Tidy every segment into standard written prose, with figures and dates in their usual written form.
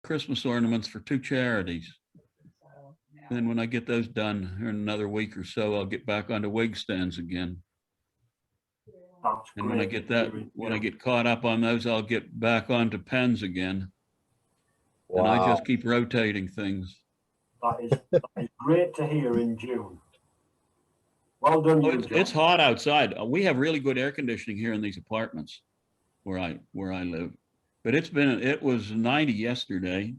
Christmas ornaments for 2 charities. Then when I get those done here in another week or so, I'll get back onto wig stands again. That's And when I great. get that, when I get caught up on those, I'll get back onto pens again. And I just keep rotating things. That is great to hear in June. Well done, you. It's hot outside. We have really good air conditioning here in these apartments where I live. But it was 90 yesterday.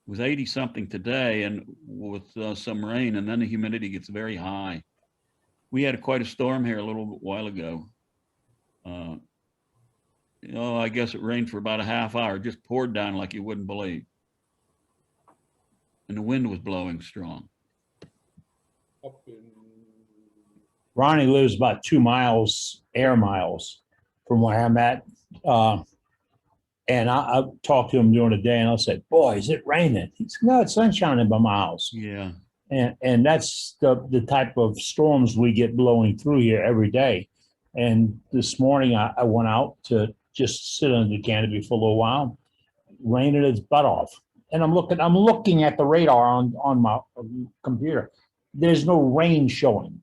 It was 80 something today, and with some rain, and then the humidity gets very high. We had quite a storm here a little while ago. I guess it rained for about a half hour, just poured down like you wouldn't believe. And the wind was blowing strong. Ronnie lives about 2 miles, air miles, from where I'm at. And I talked to him during the day, and I said, "Boy, is it raining?" He said, "No, it's sunshine by my house." Yeah. And that's the type of storms we get blowing through here every day. And this morning I went out to just sit under the canopy for a little while, raining its butt off. And I'm looking at the radar on my computer. There's no rain showing.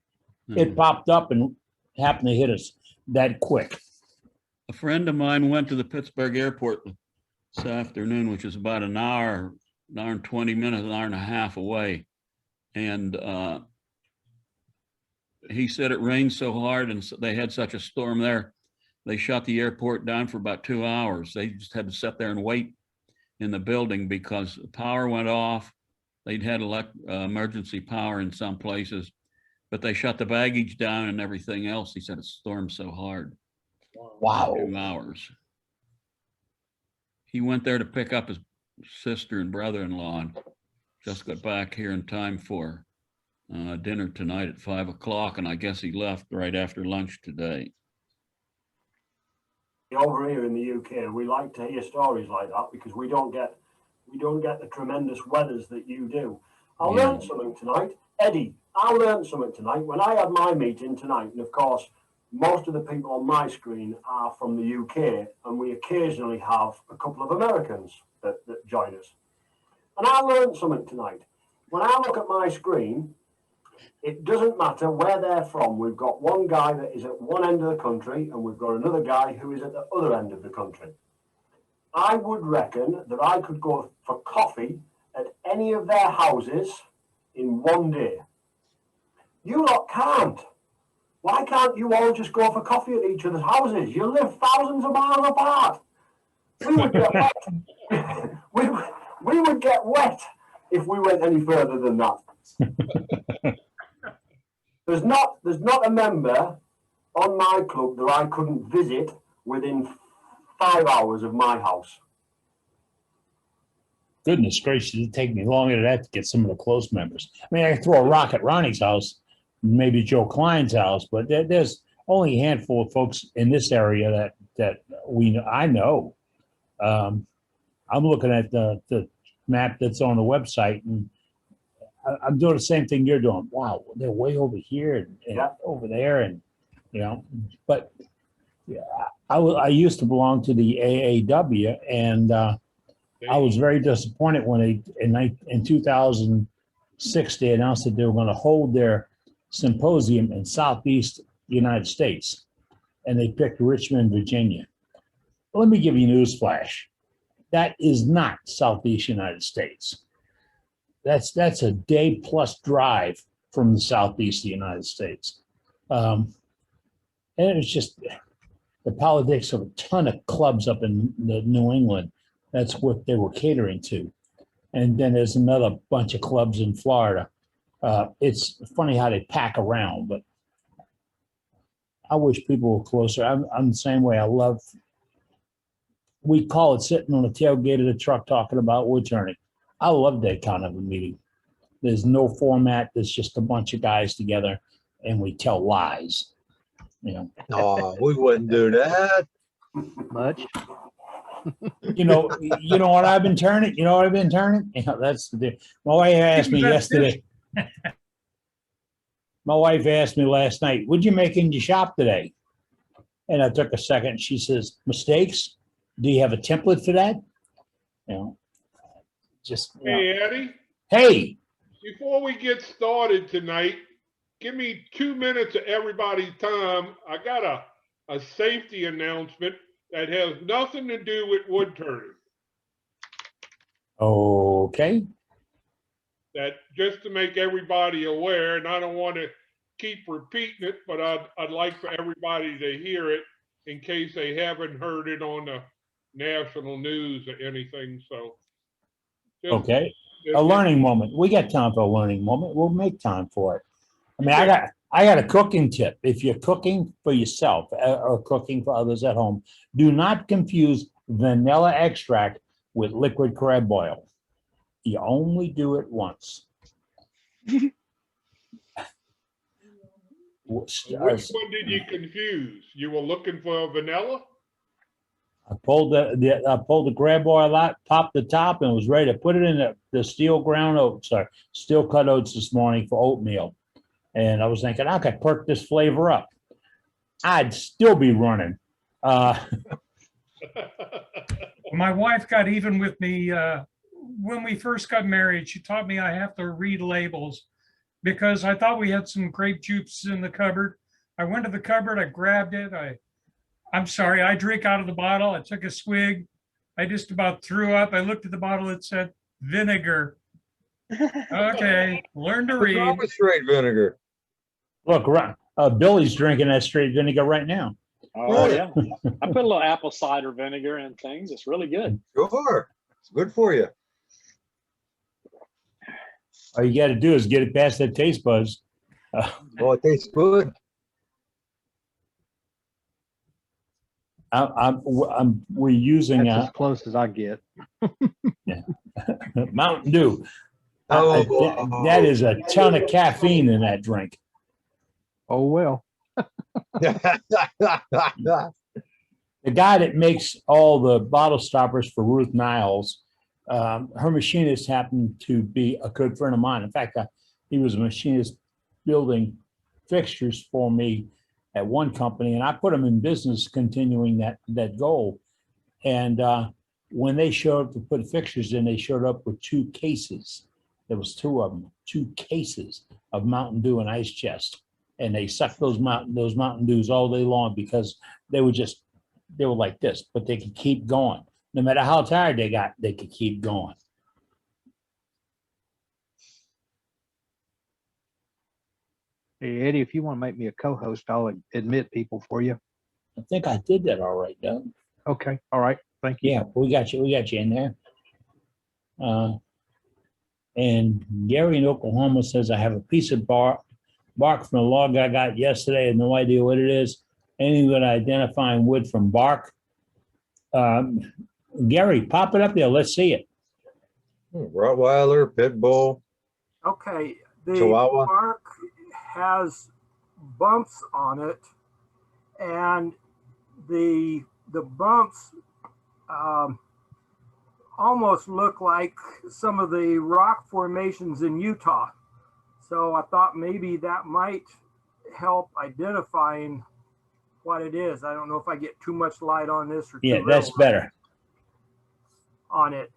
It popped up and happened to hit us that quick. A friend of mine went to the Pittsburgh airport this afternoon, which is about an hour and 20 minutes, an hour and a half away. And he said it rained so hard and they had such a storm there, they shut the airport down for about 2 hours. They just had to sit there and wait in the building because the power went off. They'd had emergency power in some places, but they shut the baggage down and everything else. He said it stormed so hard. Wow. 2 hours. He went there to pick up his sister and brother-in-law and just got back here in time for dinner tonight at 5 o'clock, and I guess he left right after lunch today. Over here in the UK, we like to hear stories like that because we don't get the tremendous weathers that you do. I learned something tonight, Eddie. I learned something tonight when I had my meeting tonight, and of course, most of the people on my screen are from the UK, and we occasionally have a couple of Americans that join us. And I learned something tonight. When I look at my screen, it doesn't matter where they're from. We've got one guy that is at one end of the country, and we've got another guy who is at the other end of the country. I would reckon that I could go for coffee at any of their houses in one day. You lot can't. Why can't you all just go for coffee at each other's houses? You live thousands of miles apart. We would get wet. we would get wet if we went any further than that. There's not a member on my club that I couldn't visit within 5 hours of my house. Goodness gracious, it'd take me longer than that to get some of the close members. I mean, I can throw a rock at Ronnie's house, maybe Joe Klein's house, but there's only a handful of folks in this area that I know. I'm looking at the map that's on the website, and I'm doing the same thing you're doing. Wow, they're way over here and over there, and But I used to belong to the AAW, and I was very disappointed when in 2006 they announced that they were going to hold their symposium in Southeast United States, and they picked Richmond, Virginia. Let me give you a news flash. That is not Southeast United States. That's a day plus drive from the Southeast United States. And it's just the politics of a ton of clubs up in New England. That's what they were catering to. And then there's another bunch of clubs in Florida. It's funny how they pack around, but I wish people were closer. I'm the same way. We call it sitting on the tailgate of the truck talking about wood turning. I love that kind of a meeting. There's no format. There's just a bunch of guys together, and we tell lies. Oh, we wouldn't do that much. You know what I've been turning? You know what I've been turning? That's the deal. My wife asked me yesterday. My wife asked me last night, "What'd you make in your shop today?" And I took a second. She says, "Mistakes? Do you have a template for that?" just, Hey, Eddie, hey, before we get started tonight, give me 2 minutes of everybody's time. I got a safety announcement that has nothing to do with wood turning. okay, That just to make everybody aware, and I don't want to keep repeating it, but I'd like for everybody to hear it in case they haven't heard it on the national news or anything. So, okay. A learning moment. We got time for a learning moment. We'll make time for it. I mean, I got a cooking tip. If you're cooking for yourself or cooking for others at home, do not confuse vanilla extract with liquid crab oil. You only do it once. Which one did you confuse? You were looking for vanilla? I pulled the crab oil out, popped the top, and was ready to put it in the steel cut oats this morning for oatmeal. And I was thinking I could perk this flavor up. I'd still be running. My wife got even with me when we first got married. She taught me I have to read labels because I thought we had some grape juice in the cupboard. I went to the cupboard, I grabbed it. I'm sorry, I drank out of the bottle. I took a swig. I just about threw up. I looked at the bottle, it said vinegar. Okay, learn to What's read. wrong with straight vinegar? Look, Billy's drinking that straight vinegar right now. Oh yeah, I put a little apple cider vinegar in things. It's really good. Sure. It's good for you. All you got to do is get it past that taste buds. Oh, it tastes good. We're using That's as close as I get. Mountain Dew. Oh, That is a ton of caffeine in that drink. Oh, well. The guy that makes all the bottle stoppers for Ruth Niles, her machinist happened to be a good friend of mine. In fact, he was a machinist building fixtures for me at one company, and I put him in business continuing that goal. And when they showed up to put fixtures in, they showed up with 2 cases. There was 2 of them, 2 cases of Mountain Dew and Ice Chest. And they sucked those Mountain Dews all day long because they were like this, but they could keep going. No matter how tired they got, they could keep going. Hey, Eddie, if you want to make me a co-host, I'll admit people for you. I think I did that all right, Doug. Okay. All right. Thank you. Yeah, we got you in there. And Gary in Oklahoma says, I have a piece of bark from a log I got yesterday. I have no idea what it is. Any good identifying wood from bark? Gary, pop it up there. Let's see it. Rottweiler, pit bull. Okay, the Chihuahua. bark has bumps on it, and the bumps almost look like some of the rock formations in Utah. So I thought maybe that might help identifying what it is. I don't know if I get too much light on this or Yeah, too that's little better. on it,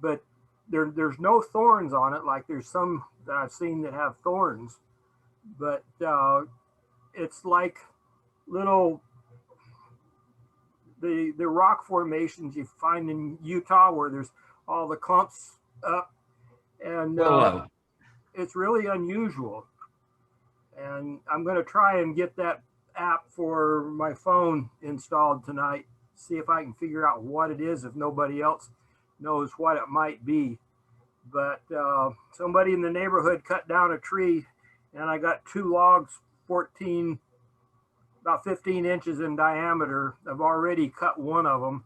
but there's no thorns on it like there's some that I've seen that have thorns, but it's like little the rock formations you find in Utah where there's all the clumps up, and it's really unusual. And I'm going to try and get that app for my phone installed tonight, see if I can figure out what it is if nobody else knows what it might be. But somebody in the neighborhood cut down a tree, and I got 2 logs, about 15 inches in diameter. I've already cut one of them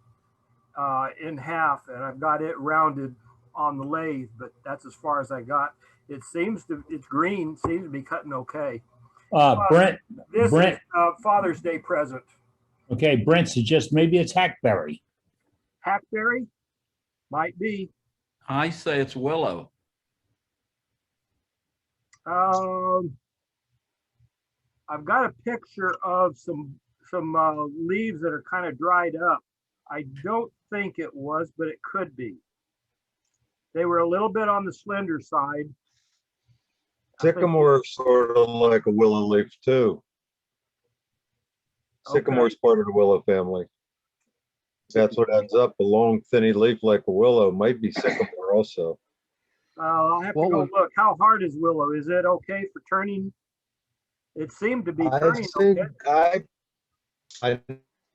in half, and I've got it rounded on the lathe, but that's as far as I got. It's green, seems to be cutting okay. Brent, This is Father's Day present. okay, Brent suggests maybe it's hackberry. Hackberry? Might be. I say it's willow. I've got a picture of some leaves that are kind of dried up. I don't think it was, but it could be. They were a little bit on the slender side. I think- Sycamore is sort of like a willow leaf too. Sycamore is part of the willow family. That's what ends up, a long thinny leaf like a willow might be sycamore also. I'll have to What go was- look. How hard is willow? Is it okay for turning? It seemed to be I've turning seen, okay. I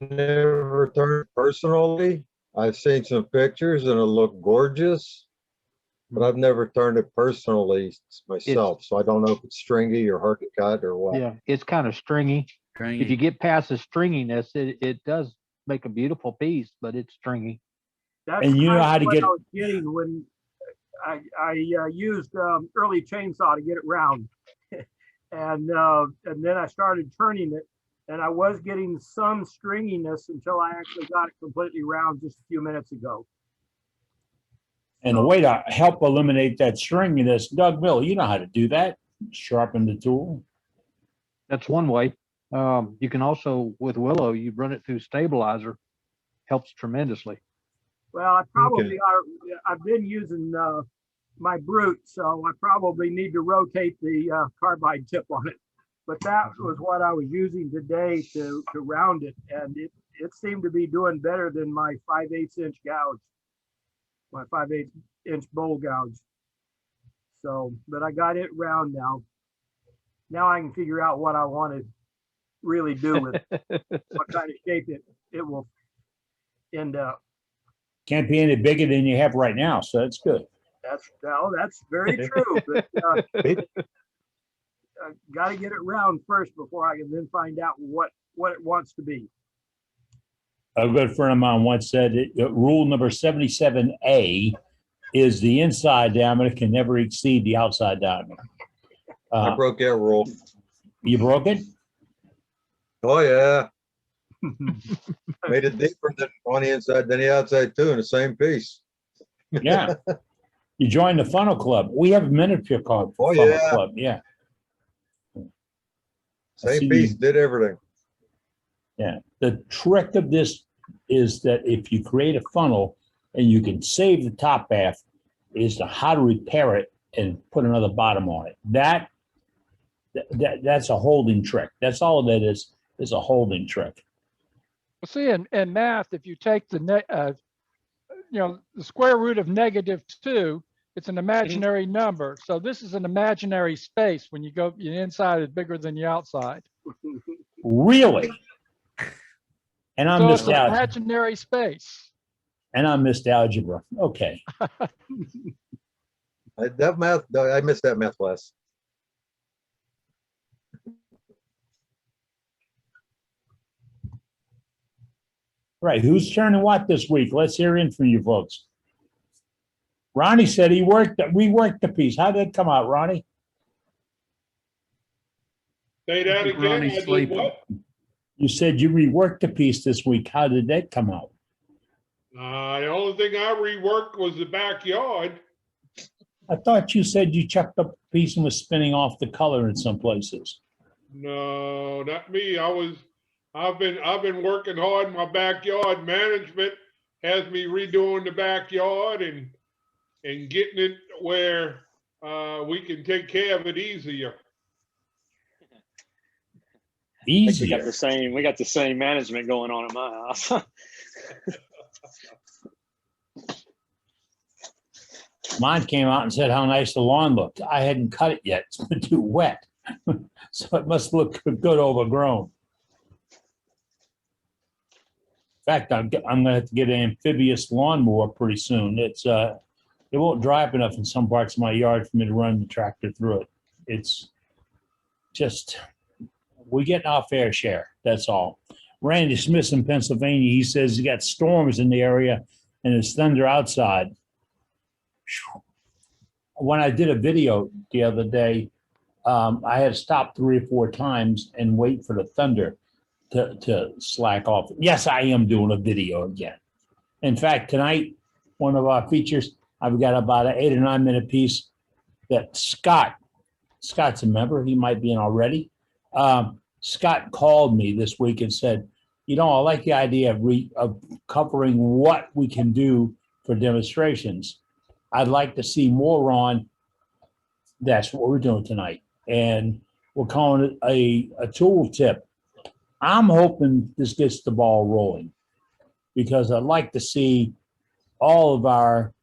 never turned personally. I've seen some pictures and it looked gorgeous, but I've never turned it personally myself. So I don't know if it's stringy or hard to cut or what. Yeah, it's kind of stringy. If you get past the stringiness, it does make a beautiful piece, but it's stringy. That's And you know kind of how to what get- I was getting when I used early chainsaw to get it round. And then I started turning it, and I was getting some stringiness until I actually got it completely round just a few minutes ago. And the way to help eliminate that stringiness, Doug Mill, you know how to do that. Sharpen the tool. That's one way. You can also, with willow, you run it through stabilizer, helps tremendously. Well, I probably are. I've been using my brute, so I probably need to rotate the carbide tip on it. But that was what I was using today to round it, and it seemed to be doing better than my 5/8 inch gouge, my 5/8 inch bowl gouge. So, but I got it round now. Now I can figure out what I want to really do with it, what kind of shape it will end up. Can't be any bigger than you have right now, so that's good. That's very true. But got to get it round first before I can then find out what it wants to be. A good friend of mine once said rule number 77A is the inside diameter can never exceed the outside diameter. I broke that rule. You broke it? Oh, yeah. Made it deeper than on the inside than the outside too in the same piece. Yeah. You joined the funnel club. We have a miniature club. Oh, funnel yeah. Club. Yeah. I Same see piece, you- did everything. Yeah. The trick of this is that if you create a funnel and you can save the top half, is to how to repair it and put another bottom on it. That's a holding trick. That's all that is a holding trick. Well, see, in math, if you take the the square root of -2, it's an imaginary number. So this is an imaginary space. When you go, the inside is bigger than the outside. Really? And I So missed it's an out. imaginary space. And I missed algebra. Okay. That math, I missed that math class. Right. Who's turning what this week? Let's hear in from you folks. Ronnie said we worked the piece. How did it come out, Ronnie? Say that again. Ronnie's I did sleeping. what? You said you reworked the piece this week. How did that come out? The only thing I reworked was the backyard. I thought you said you chucked up a piece and was spinning off the color in some places. No, not me. I've been working hard in my backyard. Management has me redoing the backyard and getting it where we can take care of it easier. I think Easier. we got the same management going on at my house. Mine came out and said how nice the lawn looked. I hadn't cut it yet. It's been too wet. So it must look good overgrown. In fact, I'm gonna have to get an amphibious lawnmower pretty soon. It won't dry up enough in some parts of my yard for me to run the tractor through it. It's just, we're getting our fair share. That's all. Randy Smith in Pennsylvania, he says he got storms in the area and there's thunder outside. When I did a video the other day, I had to stop 3 or 4 times and wait for the thunder to slack off. Yes, I am doing a video again. In fact, tonight, one of our features, I've got about an 8 or 9 minute piece that Scott's a member, he might be in already. Scott called me this week and said, I like the idea of covering what we can do for demonstrations. I'd like to see more on. That's what we're doing tonight. And we're calling it a tool tip. I'm hoping this gets the ball rolling because I'd like to see all of our,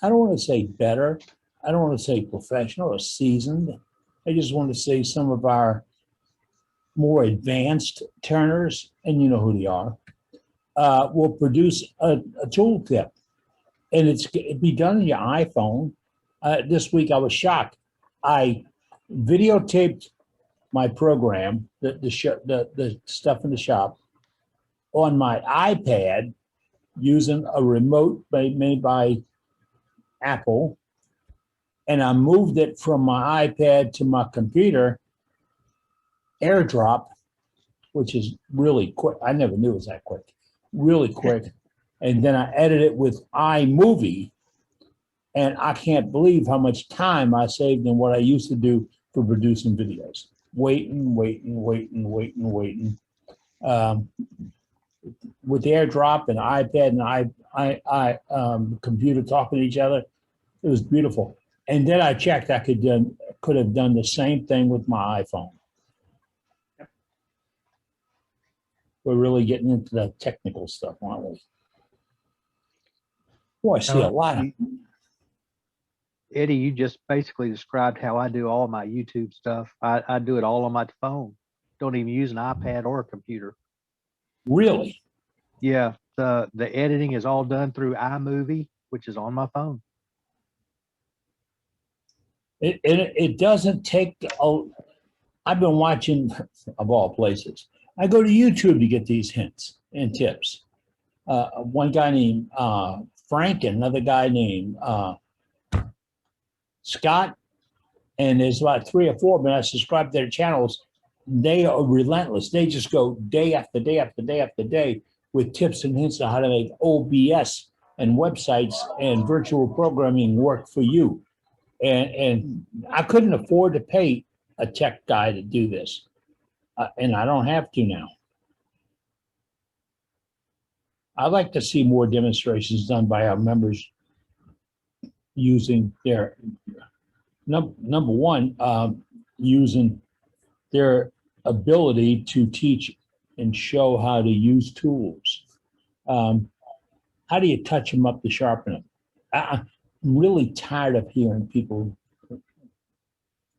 I don't want to say better, I don't want to say professional or seasoned. I just want to say some of our more advanced turners, and you know who they are, will produce a tool tip. And it'd be done on your iPhone. This week I was shocked. I videotaped my program, the stuff in the shop, on my iPad using a remote made by Apple, and I moved it from my iPad to my computer, AirDrop, which is really quick. I never knew it was that quick, really quick. And then I edited it with iMovie, and I can't believe how much time I saved in what I used to do for producing videos. Waiting. With AirDrop and iPad and computer talking to each other, it was beautiful. And then I checked, I could have done the same thing with my iPhone. We're really getting into the technical stuff, aren't we? Boy, I see a lot of. Eddie, you just basically described how I do all my YouTube stuff. I do it all on my phone. Don't even use an iPad or a computer. Really? Yeah, the editing is all done through iMovie, which is on my phone. It doesn't take. I've been watching, of all places, I go to YouTube to get these hints and tips. One guy named Frank and another guy named Scott, and there's about 3 or 4 of them. I subscribe to their channels. They are relentless. They just go day after day after day after day with tips and hints on how to make OBS and websites and virtual programming work for you. And I couldn't afford to pay a tech guy to do this, and I don't have to now. I'd like to see more demonstrations done by our members using their number one, using their ability to teach and show how to use tools. How do you touch them up to sharpen them? I'm really tired of hearing people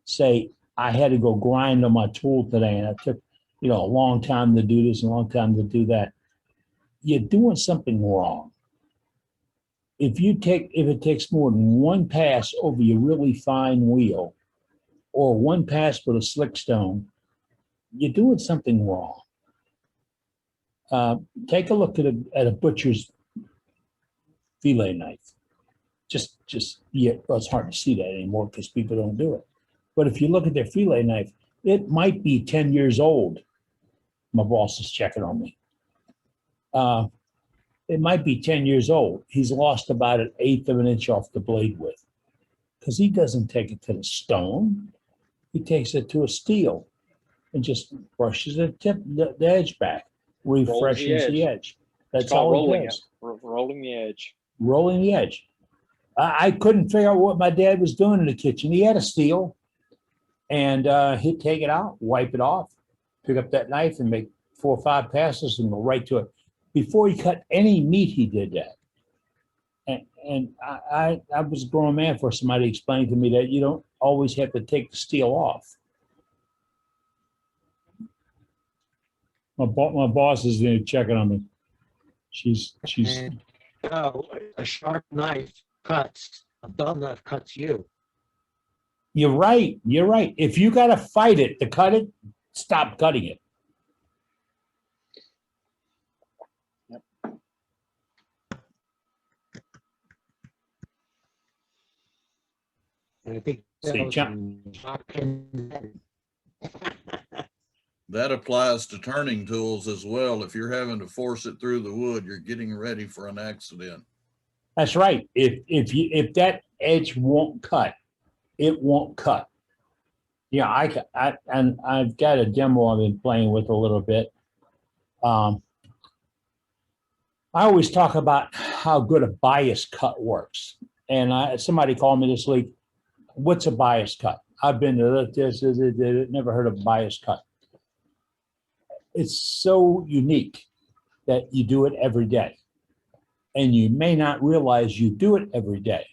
say, I had to go grind on my tool today and it took, a long time to do this and a long time to do that. You're doing something wrong. If it takes more than one pass over your really fine wheel or one pass with a slick stone, you're doing something wrong. Take a look at a butcher's fillet knife. Well, it's hard to see that anymore because people don't do it. But if you look at their fillet knife, it might be 10 years old. My boss is checking on me. It might be 10 years old. He's lost about 1/8 of an inch off the blade width because he doesn't take it to the stone. He takes it to a steel and just brushes the edge back, refreshes the edge. That's all rolling he does. rolling the edge. Rolling the edge. I couldn't figure out what my dad was doing in the kitchen. He had a steel, and he'd take it out, wipe it off, pick up that knife, and make 4 or 5 passes and go right to it. Before he cut any meat, he did that. And I was a grown man for somebody to explain to me that you don't always have to take the steel off. My boss is there checking on me. She's. And, a sharp knife cuts. A dull knife cuts you. You're right. You're right. If you got to fight it to cut it, stop cutting it. And I think See, that applies to turning tools as well. If you're having to force it through the wood, you're getting ready for an accident. That's right. If that edge won't cut, it won't cut. Yeah, I've got a demo I've been playing with a little bit. I always talk about how good a bias cut works. And somebody called me this week, what's a bias cut? I've been to this, never heard of a bias cut. It's so unique that you do it every day. And you may not realize you do it every day.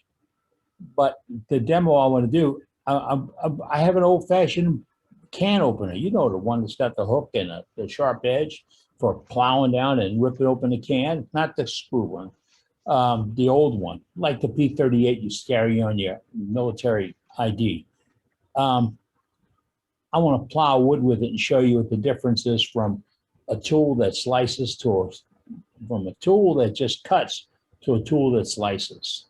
But the demo I want to do, I have an old-fashioned can opener. You know, the one that's got the hook and the sharp edge for plowing down and ripping open the can. Not the screw one, the old one, like the P38 you carry on your military ID. I want to plow wood with it and show you what the difference is from a tool that slices from a tool that just cuts to a tool that slices.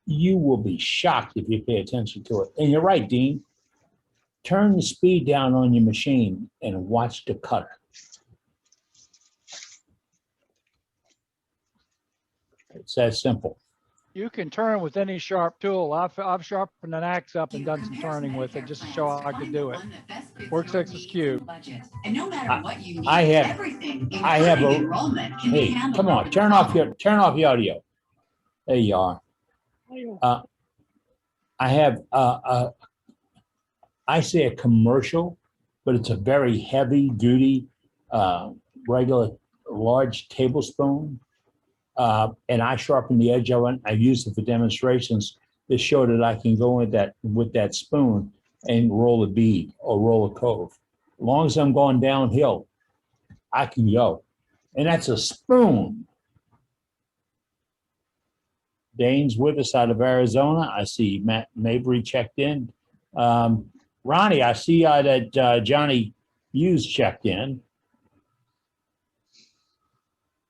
You will be shocked if you pay attention to it. And you're right, Dean. Turn the speed down on your machine and watch the cutter. It's that simple. You can turn with any sharp tool. I've sharpened an axe up and done some turning with it just to show how I could do it. Works XSQ. I have a, hey, come on, turn off your audio. There you are. I have I say a commercial, but it's a very heavy duty, regular large tablespoon. And I sharpen the edge of it. I've used it for demonstrations to show that I can go with that spoon and roll a bead or roll a cove. As long as I'm going downhill, I can go. And that's a spoon. Dane's with us out of Arizona. I see Matt Mabry checked in. Ronnie, I see that Johnny Hughes checked in.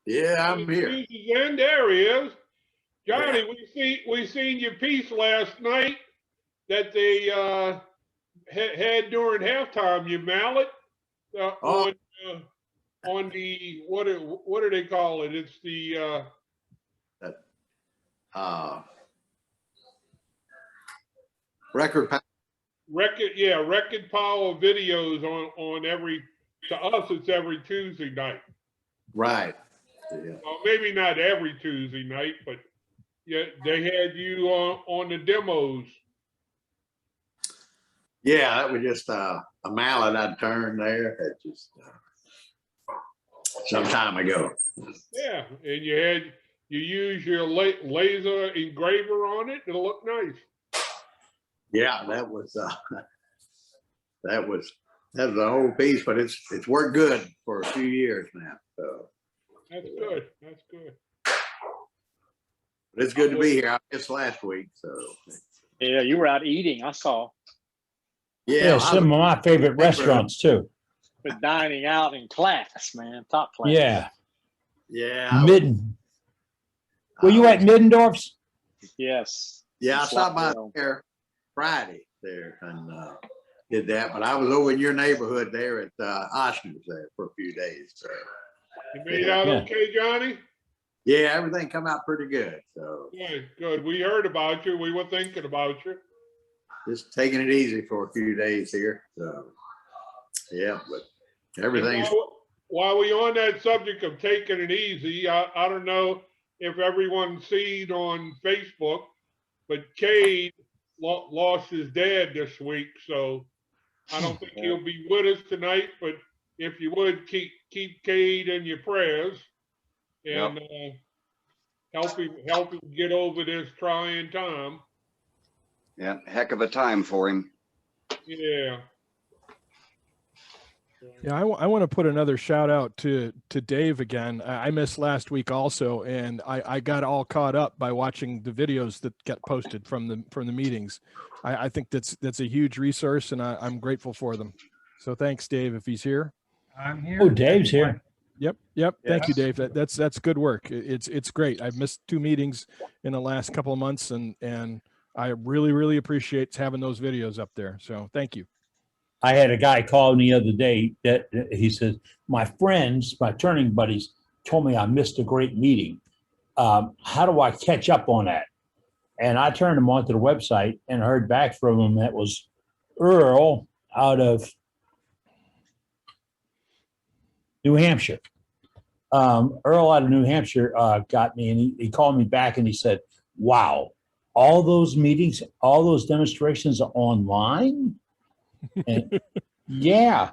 Yeah, I'm here. And there he is. Johnny, we seen your piece last night that they had during halftime. You mallet on the what do they call it? It's the record power videos on every, to us it's every Tuesday night. Right. Yeah. Maybe not every Tuesday night, but yeah, they had you on the demos. Yeah, that was just a mallet I'd turned there. That just some time ago. Yeah, and you use your laser engraver on it. It'll look nice. Yeah, that was the whole piece, but it's worked good for a few years now. So that's good. That's good. But it's good to be here. I missed last week, so Yeah, you were out eating, I saw. Yeah, some of my favorite restaurants too. But dining out in class, man, top class. Yeah. Yeah. Were you at Middendorf's? Yes. Yeah, I stopped by there Friday there and did that, but I was over in your neighborhood there at Oshner's there for a few days. So. You made out okay, Johnny? Yeah, everything come out pretty good. So good. We heard about you. We were thinking about you. Just taking it easy for a few days here. So yeah, but everything's. While we on that subject of taking it easy, I don't know if everyone seen on Facebook, but Cade lost his dad this week, so I don't think he'll be with us tonight. But if you would keep Cade in your prayers and help him get over this trying time. Yeah, heck of a time for him. Yeah. Yeah, I want to put another shout out to Dave again. I missed last week also, and I got all caught up by watching the videos that get posted from the meetings. I think that's a huge resource, and I'm grateful for them. So thanks, Dave, if he's here. I'm here. Oh, Dave's here. Yep. Thank you, Dave. That's good work. It's great. I've missed 2 meetings in the last couple of months, and I really appreciate having those videos up there. So thank you. I had a guy call me the other day that he says, my friends, my turning buddies told me I missed a great meeting. How do I catch up on that? And I turned him onto the website and heard back from him. That was Earl out of New Hampshire. Earl out of New Hampshire got me, and he called me back and he said, wow, all those meetings, all those demonstrations are online. And yeah,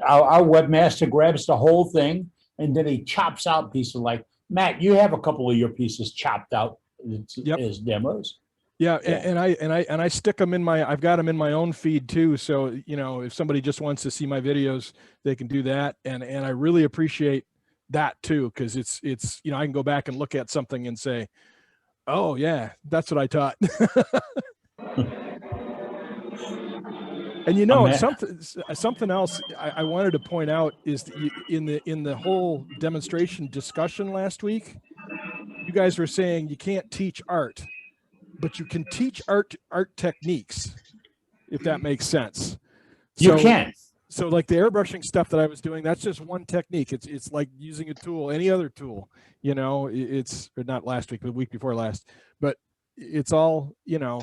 our webmaster grabs the whole thing and then he chops out pieces. Like, Matt, you have a couple of your pieces chopped out as demos. Yeah, and I stick them in my, I've got them in my own feed too. So, you know, if somebody just wants to see my videos, they can do that. And I really appreciate that too, because it's, you know, I can go back and look at something and say, oh yeah, that's what I taught. And you know, something else I wanted to point out is that in the whole demonstration discussion last week, you guys were saying you can't teach art, but you can teach art techniques, if that makes sense. You can. So like the airbrushing stuff that I was doing, that's just one technique. It's like using a tool, any other tool, you know, it's not last week, but the week before last, but it's all, you know,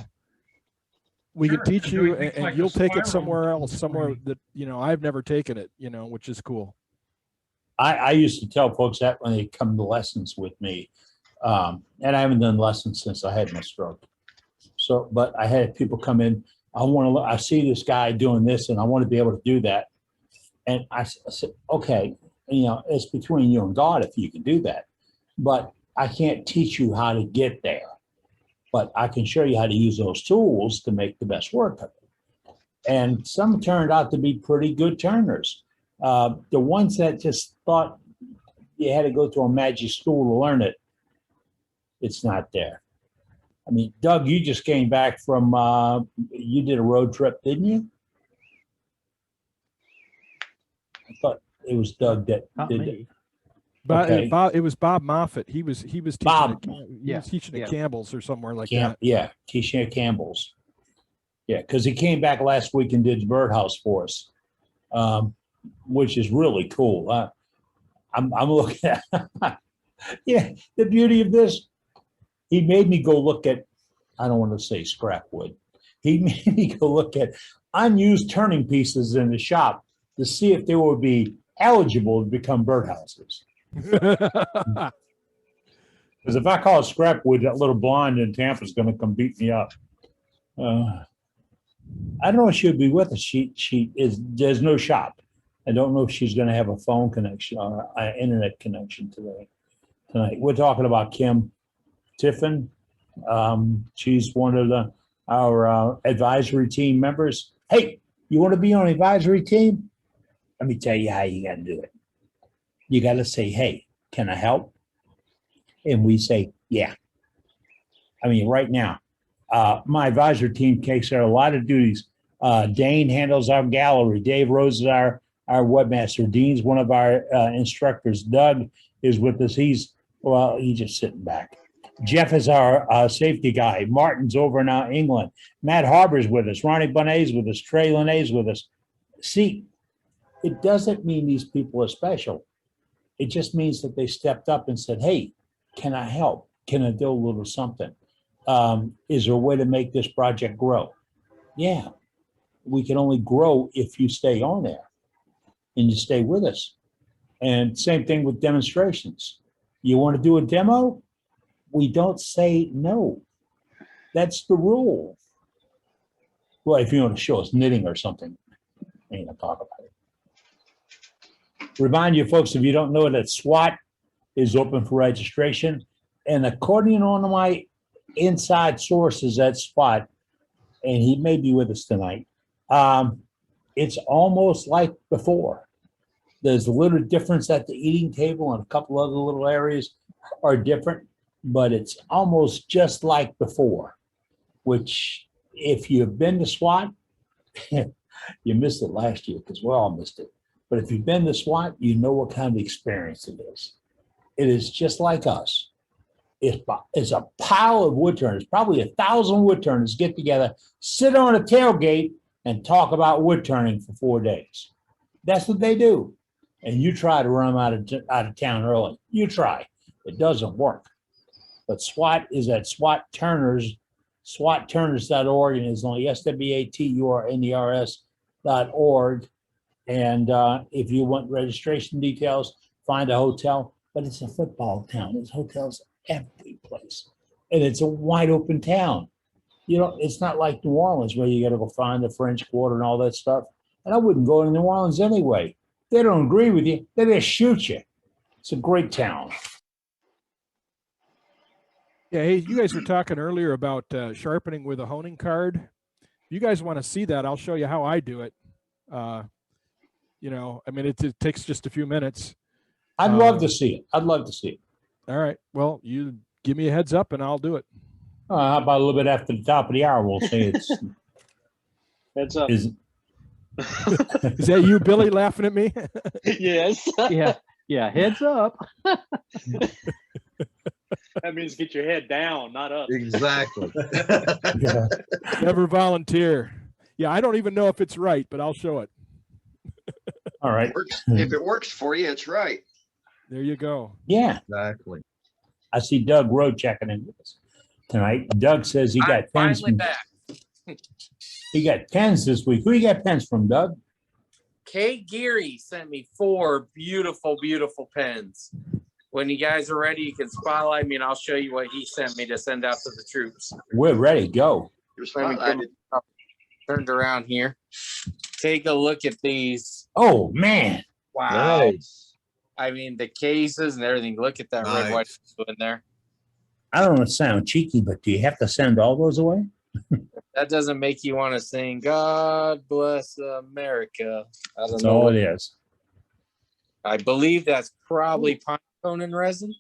we can teach you and like you'll take it somewhere else, somewhere that, you know, I've never taken it, you know, which is cool. I used to tell folks that when they come to lessons with me, and I haven't done lessons since I had my stroke. So, but I had people come in, I see this guy doing this and I want to be able to do that. And I said, okay, you know, it's between you and God if you can do that, but I can't teach you how to get there. But I can show you how to use those tools to make the best work of it. And some turned out to be pretty good turners. The ones that just thought you had to go to a magic school to learn it, it's not there. I mean, Doug, you just came back from, you did a road trip, didn't you? I thought it was Doug that did it. Okay. It was Bob Moffett. He was teaching at Campbell's or somewhere like that. Yeah, teaching at Campbell's. Yeah, because he came back last week and did birdhouse for us, which is really cool. I'm looking at yeah, the beauty of this. He made me go look at, I don't want to say scrap wood. He made me go look at unused turning pieces in the shop to see if they would be eligible to become birdhouses. Because if I call it scrap wood, that little blonde in Tampa is going to come beat me up. I don't know if she'll be with us. There's no shop. I don't know if she's going to have a phone connection or an internet connection tonight. We're talking about Kim Tiffin. She's one of our advisory team members. Hey, you want to be on an advisory team? Let me tell you how you got to do it. You got to say, hey, can I help? And we say, yeah. I mean, right now, my advisory team takes care of a lot of duties. Dane handles our gallery. Dave Rose is our webmaster. Dean's one of our instructors. Doug is with us. He's just sitting back. Jeff is our safety guy. Martin's over in England. Matt Harbor's with us. Ronnie Bonet's with us. Trey Linne's with us. See, it doesn't mean these people are special. It just means that they stepped up and said, hey, can I help? Can I do a little something? Is there a way to make this project grow? Yeah, we can only grow if you stay on there and you stay with us. And same thing with demonstrations. You want to do a demo? We don't say no. That's the rule. Well, if you want to show us knitting or something, I ain't gonna talk about it. Remind you folks, if you don't know that SWAT is open for registration. And according to one of my inside sources at SWAT, and he may be with us tonight, it's almost like before. There's a little difference at the eating table and a couple other little areas are different, but it's almost just like before, which if you've been to SWAT, you missed it last year because we all missed it. But if you've been to SWAT, you know what kind of experience it is. It is just like us. It's a pile of wood turners, probably 1,000 wood turners get together, sit on a tailgate and talk about wood turning for 4 days. That's what they do. And you try to run them out of town early. You try. It doesn't work. But SWAT is at SWAT Turners, SWATturners.org, and it's on SWATurners.org. And if you want registration details, find a hotel. But it's a football town. There's hotels every place. and it's a wide open town. You know, it's not like New Orleans where you got to go find the French Quarter and all that stuff. And I wouldn't go to New Orleans anyway. They don't agree with you, they just shoot you. It's a great town. Yeah, hey, you guys were talking earlier about sharpening with a honing card. If you guys want to see that, I'll show you how I do it. You know, I mean, it takes just a few minutes. I'd love to see it. I'd love to see it. All right. Well, you give me a heads up and I'll do it. How about a little bit after the top of the hour? We'll see. It's Heads up. is Is that you, Billy, laughing at me? Yes. Yeah, yeah, heads up. That means get your head down, not up. Exactly. yeah. Never volunteer. Yeah, I don't even know if it's right, but I'll show it. All right. If it works for you, it's right. There you go. Yeah. Exactly. I see Doug Rowe checking in with us tonight. Doug says he got pens. Finally back. He got pens this week. Who you got pens from, Doug? Kay Geary sent me 4 beautiful, beautiful pens. When you guys are ready, you can spotlight me and I'll show you what he sent me to send out to the troops. We're ready. Go. Let me get them turned around here. Take a look at these. Oh, man. Wow. Nice. I mean, the cases and everything. Look at that red, white in there. I don't want to sound cheeky, but do you have to send all those away? That doesn't make you want to sing God Bless America. I don't That's know. all what it is. I believe that's probably pine cone and resin.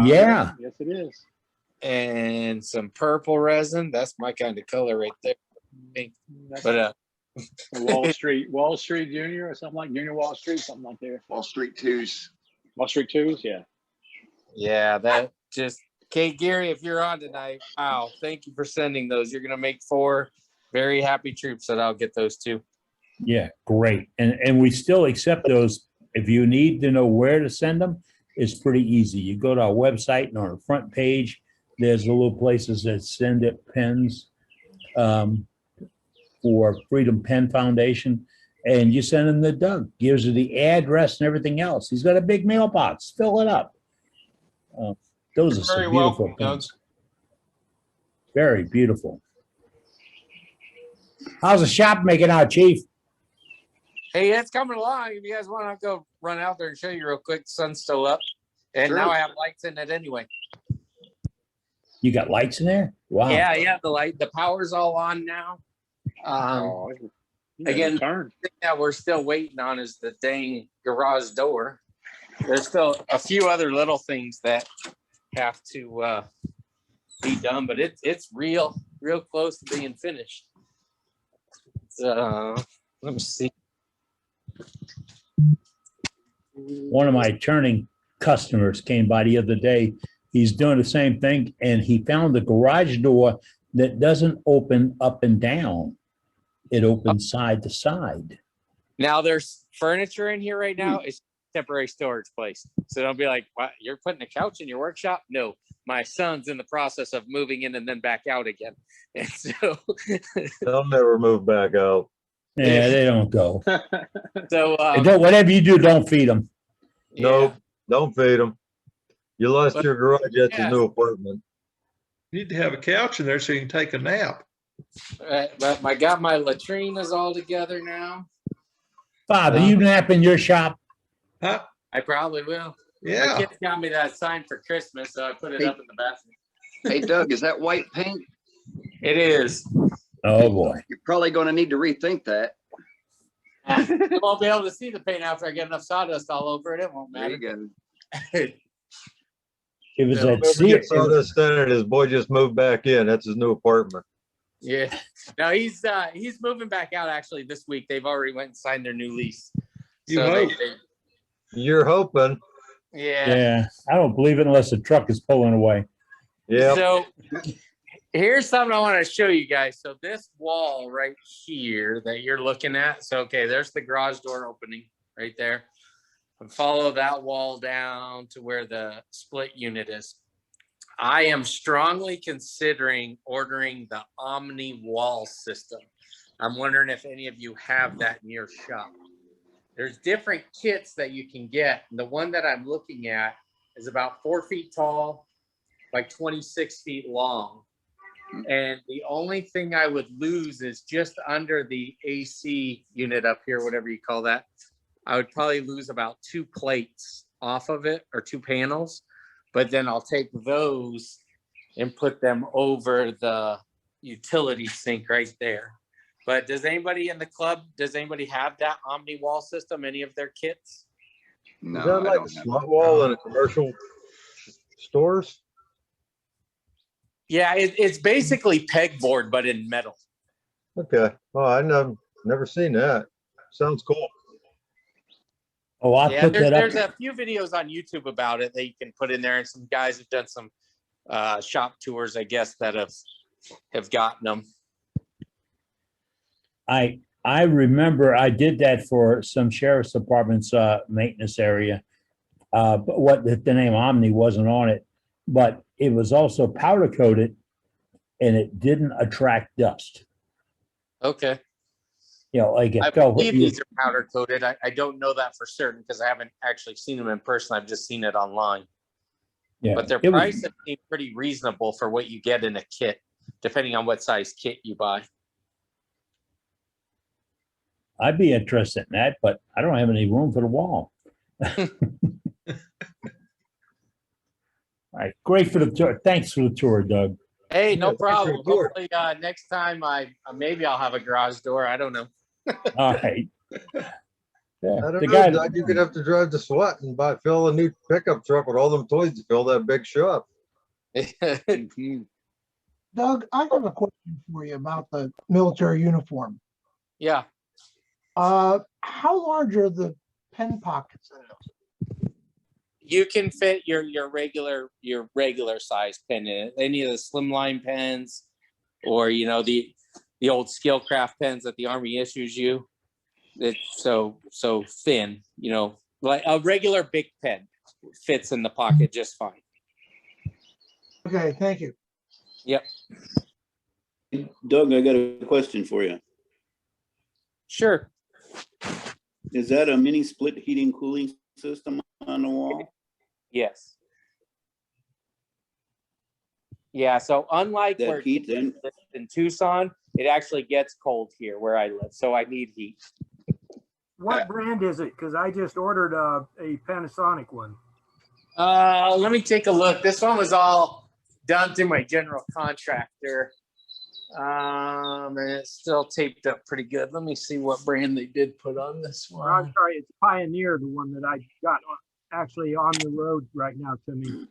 Yeah. Yes, it is. And some purple resin. That's my kind of color right there. But Wall Street Junior or something like Junior Wall Street, something like there. Wall Street twos. Wall Street twos, yeah. yeah, that just Kate Geary, if you're on tonight, wow, thank you for sending those. You're gonna make 4 very happy troops that I'll get those too. Yeah, great. And we still accept those. If you need to know where to send them, it's pretty easy. You go to our website and on the front page, there's the little places that send it pens for Freedom Pen Foundation. And you send them to Doug, gives you the address and everything else. He's got a big mailbox. Fill it up. Those are some Very beautiful welcome, Doug. pens. Very beautiful. How's the shop making out, Chief? Hey, it's coming along. If you guys want to go run out there and show you real quick, the sun's still up. And Sure. now I have lights in it anyway. You got lights in there? Wow. Yeah, the power's all on now. Again, the thing that we're still waiting on is the dang garage door. There's still a few other little things that have to be done, but it's real close to being finished. Let me see. One of my turning customers came by the other day. He's doing the same thing, and he found the garage door that doesn't open up and down. It opens side to side. Now there's furniture in here right now. It's a temporary storage place. So don't be like, what? You're putting a couch in your workshop? No, my son's in the process of moving in and then back out again. And so They'll never move back out. Yeah, they don't go. So Whatever you do, don't feed them. Nope, don't feed them. You lost But- your garage at yeah. the new apartment. You need to have a couch in there so you can take a nap. but I got my latrines all together now. Bob, are you nap in your shop? Huh? I probably will. Yeah. My kids got me that sign for Christmas, so I put it up in the bathroom. Hey, Doug, is that white paint? It is. Oh, boy. You're probably going to need to rethink that. You won't be able to see the paint after I get enough sawdust all over it. It won't There matter. you go. It was Yeah, that Whoever gets all this done, his boy just moved back in. That's his new apartment. Yeah. No, he's moving back out actually this week. They've already went and signed their new lease. You So hope. You're hoping. yeah. Yeah, I don't believe it unless the truck is pulling away. Yeah. So here's something I want to show you guys. So this wall right here that you're looking at. So, okay, there's the garage door opening right there. And follow that wall down to where the split unit is. I am strongly considering ordering the Omni wall system. I'm wondering if any of you have that in your shop. There's different kits that you can get. The one that I'm looking at is about 4 feet tall like 26 feet long. And the only thing I would lose is just under the AC unit up here, whatever you call that. I would probably lose about 2 plates off of it, or 2 panels. But then I'll take those and put them over the utility sink right there. But does anybody in the club, does anybody have that Omni wall system, any of their kits? No, Is that I like a don't have slot wall in a commercial stores? Yeah, it's basically pegboard, but in metal. Okay. Oh, I never seen that. Sounds cool. Oh, I'll Yeah, put that up. there's a few videos on YouTube about it that you can put in there, and some guys have done some shop tours, I guess, that have gotten them. I remember I did that for some sheriff's department's maintenance area. But what the name Omni wasn't on it, but it was also powder coated and it didn't attract dust. Okay. You know, like I it felt believe these are powder coated. I don't know that for certain because I haven't actually seen them in person. I've just seen it online. Yeah, but their price seems pretty reasonable for what you get in a kit, depending on what size kit you buy. I'd be interested in that, but I don't have any room for the wall. All right, great for the tour. Thanks for the tour, Doug. Hey, no Yeah, problem. thanks for the tour. Hopefully, next time maybe I'll have a garage door. I don't know. All right. Yeah, I don't the know, guy. Doug, you're gonna have to drive to SWAT and fill a new pickup truck with all them toys to fill that big shop. Doug, I have a question for you about the military uniform. Yeah. How large are the pen pockets in those? You can fit your regular size pen in it. Any of the slimline pens, or the old Skillcraft pens that the Army issues you. It's so thin, like a regular big pen fits in the pocket just fine. Okay, thank you. Yep. Doug, I got a question for you. Sure. Is that a mini split heating cooling system on the wall? Yes. Yeah, so unlike That where heat then? in Tucson, it actually gets cold here where I live, so I need heat. What brand is it? Because I just ordered a Panasonic one. Let me take a look. This one was all done through my general contractor. And it's still taped up pretty good. Let me see what brand they did put on this one. I'm sorry, it's Pioneer, the one that I got actually on the road right now to me.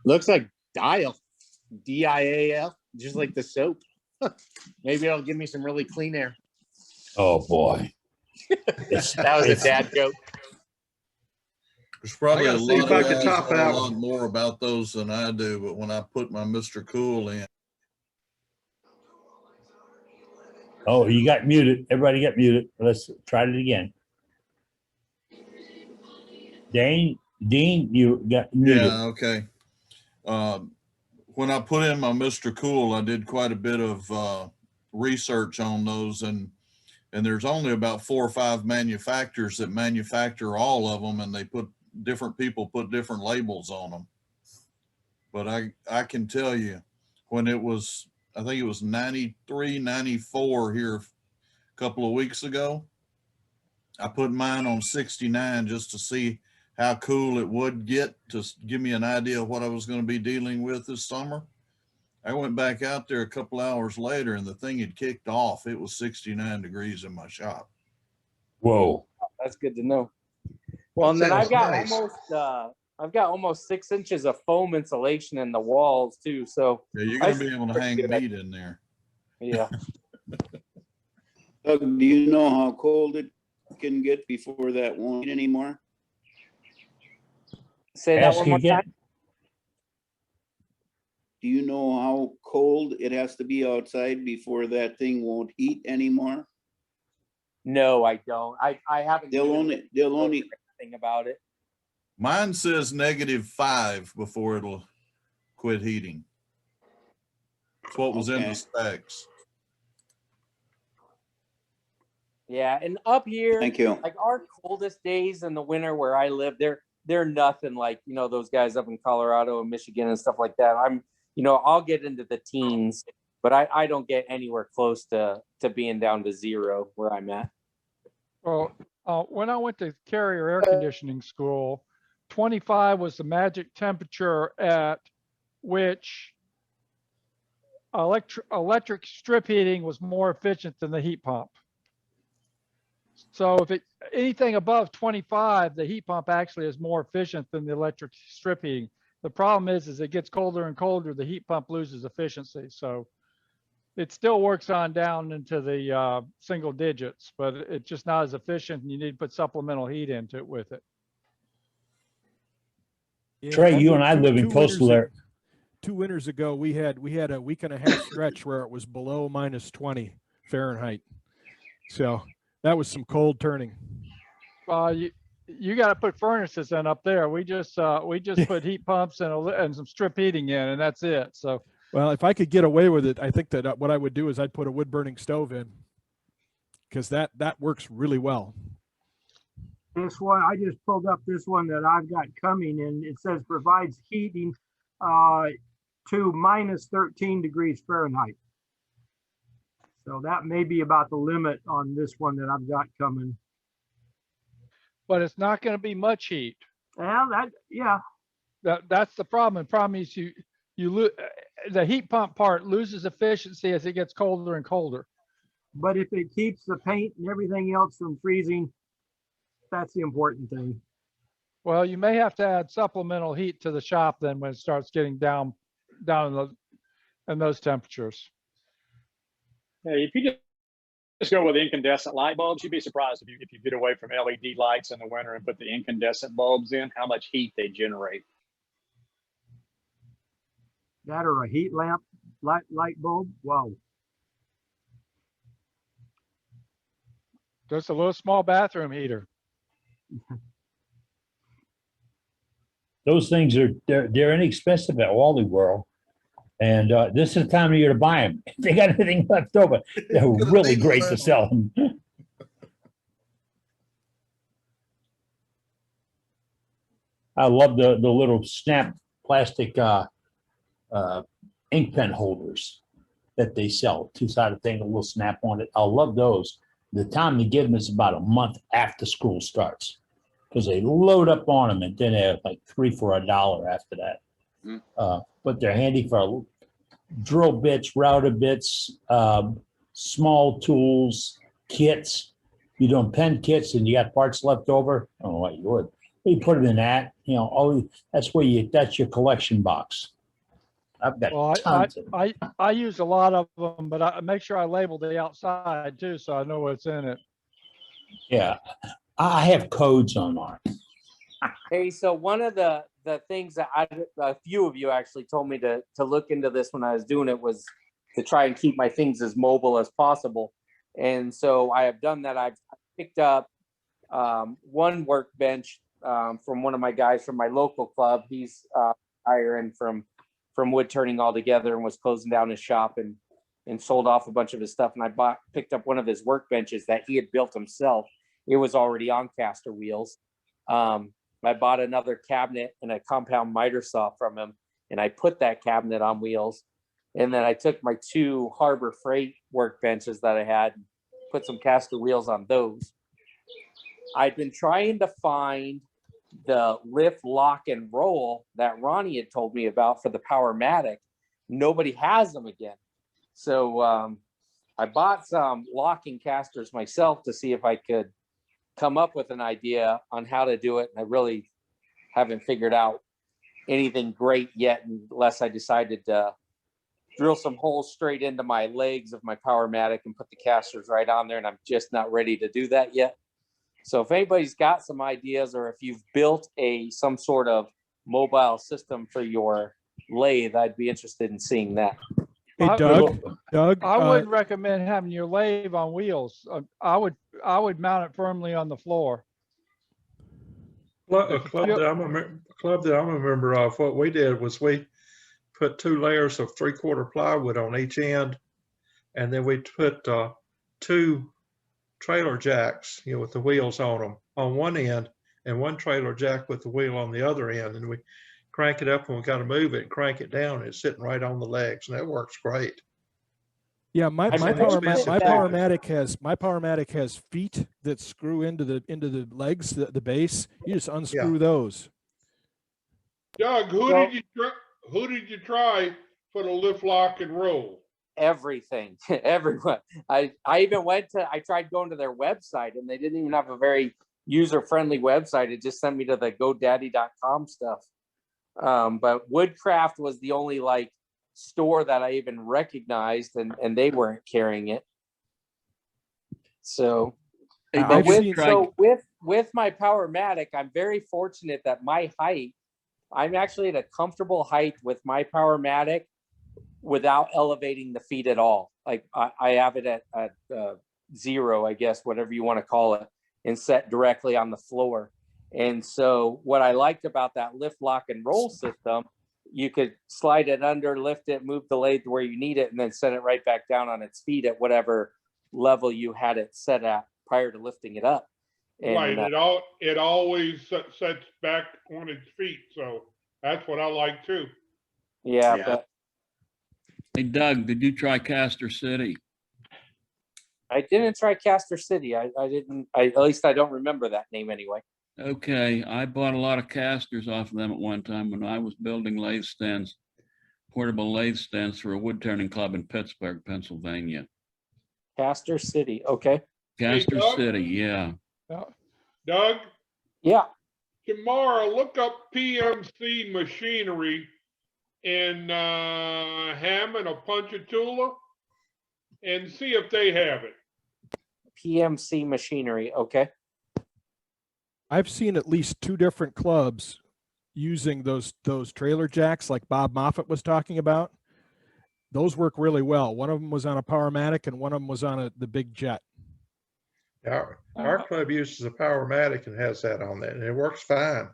Looks like Dial, DIAL, just like the soap. Maybe it'll give me some really clean air. Oh boy. That was a dad joke. There's probably I a gotta see lot if I of can guys top know that a lot one. more about those than I do, but when I put my Mr. Cool in, Oh, you got muted. Everybody got muted. Let's try it again. Dean, you got muted. yeah, okay. When I put in my Mr. Cool, I did quite a bit of research on those, and there's only about 4 or 5 manufacturers that manufacture all of them, and they put different people put different labels on them. But I can tell you, when it was, I think it was 93, 94 here a couple of weeks ago, I put mine on 69 just to see how cool it would get, to give me an idea of what I was going to be dealing with this summer. I went back out there a couple hours later and the thing had kicked off. It was 69 degrees in my shop. Whoa. That's good to know. Well, and then I've got almost 6 inches of foam insulation in the walls too. So yeah, you're going to be able to hang meat in there. Yeah. Doug, do you know how cold it can get before that won't heat anymore? Say that one more time. Do you know how cold it has to be outside before that thing won't heat anymore? No, I don't. I haven't. They'll only anything about it. Mine says -5 before it'll quit heating. It's what was in the specs. Yeah, and up here, Thank you. like our coldest days in the winter where I live, they're nothing like, you know, those guys up in Colorado and Michigan and stuff like that. You know, I'll get into the teens, but I don't get anywhere close to being down to 0 where I'm at. Well, when I went to carrier air conditioning school, 25 was the magic temperature at which electric strip heating was more efficient than the heat pump. So if anything above 25, the heat pump actually is more efficient than the electric strip heating. The problem is it gets colder and colder, the heat pump loses efficiency. So it still works on down into the single digits, but it's just not as efficient, and you need to put supplemental heat into it with it. Trey, you and I live in coastal area. 2 winters ago, we had a week and a half stretch where it was below -20 Fahrenheit. So that was some cold turning. You got to put furnaces in up there. We just put heat pumps and some strip heating in, and that's it. So. Well, if I could get away with it, I think that what I would do is I'd put a wood burning stove in, because that works really well. This one, I just pulled up this one that I've got coming, and it says provides heating to -13 degrees Fahrenheit. So that may be about the limit on this one that I've got coming. But it's not going to be much heat. Well, That's the problem. The problem is the heat pump part loses efficiency as it gets colder and colder. But if it keeps the paint and everything else from freezing, that's the important thing. Well, you may have to add supplemental heat to the shop then when it starts getting down in those temperatures. Yeah, if you just go with incandescent light bulbs, you'd be surprised if you get away from LED lights in the winter and put the incandescent bulbs in, how much heat they generate. That or a heat lamp light bulb. Wow. Just a little small bathroom heater. Those things they're inexpensive at Wally World, and this is the time of year to buy them. If they got anything left over, they're really great to sell them. I love the little snap plastic ink pen holders that they sell. Two-sided thing, a little snap on it. I love those. The time to give them is about a month after school starts, because they load up on them, and then they're like 3 for $1 after that. But they're handy for drill bits, router bits, small tools, kits. You doing pen kits and you got parts left over? I don't know what you would. You put it in that, you know, that's your collection box. I've got tons of them. I use a lot of them, but I make sure I label the outside too, so I know what's in it. Yeah, I have codes on mine. Hey, so one of the things that a few of you actually told me to look into this when I was doing it was to try and keep my things as mobile as possible. And so I have done that. I've picked up one workbench from one of my guys from my local club. He's hiring from wood turning altogether and was closing down his shop and sold off a bunch of his stuff. And I picked up one of his workbenches that he had built himself. It was already on caster wheels. I bought another cabinet and a compound miter saw from him, and I put that cabinet on wheels. And then I took my 2 Harbor Freight workbenches that I had, put some caster wheels on those. I'd been trying to find the lift, lock, and roll that Ronnie had told me about for the Powermatic. Nobody has them again. So I bought some locking casters myself to see if I could come up with an idea on how to do it. And I really haven't figured out anything great yet, unless I decided to drill some holes straight into my legs of my Powermatic and put the casters right on there. And I'm just not ready to do that yet. So if anybody's got some ideas, or if you've built some sort of mobile system for your lathe, I'd be interested in seeing that. Hey, Doug, I wouldn't recommend having your lathe on wheels. I would mount it firmly on the floor. A club that I'm a member of, what we did was we put 2 layers of 3/4 plywood on each end, and then we put 2 trailer jacks, with the wheels on them on one end, and one trailer jack with the wheel on the other end, and we crank it up when we got to move it, crank it down, and it's sitting right on the legs, and that works great. Yeah, my It's my an power expensive my thing. Powermatic has feet that screw into the legs, the base. You just unscrew Yeah. those. Doug, who So- did you try for the lift, lock, and roll? Everything, everyone. I even I tried going to their website, and they didn't even have a very user-friendly website. It just sent me to the GoDaddy.com stuff. But Woodcraft was the only like store that I even recognized, and they weren't carrying it. So, Hey, but Dave, with my Powermatic, I'm very fortunate that my height, I'm actually at a comfortable height with my Powermatic without elevating the feet at all. Like I have it at 0, I guess, whatever you want to call it, and set directly on the floor. And so what I liked about that lift, lock, and roll system, you could slide it under, lift it, move the lathe where you need it, and then set it right back down on its feet at whatever level you had it set at prior to lifting it up. And, Right. It always sets back on its feet. So that's what I like too. Yeah, Yeah. but Hey, Doug, did you try Castor City? I didn't try Castor City. I didn't, at least I don't remember that name anyway. Okay, I bought a lot of casters off of them at one time when I was building lathe stands, portable lathe stands for a wood turning club in Pittsburgh, Pennsylvania. Castor City, okay. Castor Doug? City, yeah. Doug, Yeah. tomorrow look up PMC Machinery in Hammond or Ponchatoula and see if they have it. PMC Machinery, okay. I've seen at least 2 different clubs using those trailer jacks like Bob Moffett was talking about. Those work really well. One of them was on a Powermatic and one of them was on the big jet. Our club uses a Powermatic and has that on it, and it works fine.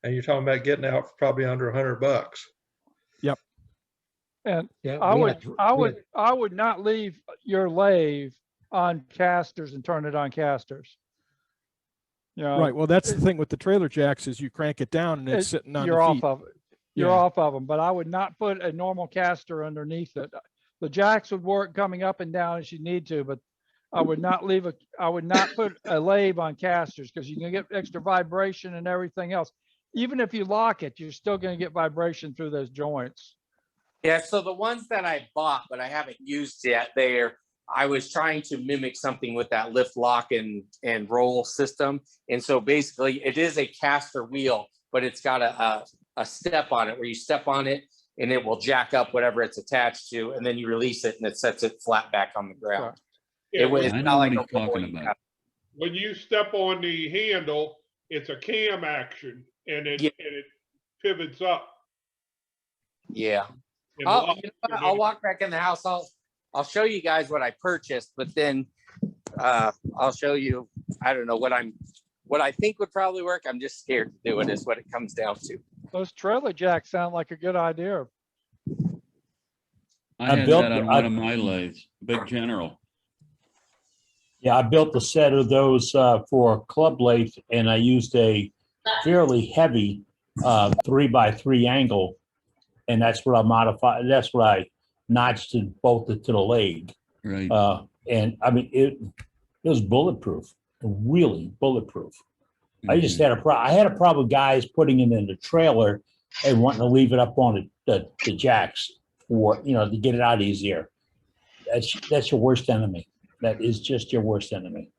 And you're talking about getting out for probably under $100. Yep. And Yeah, I would not leave your lathe on casters and turn it on casters. You know, Right. Well, that's the thing with the trailer jacks is you crank it down and it's sitting on you're the off feet. of it. You're Yeah. off of them, but I would not put a normal caster underneath it. The jacks would work coming up and down as you need to, but I would not put a lathe on casters because you can get extra vibration and everything else. Even if you lock it, you're still going to get vibration through those joints. Yeah, so the ones that I bought, but I haven't used yet, I was trying to mimic something with that lift, lock, and roll system. And so basically it is a caster wheel, but it's got a step on it where you step on it and it will jack up whatever it's attached to, and then you release it and it sets it flat back on the ground. Yeah, It's I not know like what a he's talking rolling about. when you step on the handle, it's a cam action and it pivots up. Yeah. and I'll, locks, you know what? and I'll then- walk back in the house. I'll show you guys what I purchased, but then I'll show you, I don't know what I think would probably work. I'm just scared to do it is what it comes down to. Those trailer jacks sound like a good idea. I had that on one of my lathes, Big General. Yeah, I built a set of those for club lathe, and I used a fairly heavy 3x3 angle, and that's what I modified. That's what I notched and bolted to the lathe. Right. And I mean, it was bulletproof, really bulletproof. I just had I had a problem with guys putting it in the trailer and wanting to leave it up on the jacks for, to get it out easier. That's your worst enemy. That is just your worst enemy.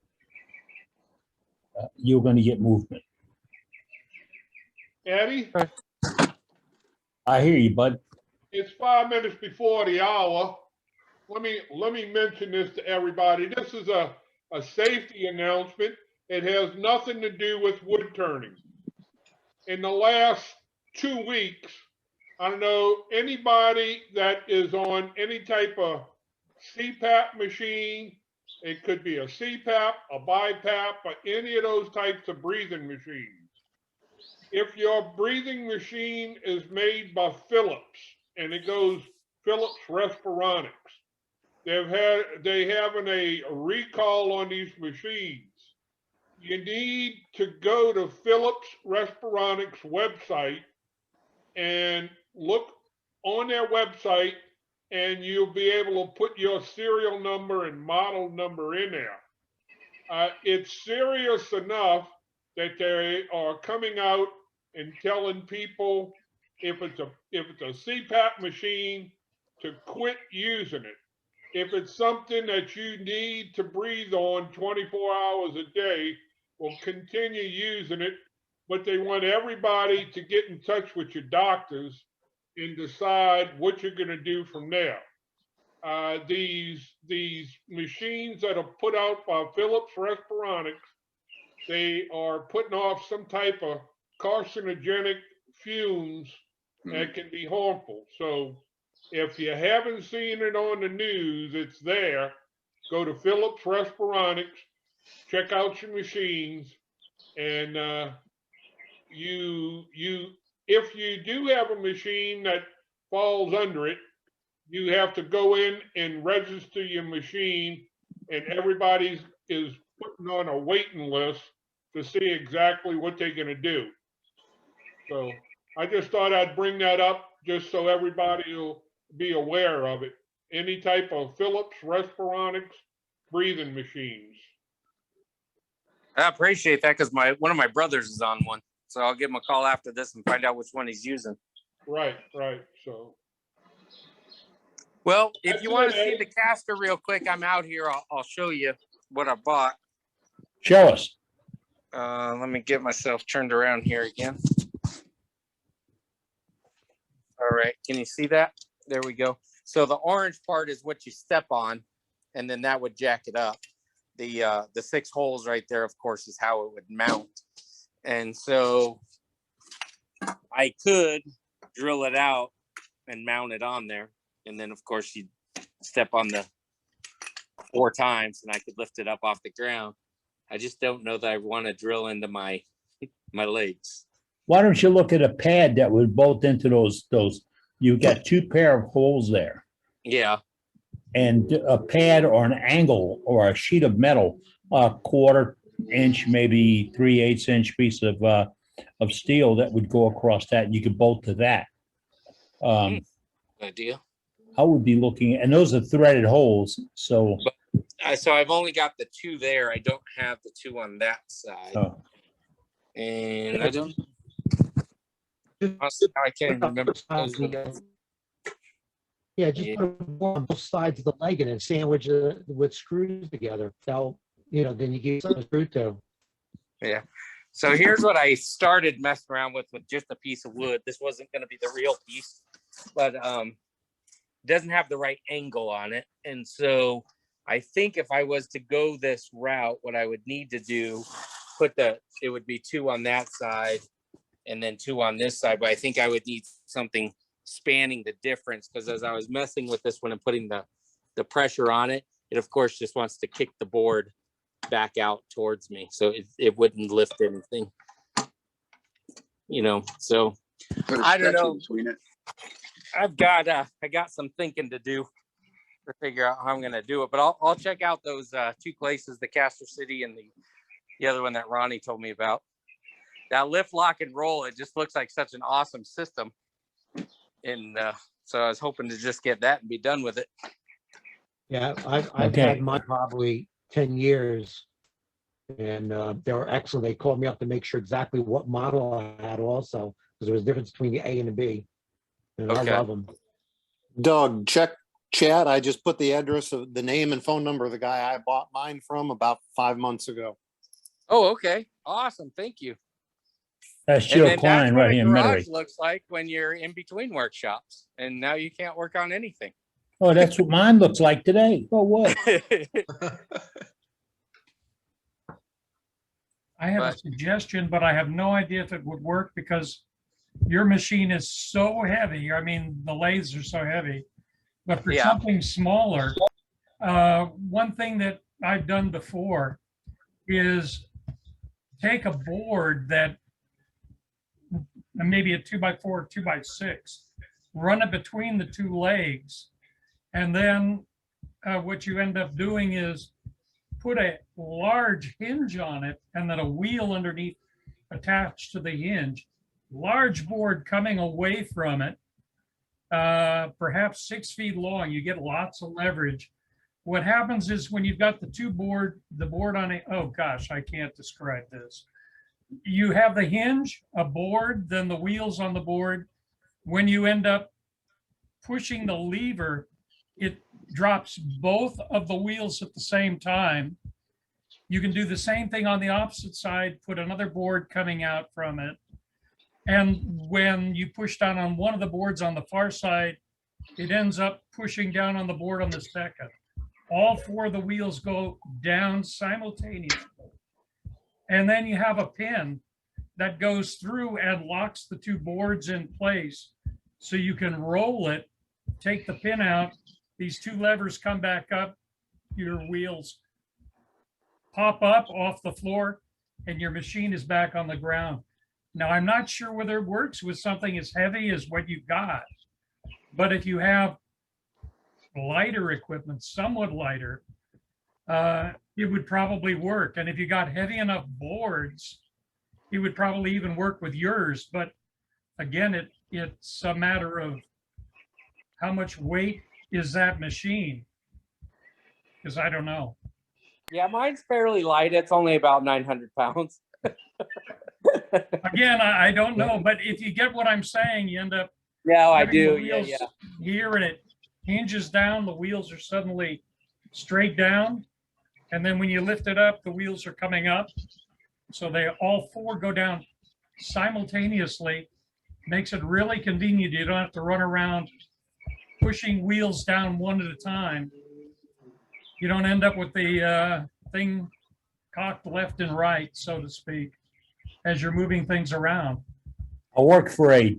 You're going to get movement. Eddie, I hear you, bud. it's 5 minutes before the hour. Let me mention this to everybody. This is a safety announcement. It has nothing to do with wood turning. In the last 2 weeks, I don't know anybody that is on any type of CPAP machine. It could be a CPAP, a BiPAP, or any of those types of breathing machines. If your breathing machine is made by Philips and it goes Philips Respironics, they having a recall on these machines. you need to go to Phillips Respironics website and look on their website, and you'll be able to put your serial number and model number in there. It's serious enough that they are coming out and telling people if it's a CPAP machine to quit using it. If it's something that you need to breathe on 24 hours a day, we'll continue using it, but they want everybody to get in touch with your doctors and decide what you're going to do from there. These machines that are put out by Phillips Respironics, they are putting off some type of carcinogenic fumes that can be harmful. So if you haven't seen it on the news, it's there. Go to Phillips Respironics, check out your machines, and if you do have a machine that falls under it, you have to go in and register your machine, and everybody is putting on a waiting list to see exactly what they're going to do. So I just thought I'd bring that up just so everybody will be aware of it. Any type of Phillips Respironics breathing machines. I appreciate that because one of my brothers is on one. So I'll give him a call after this and find out which one he's using. Right. So. Well, if you want to see the caster real quick, I'm out here. I'll show you what I bought. Show us. Let me get myself turned around here again. All right. Can you see that? There we go. So the orange part is what you step on, and then that would jack it up. The 6 holes right there, of course, is how it would mount. And so I could drill it out and mount it on there. And then, of course, you step on the 4 times and I could lift it up off the ground. I just don't know that I want to drill into my legs. Why don't you look at a pad that would bolt into those, you got 2 pair of holes there. Yeah. And a pad or an angle or a sheet of metal, a 1/4 inch, maybe 3/8 inch piece of steel that would go across that, and you could bolt to that. Idea. I would be looking, and those are threaded holes. So I've only got the 2 there. I don't have the 2 on that side. Oh. And I don't. I can't remember. Yeah, just put them on both sides of the leg and then sandwich with screws together. So, then you get some screw to. Yeah. So here's what I started messing around with just a piece of wood. This wasn't going to be the real piece, but it doesn't have the right angle on it. And so I think if I was to go this route, what I would need to do, it would be 2 on that side and then 2 on this side. But I think I would need something spanning the difference, because as I was messing with this one and putting the pressure on it, it of course just wants to kick the board back out towards me, so it wouldn't lift anything, so I don't know. I got some thinking to do to figure out how I'm going to do it, but I'll check out those 2 places, the Caster City and the other one that Ronnie told me about. That lift, lock, and roll, it just looks like such an awesome system. And so I was hoping to just get that and be done with it. Yeah, I've had mine probably 10 years, and they were excellent. They called me up to make sure exactly what model I had also, because there was a difference between the A and the B. And I love them. Doug, check chat. I just put the address of the name and phone number of the guy I bought mine from about 5 months ago. Oh, okay. Awesome. Thank you. That's Joe Klein right here in Metairie. Looks like when you're in between workshops, and now you can't work on anything. Oh, that's what mine looks like today. Oh, what? I have a suggestion, but I have no idea if it would work because your machine is so heavy. I mean, the lathes are so heavy. But for something smaller, one thing that I've done before is take a board that maybe a 2x4 or 2x6, run it between the 2 legs, and then what you end up doing is put a large hinge on it and then a wheel underneath attached to the hinge, large board coming away from it, perhaps 6 feet long. You get lots of leverage. What happens is when you've got the board on it, oh gosh, I can't describe this. You have the hinge, a board, then the wheels on the board. When you end up pushing the lever, it drops both of the wheels at the same time. You can do the same thing on the opposite side, put another board coming out from it. And when you push down on one of the boards on the far side, it ends up pushing down on the board on the second. All 4 of the wheels go down simultaneously. And then you have a pin that goes through and locks the 2 boards in place. So you can roll it, take the pin out, these 2 levers come back up, your wheels pop up off the floor, and your machine is back on the ground. Now, I'm not sure whether it works with something as heavy as what you've got, but if you have lighter equipment, somewhat lighter, it would probably work. And if you got heavy enough boards, it would probably even work with yours. But again, it's a matter of how much weight is that machine? Because I don't know. Yeah, mine's fairly light. It's only about 900 pounds. Again, I don't know, but if you get what I'm saying, you end up. Yeah, I having the do. Yeah, wheels yeah. Here, and it hinges down. The wheels are suddenly straight down, and then when you lift it up, the wheels are coming up. So they all 4 go down simultaneously. Makes it really convenient. You don't have to run around pushing wheels down one at a time. You don't end up with the thing cocked left and right, so to speak, as you're moving things around. I worked for a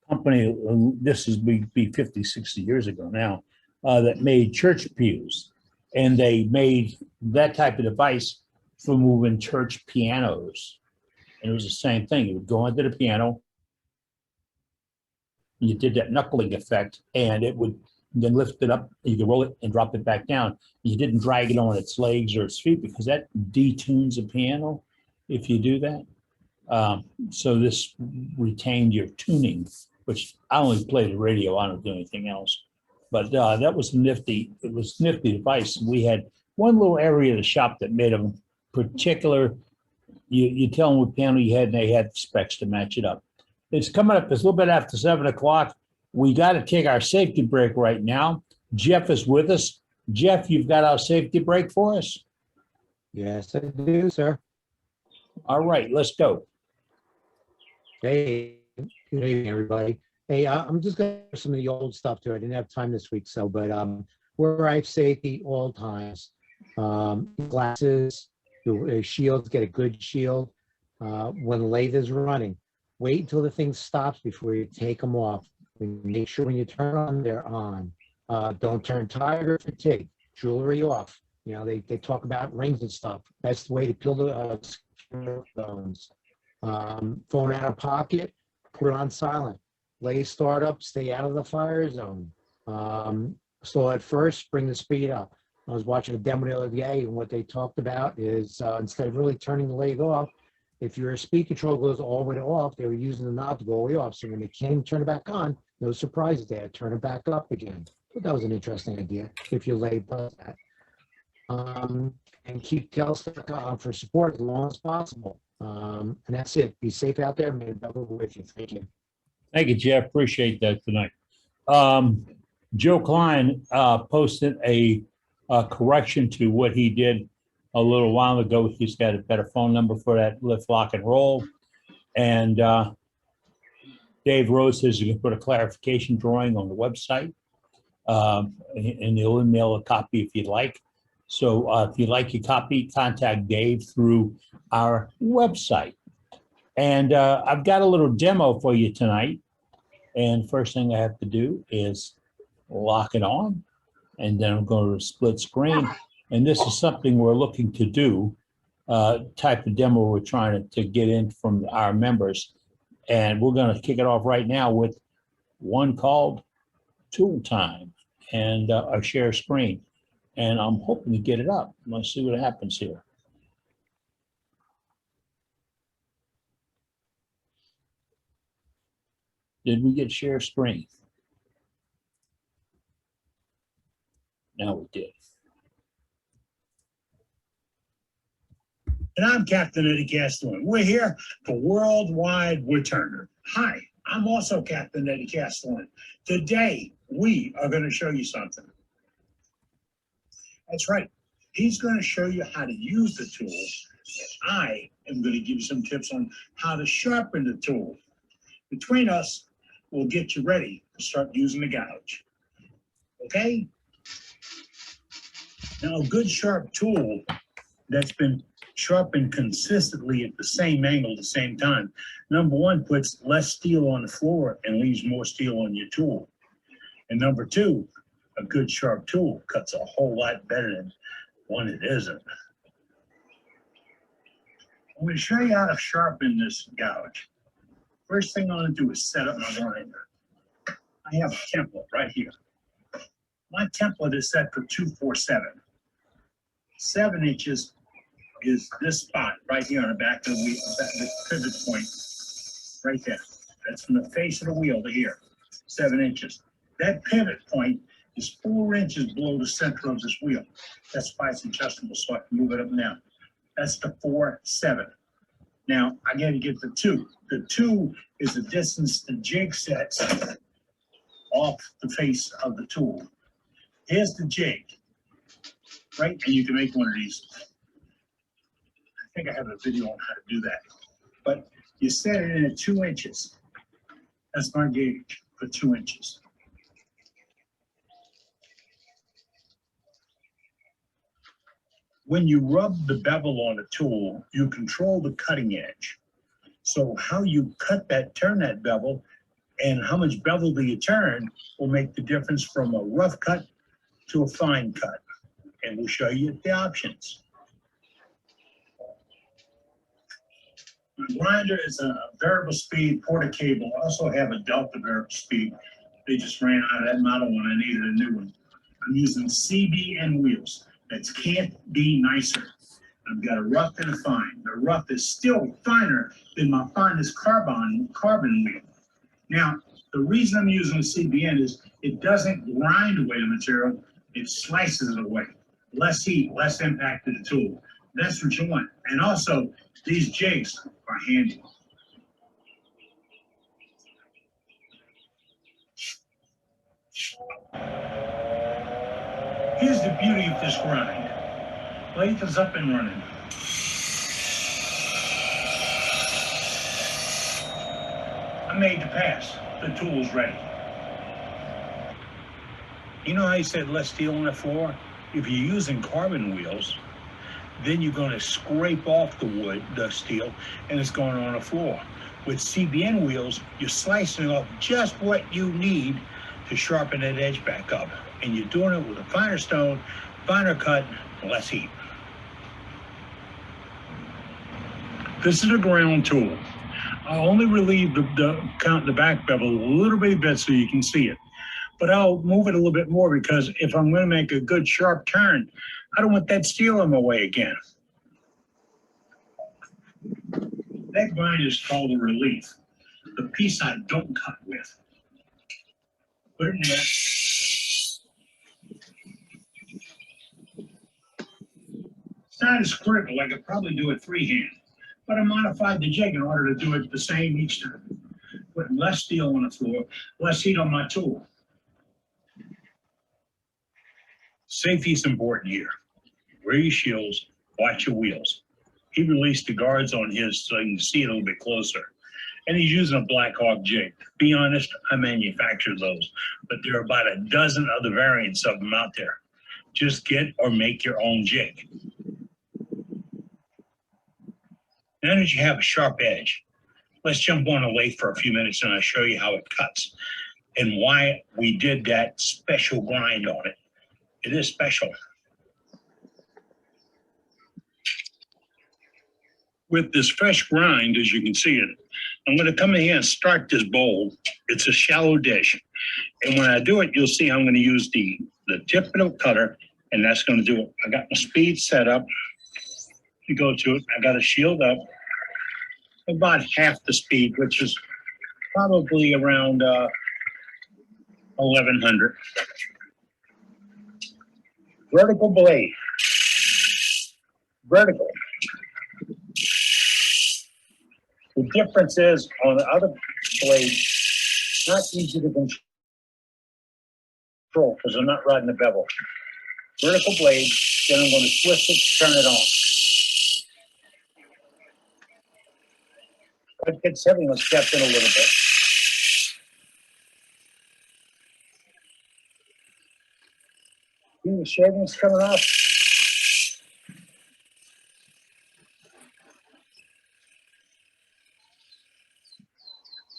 company, this is be 50, 60 years ago now, that made church pews. And they made that type of device for moving church pianos. And it was the same thing. You would go into the piano, you did that knuckling effect, and it would then lift it up, you could roll it and drop it back down. You didn't drag it on its legs or its feet because that detunes a piano if you do that. So this retained your tuning, which I only play the radio, I don't do anything else. But that was nifty. It was a nifty device. We had one little area of the shop that made them particular. You tell them what piano you had, and they had the specs to match it up. It's coming up. It's a little bit after 7 o'clock. We got to take our safety break right now. Jeff is with us. Jeff, you've got our safety break for us? Yes, I do, sir. All right, let's go. Hey, good evening, everybody. Hey, I'm just going to some of the old stuff too. I didn't have time this week, so, but wear life safety all times. Glasses, shields, get a good shield. When the lathe is running, wait until the thing stops before you take them off. Make sure when you turn on, they're on. Don't turn tired or fatigued. Jewelry off. You know, they talk about rings and stuff. Best way to peel the phones. Phone out of pocket, put it on silent. Lathe start up, stay out of the fire zone. Slow at first, bring the speed up. I was watching a demo the other day, and what they talked about is instead of really turning the lathe off, if your speed control goes all the way off, they were using the knob to go all the way off. So when they came turn it back on, no surprises, they had to turn it back up again. But that was an interesting idea if your lathe does that. And keep tailstock on for support as long as possible. And that's it. Be safe out there. May the devil be with you. Thank you. Thank you, Jeff. Appreciate that tonight. Joe Klein posted a correction to what he did a little while ago. He's got a better phone number for that lift, lock, and roll. And Dave Rose says you can put a clarification drawing on the website, and he'll email a copy if you'd like. So if you'd like your copy, contact Dave through our website. And I've got a little demo for you tonight. And first thing I have to do is lock it on. And then I'm going to split screen. And this is something we're looking to do, type of demo we're trying to get in from our members. And we're going to kick it off right now with one called Tool Time and a share screen. And I'm hoping to get it up. Let's see what happens here. Did we get share strength? Now we did. And I'm Captain Eddie Castellan. We're here for Worldwide Woodturner. Hi, I'm also Captain Eddie Castellan. Today, we are going to show you something. That's right. He's going to show you how to use the tool. I am going to give you some tips on how to sharpen the tool. Between us, we'll get you ready to start using the gouge. Okay? Now, a good sharp tool that's been sharpened consistently at the same angle at the same time. Number one, puts less steel on the floor and leaves more steel on your tool. And number two, a good sharp tool cuts a whole lot better than one that isn't. I'm going to show you how to sharpen this gouge. First thing I'm going to do is set up my grinder. I have a template right here. My template is set for 247. 7 inches is this spot right here on the back of the wheel, the pivot point, right there. That's from the face of the wheel to here, 7 inches. That pivot point is 4 inches below the center of this wheel. That's why it's adjustable, so I can move it up and down. That's the 4-7. Now, I got to get the 2. The 2 is the distance the jig sets off the face of the tool. Here's the jig, right? And you can make one of these. I think I have a video on how to do that. But you set it in at 2 inches. That's my gauge for 2 inches. When you rub the bevel on a tool, you control the cutting edge. So how you cut that, turn that bevel, and how much bevel do you turn will make the difference from a rough cut to a fine cut. And we'll show you the options. The grinder is a variable speed Porter cable. I also have a Delta variable speed. They just ran out of that model when I needed a new one. I'm using CBN wheels. That can't be nicer. I've got a rough and a fine. The rough is still finer than my finest carbon wheel. Now, the reason I'm using a CBN is it doesn't grind away the material, it slices it away. Less heat, less impact to the tool. That's what you want. And also, these jigs are handy. Here's the beauty of this grind. Lathe is up and running. I'm made to pass. The tool's ready. You know how you said less steel on the floor? If you're using carbon wheels, then you're going to scrape off the wood, the steel, and it's going on the floor. With CBN wheels, you're slicing off just what you need to sharpen that edge back up. And you're doing it with a finer stone, finer cut, less heat. This is a ground tool. I'll only relieve the back bevel a little bit so you can see it. But I'll move it a little bit more because if I'm going to make a good sharp turn, I don't want that steel in my way again. That grind is called a relief. The piece I don't cut with. Put it in there. It's not as critical. I could probably do it freehand, but I modified the jig in order to do it the same each time. Putting less steel on the floor, less heat on my tool. Safety is important here. Wear your shields, watch your wheels. He released the guards on his so you can see it a little bit closer. And he's using a blackhawk jig. Be honest, I manufacture those, but there are about a dozen other variants of them out there. Just get or make your own jig. Now that you have a sharp edge, let's jump on a lathe for a few minutes and I'll show you how it cuts and why we did that special grind on it. It is special. With this fresh grind, as you can see it, I'm going to come in here and start this bowl. It's a shallow dish. And when I do it, you'll see I'm going to use the tip of the cutter And that's gonna do it. I got my speed set up to go to it. I got a shield up about half the speed, which is probably around 1100. Vertical blade. Vertical. The difference is on the other blade, not easy to control because I'm not riding the bevel. Vertical blade, then I'm going to twist it, turn it on. If it gets heavy, let's step in a little bit. See the shavings coming off?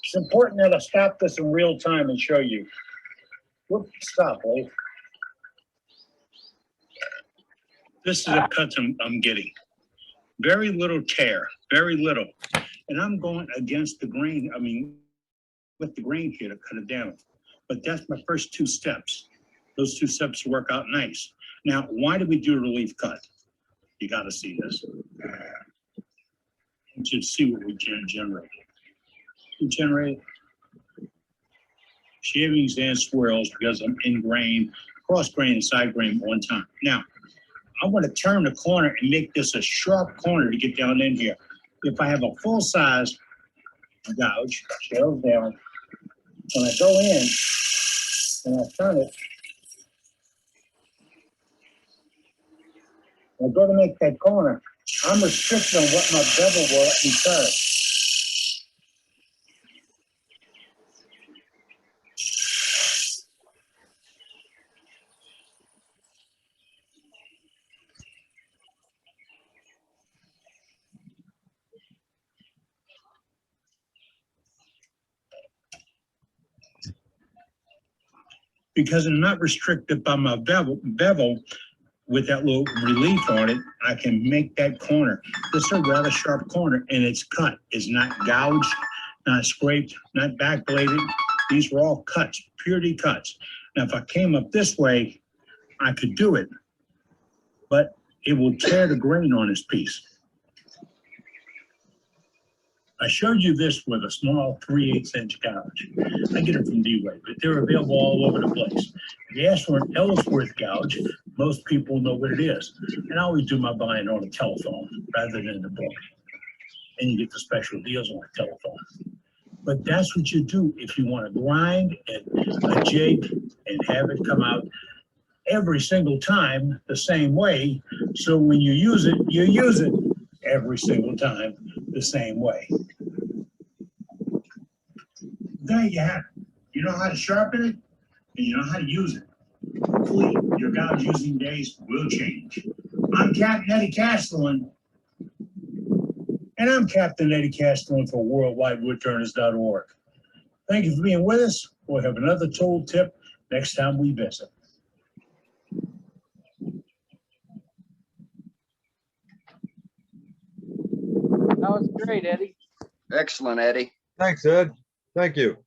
It's important that I stop this in real time and show you. Whoop, stop, Lee. This is the cuts I'm getting. Very little tear, very little. And I'm going against the grain, I mean, with the grain here to cut it down. But that's my first two steps. Those two steps work out nice. Now, why do we do a relief cut? You gotta see this. You should see what we generate. We generate shavings and swirls because I'm in grain, cross grain and side grain one time. Now, I'm going to turn the corner and make this a sharp corner to get down in here. If I have a full size gouge, shells down, when I go in and I turn it, I go to make that corner, I'm restricted on what my bevel will let me turn. Because I'm not restricted by my bevel with that little relief on it, I can make that corner. This is a rather sharp corner and it's cut. It's not gouged, not scraped, not backbladed. These were all cuts, purely cuts. Now, if I came up this way, I could do it, but it will tear the grain on this piece. I showed you this with a small 3/8" gouge. I get it from D-Way, but they're available all over the place. If you ask for an Ellsworth gouge, most people know what it is. And I always do my buying on the telephone rather than the book. And you get the special deals on the telephone. But that's what you do if you want to grind a jig and have it come out every single time the same way. So when you use it every single time the same way. There you have it. You know how to sharpen it, and you know how to use it. Hopefully, your gouge using days will change. I'm Captain Eddie Castellan, and I'm Captain Eddie Castellan for WorldWideWoodTurners.org. Thank you for being with us. We'll have another tool tip next time we visit. That was great, Eddie. Excellent, Eddie. Thanks, Ed. Thank you.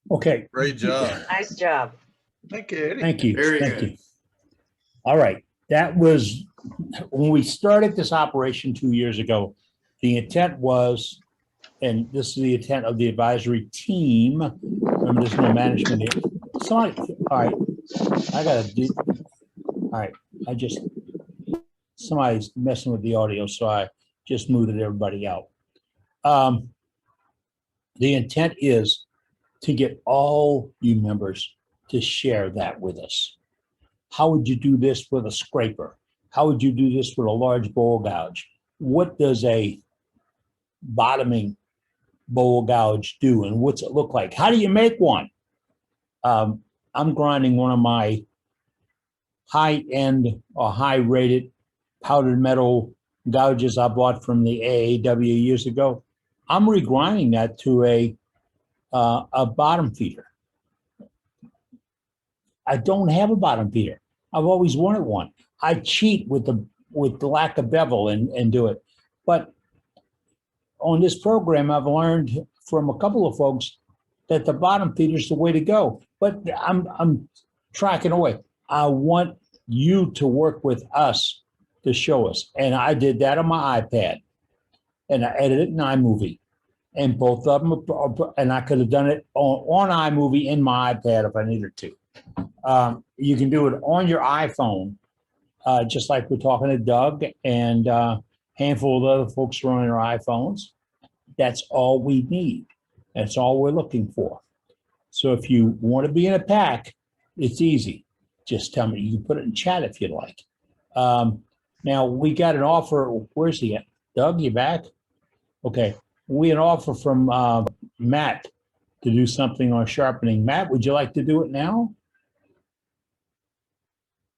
Okay. Great job. Nice job. Thank you, Eddie. Thank you. Very Thank good. you. All right. That was when we started this operation 2 years ago. The intent was, and this is the intent of the advisory team. Remember, there's no management here. Somebody, all right. I gotta do. All right. Somebody's messing with the audio, so I just muted everybody out. The intent is to get all you members to share that with us. How would you do this with a scraper? How would you do this with a large bowl gouge? What does a bottoming bowl gouge do, and what's it look like? How do you make one? I'm grinding one of my high-end or high-rated powdered metal gouges I bought from the AAW years ago. I'm regrinding that to a bottom feeder. I don't have a bottom feeder. I've always wanted one. I cheat with the lack of bevel and do it. But on this program, I've learned from a couple of folks that the bottom feeder is the way to go. But I'm tracking away. I want you to work with us to show us. And I did that on my iPad, and I edited in iMovie. And both of them, and I could have done it on iMovie in my iPad if I needed to. You can do it on your iPhone, just like we're talking to Doug and a handful of other folks who are on their iPhones. That's all we need. That's all we're looking for. So if you want to be in a pack, it's easy. Just tell me. You can put it in chat if you'd like. Now, we got an offer. Where's he at? Doug, you back? Okay. We had an offer from Matt to do something on sharpening. Matt, would you like to do it now?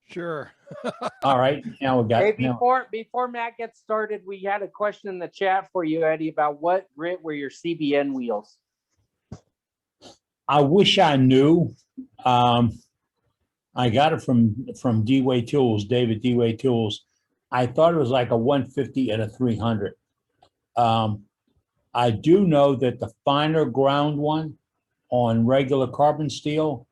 Sure. All right. Now we got. Hey, now, before Matt gets started, we had a question in the chat for you, Eddie, about what grit were your CBN wheels? I wish I knew. I got it from D-Way Tools, David D-Way Tools. I thought it was like a 150 and a 300. I do know that the finer ground one on regular carbon steel,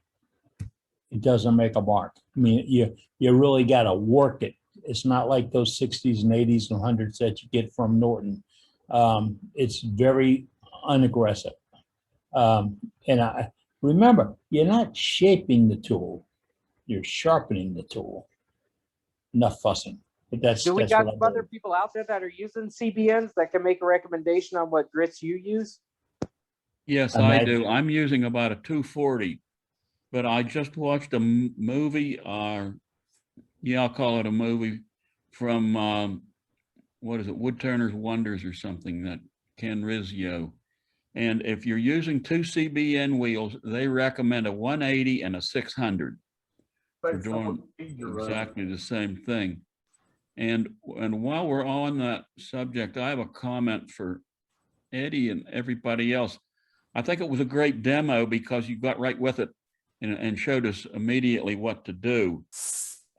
it doesn't make a mark. I mean, you really got to work it. It's not like those 60s and 80s and 100s that you get from Norton. It's very unaggressive. And I remember, you're not shaping the tool, you're sharpening the tool. Enough fussing. But that's Do we that's got what some other people out there that are using CBNs that can make a recommendation on what grits you use? Yes, I do. I'm using about a 240, but I just watched a movie, yeah, I'll call it a movie from, what is it, Woodturner's Wonders or something, that Ken Rizzio. And if you're using 2 CBN wheels, they recommend a 180 and a 600 for doing exactly the same thing. And while we're on that subject, I have a comment for Eddie and everybody else. I think it was a great demo because you got right with it and showed us immediately what to do.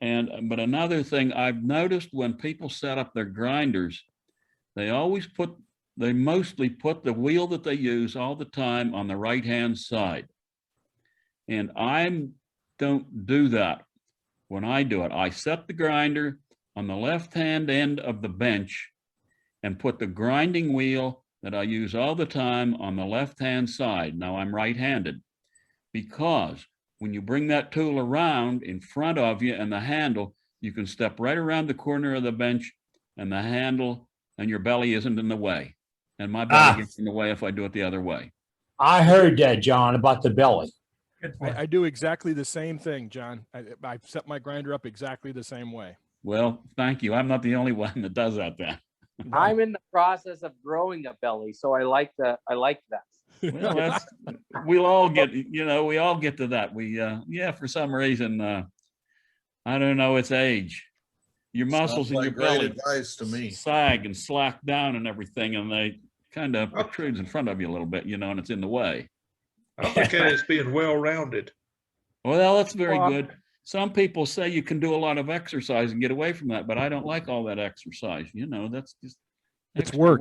But another thing I've noticed, when people set up their grinders, they mostly put the wheel that they use all the time on the right-hand side. And I don't do that when I do it. I set the grinder on the left-hand end of the bench and put the grinding wheel that I use all the time on the left-hand side. Now I'm right-handed, because when you bring that tool around in front of you and the handle, you can step right around the corner of the bench and the handle, and your belly isn't in the way. And my belly gets in the way if I do it the other way. I heard that, John, about the belly. I do exactly the same thing, John. I set my grinder up exactly the same way. Well, thank you. I'm not the only one that does that then. I'm in the process of growing a belly, so I like that. Well, we'll all get, we all get to that. Yeah, for some reason, I don't know, it's age. Your muscles in your belly advice to me. Sag and slack down and everything, and they kind of protrudes in front of you a little bit, and it's in the way. I look at it as being well-rounded. Well, that's very good. Some people say you can do a lot of exercise and get away from that, but I don't like all that exercise. That's just It's work.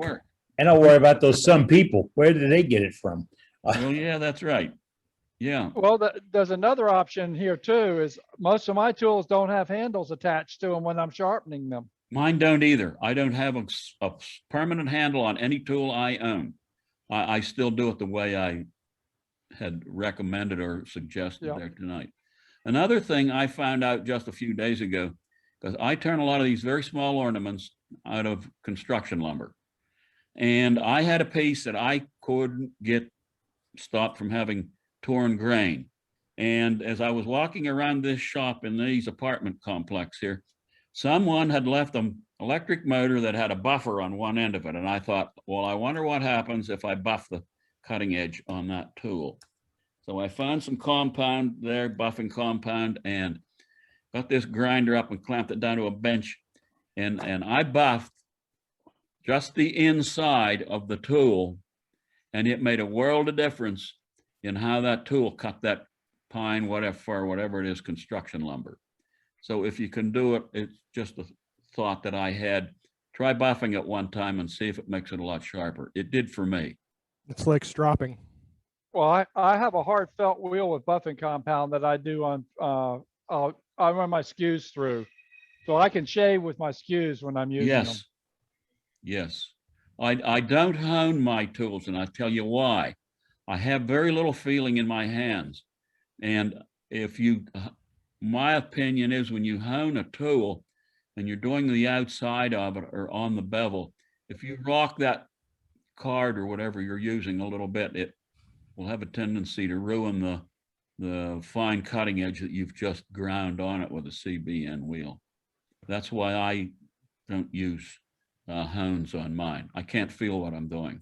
And don't worry about those some people. Where did they get it from? Well, yeah, that's right. Yeah. Well, there's another option here too, is most of my tools don't have handles attached to them when I'm sharpening them. Mine don't either. I don't have a permanent handle on any tool I own. I still do it the way I had recommended or suggested there tonight. Another thing I found out just a few days ago, because I turn a lot of these very small ornaments out of construction lumber. And I had a piece that I couldn't get stopped from having torn grain. And as I was walking around this shop in these apartment complex here, someone had left an electric motor that had a buffer on one end of it. And I thought, well, I wonder what happens if I buff the cutting edge on that tool. So I found some compound there, buffing compound, and got this grinder up and clamped it down to a bench. And I buffed just the inside of the tool, and it made a world of difference in how that tool cut that pine, whatever it is, construction lumber. So if you can do it, it's just a thought that I had. Try buffing it one time and see if it makes it a lot sharper. It did for me. It's like stropping. Well, I have a hard felt wheel with buffing compound that I do on I run my skews through. So I can shave with my skews when I'm using them. Yes. Yes. I don't hone my tools, and I tell you why. I have very little feeling in my hands. And if you, my opinion is when you hone a tool and you're doing the outside of it or on the bevel, if you rock that card or whatever you're using a little bit, it will have a tendency to ruin the fine cutting edge that you've just ground on it with a CBN wheel. That's why I don't use hones on mine. I can't feel what I'm doing.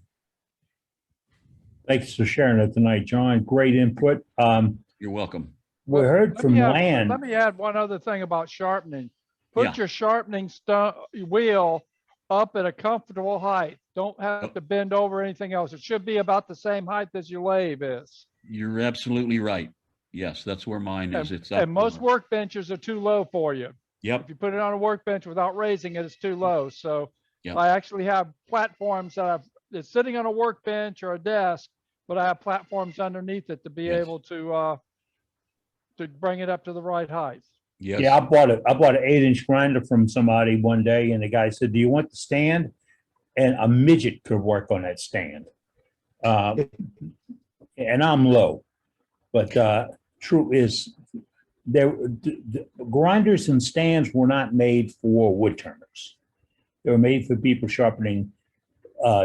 Thanks for sharing it tonight, John. Great input. You're welcome. We heard Let from me add- Land. Let me add one other thing about sharpening. Put Yeah. your sharpening wheel up at a comfortable height. Don't have to bend over anything else. It should be about the same height as your lathe is. You're absolutely right. Yes, that's where mine is. It's up. And most workbenches are too low for you. Yep. If you put it on a workbench without raising it, it's too low. So Yep. I actually have platforms that it's sitting on a workbench or a desk, but I have platforms underneath it to be Yes. able to bring it up to the right height. Yes. Yeah, I bought an 8-inch grinder from somebody one day, and the guy said, "Do you want the stand?" And a midget could work on that stand. And I'm low, but true is the grinders and stands were not made for wood turners. They were made for people sharpening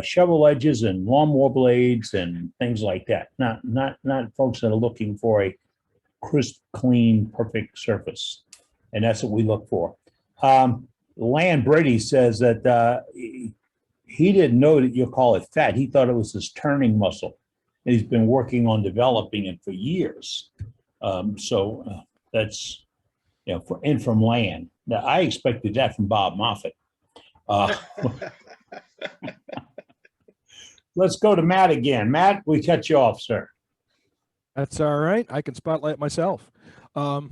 shovel edges and lawnmower blades and things like that. Not folks that are looking for a crisp, clean, perfect surface. And that's what we look for. Land Brady says that he didn't know that you call it fat. He thought it was his turning muscle. And he's been working on developing it for years. That's, from Land. Now, I expected that from Bob Moffett. Let's go to Matt again. Matt, we cut you off, sir. That's all right. I can spotlight myself. All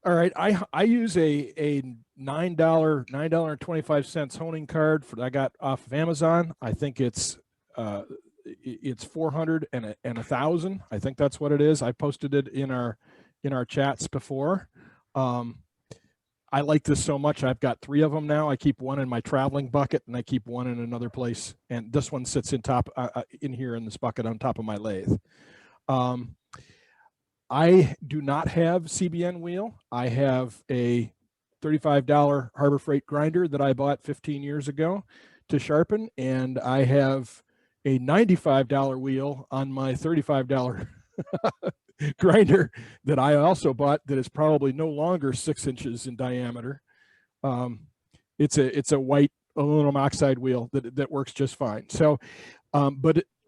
right. I use a $9.25 honing card I got off of Amazon. I think it's 400 and 1,000. I think that's what it is. I posted it in our chats before. I like this so much. I've got 3 of them now. I keep one in my traveling bucket and I keep one in another place. And this one sits in here in this bucket on top of my lathe. I do not have CBN wheel. I have a $35 Harbor Freight grinder that I bought 15 years ago to sharpen. And I have a $95 wheel on my $35 grinder that I also bought that is probably no longer 6 inches in diameter. It's a white aluminum oxide wheel that works just fine. So,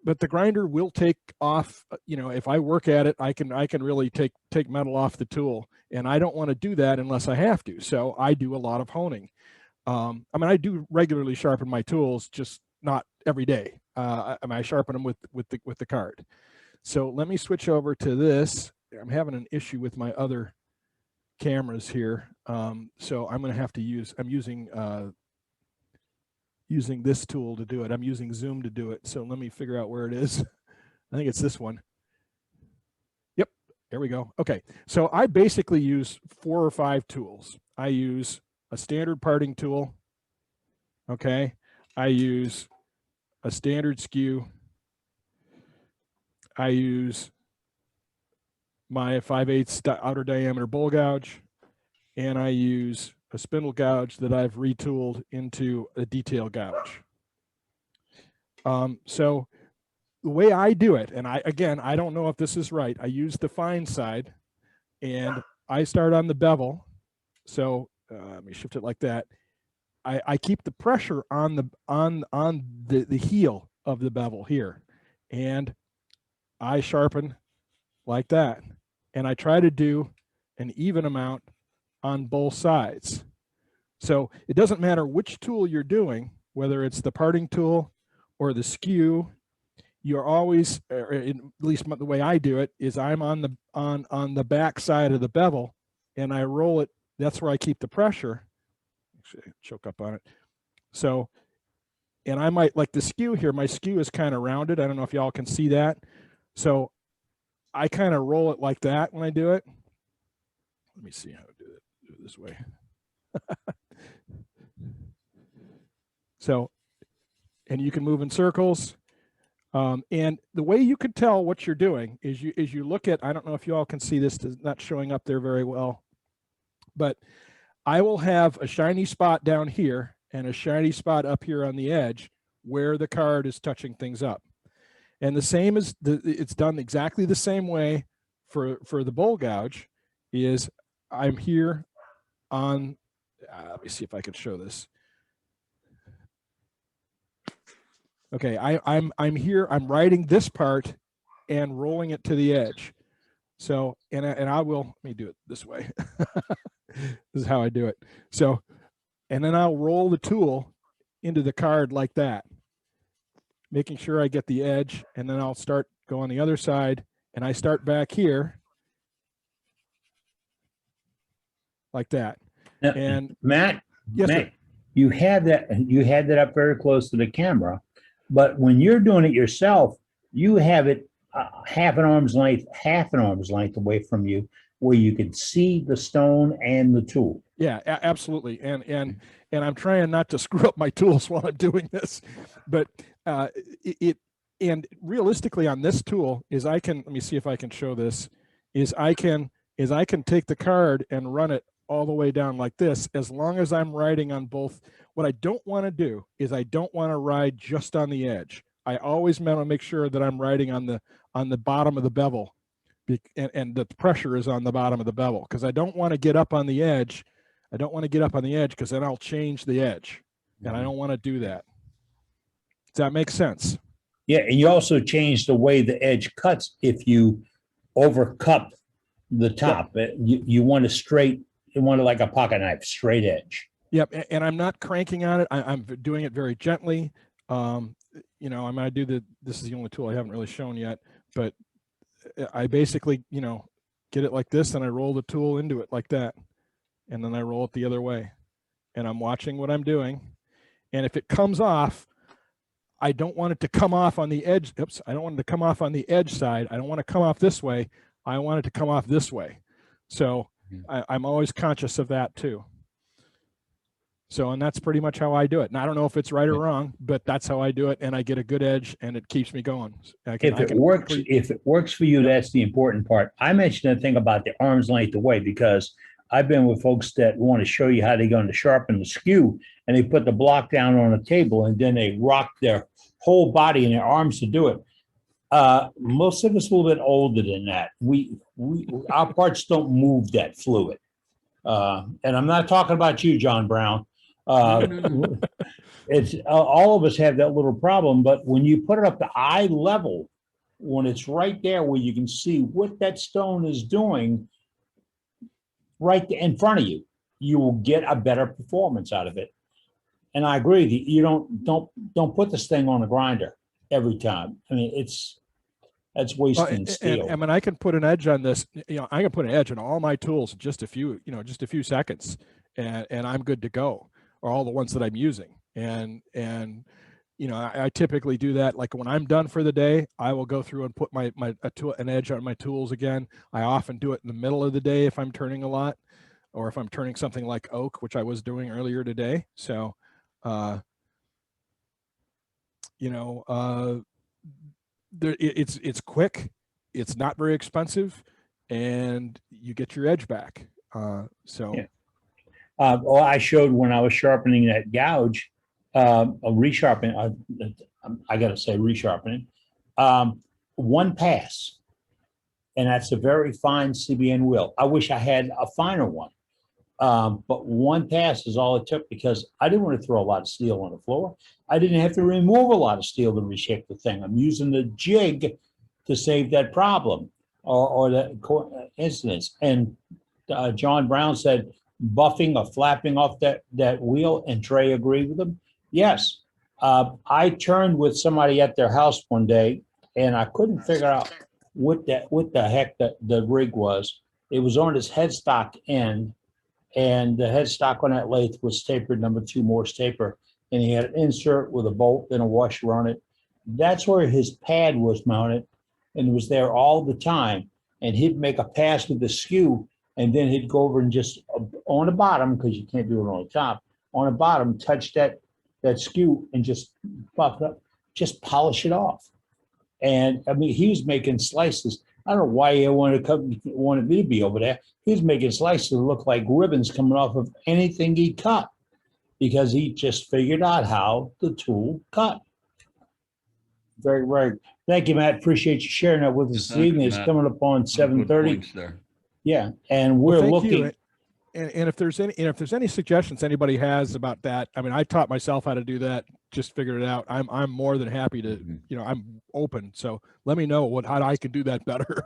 but the grinder will take off, if I work at it, I can really take metal off the tool, and I don't want to do that unless I have to. So I do a lot of honing. I do regularly sharpen my tools, just not every day. I sharpen them with the card. So let me switch over to this. I'm having an issue with my other cameras here. So I'm going to have to using this tool to do it. I'm using Zoom to do it. So let me figure out where it is. I think it's this one. Yep, there we go. Okay, so I basically use 4 or 5 tools. I use a standard parting tool. Okay, I use a standard skew. I use my 5/8 outer diameter bowl gouge, and I use a spindle gouge that I've retooled into a detail gouge. So the way I do it, and I don't know if this is right, I use the fine side and I start on the bevel. So let me shift it like that. I keep the pressure on the heel of the bevel here, and I sharpen like that. And I try to do an even amount on both sides. So it doesn't matter which tool you're doing, whether it's the parting tool or the skew, you're always, or at least the way I do it, is I'm on the back side of the bevel and I roll it. That's where I keep the pressure. Actually, choke up on it. So, and I might, like the skew here, my skew is kind of rounded. I don't know if y'all can see that. So I kind of roll it like that when I do it. let me see how to do it this way. So, and you can move in circles. And the way you could tell what you're doing is you look at, I don't know if you all can see this, it's not showing up there very well, but I will have a shiny spot down here and a shiny spot up here on the edge where the card is touching things up. And the same as it's done exactly the same way for the bowl gouge is I'm here on, let me see if I can show this. Okay, I'm here, I'm writing this part and rolling it to the edge. So, and I will, let me do it this way. This is how I do it. So, and then I'll roll the tool into the card like that, making sure I get the edge, and then I'll start go on the other side, and I start back here like that. Now, And Matt, yes, Matt, sir. you had that up very close to the camera, but when you're doing it yourself, you have it half an arm's length away from you, where you can see the stone and the tool. Yeah, absolutely. And I'm trying not to screw up my tools while I'm doing this, but and realistically on this tool is I can, let me see if I can show this, is I can take the card and run it all the way down like this, as long as I'm writing on both. What I don't want to do is I don't want to ride just on the edge. I always want to make sure that I'm writing on the bottom of the bevel, and the pressure is on the bottom of the bevel, because I don't want to get up on the edge. I don't want to get up on the edge because then I'll change the edge, and I don't want to do that. Does that make sense? Yeah, and you also change the way the edge cuts if you overcup the top. You want a straight, you want it like a pocket knife, straight edge. Yep, and I'm not cranking on it. I'm doing it very gently. You know, I might do this is the only tool I haven't really shown yet, but I basically, you know, get it like this, and I roll the tool into it like that, and then I roll it the other way, and I'm watching what I'm doing. And if it comes off, I don't want it to come off on the edge. Oops, I don't want it to come off on the edge side. I don't want to come off this way. I want it to come off this way. So I'm always conscious of that too. So, and that's pretty much how I do it. And I don't know if it's right or wrong, but that's how I do it. And I get a good edge, and it keeps me going. If it works for you, that's the important part. I mentioned the thing about the arm's length away because I've been with folks that want to show you how they're going to sharpen the skew, and they put the block down on a table, and then they rock their whole body and their arms to do it. Most of us a little bit older than that. Our parts don't move that fluid. And I'm not talking about you, John Brown. It's all of us have that little problem, but when you put it up to eye level, when it's right there where you can see what that stone is doing right in front of you, you will get a better performance out of it. And I agree that you don't put this thing on a grinder every time. I mean, that's wasting steel. And I mean, I can put an edge on this. You know, I can put an edge on all my tools in just a few seconds, and I'm good to go. Or all the ones that I'm using. And you know, I typically do that. Like when I'm done for the day, I will go through and put an edge on my tools again. I often do it in the middle of the day if I'm turning a lot, or if I'm turning something like oak, which I was doing earlier today. So, you know, it's quick, it's not very expensive, and you get your edge back. So. Yeah. Well, I showed when I was sharpening that gouge, a resharpening, I got to say resharpening, one pass. And that's a very fine CBN wheel. I wish I had a finer one. But one pass is all it took because I didn't want to throw a lot of steel on the floor. I didn't have to remove a lot of steel to reshape the thing. I'm using the jig to save that problem or that incidents. And John Brown said, buffing or flapping off that wheel, and Trey agreed with him. Yes. I turned with somebody at their house one day, and I couldn't figure out what the heck the rig was. It was on his headstock end, and the headstock on that lathe was tapered number 2 Morse taper, and he had an insert with a bolt and a washer on it. That's where his pad was mounted, and it was there all the time. And he'd make a pass with the skew, and then he'd go over and just on the bottom, because you can't do it on the top, on the bottom, touch that skew and just buff it up, just polish it off. And I mean, he was making slices. I don't know why he wanted me to be over there. He was making slices that look like ribbons coming off of anything he cut, because he just figured out how the tool cut. Very, very. Thank you, Matt. Appreciate you sharing that with us this Thank you, evening. It's Matt. coming up on Good 7:30. points there. Yeah, and Well, we're thank you. looking. And if there's any suggestions anybody has about that, I mean, I taught myself how to do that, just figured it out. I'm more than happy to, I'm open. So let me know how I can do that better.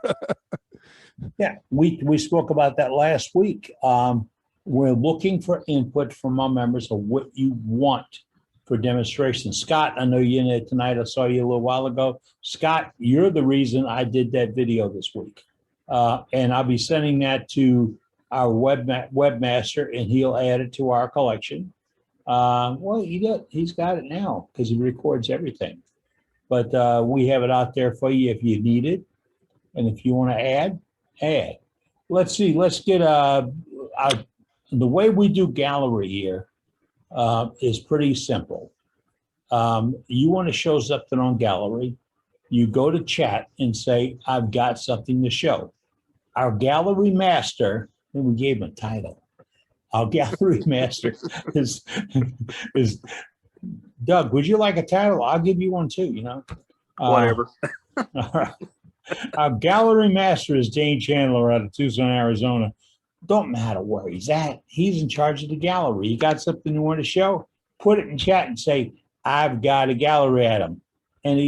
Yeah, we spoke about that last week. We're looking for input from our members of what you want for demonstration. Scott, I know you're in there tonight. I saw you a little while ago. Scott, you're the reason I did that video this week. And I'll be sending that to our webmaster, and he'll add it to our collection. Well, he's got it now because he records everything. But we have it out there for you if you need it. And if you want to add. Let's see, let's get the way we do gallery here is pretty simple. You want to show something on gallery, you go to chat and say, I've got something to show. Our gallery master, and we gave him a title. Our gallery master is Doug. Would you like a title? I'll give you one too, Whatever. All right. Our gallery master is Dane Chandler out of Tucson, Arizona. Don't matter where he's at. He's in charge of the gallery. You got something you want to show? Put it in chat and say, I've got a gallery at him. And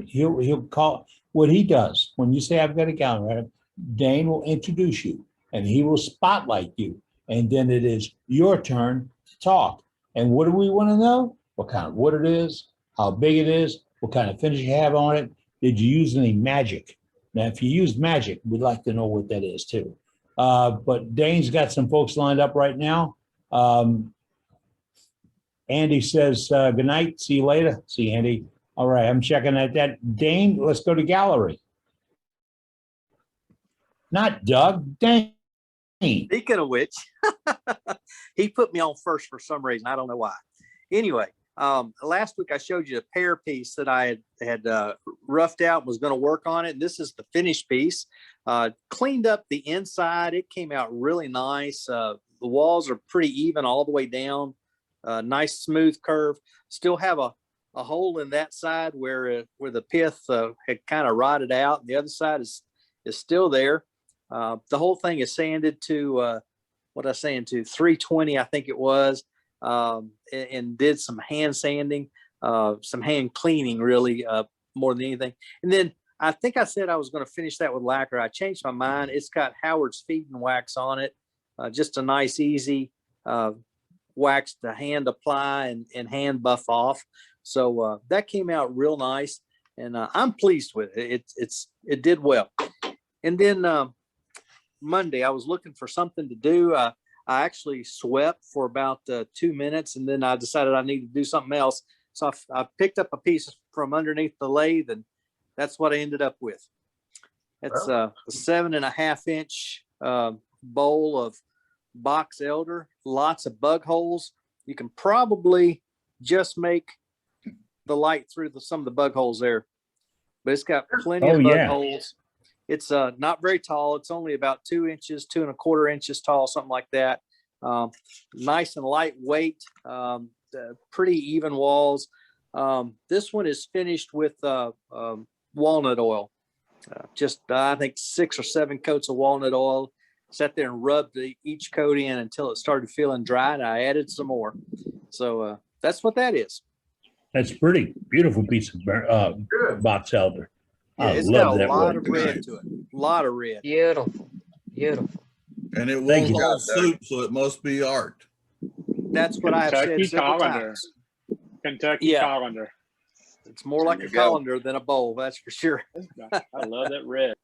he'll call. What he does when you say I've got a gallery at him, Dane will introduce you and he will spotlight you. And then it is your turn to talk. And what do we want to know? What kind of wood it is, how big it is, what kind of finish you have on it. Did you use any magic? Now, if you used magic, we'd like to know what that is too. But Dane's got some folks lined up right now. Andy says, good night. See you later. See you, Andy. All right, I'm checking at that. Dane, let's go to gallery. Not Doug, Dane. Speaking of which, he put me on first for some reason. I don't know why. Anyway, last week I showed you a pear piece that I had roughed out and was going to work on it. This is the finished piece. Cleaned up the inside. It came out really nice. The walls are pretty even all the way down. Nice smooth curve. Still have a hole in that side where the pith had kind of rotted out. The other side is still there. The whole thing is sanded to what I was saying, to 320, I think it was. And did some hand sanding, some hand cleaning, really, more than anything. And then I think I said I was going to finish that with lacquer. I changed my mind. It's got Howard's feeding wax on it. Just a nice, easy wax to hand apply and hand buff off. So that came out real nice, and I'm pleased with it. It did well. And then Monday, I was looking for something to do. I actually swept for about 2 minutes, and then I decided I needed to do something else. So I picked up a piece from underneath the lathe, and that's what I ended up with. It's a 7.5 inch bowl of box elder, lots of bug holes. You can probably just make the light through some of the bug holes there, but it's got plenty of bug holes. It's not very tall. It's only about 2 inches, 2¼ inches tall, something like that. Nice and lightweight, pretty even walls. This one is finished with walnut oil. Just, I think 6 or 7 coats of walnut oil. Sat there and rubbed each coat in until it started feeling dry, and I added some more. So that's what that is. That's pretty beautiful piece of box elder. Yeah, it's got a lot of red to it. A lot of red. Beautiful. Beautiful. And it won't hold soup, so it must be art. That's what I've said several times. Kentucky colander. It's more like a colander than a bowl, that's for sure. I love that red.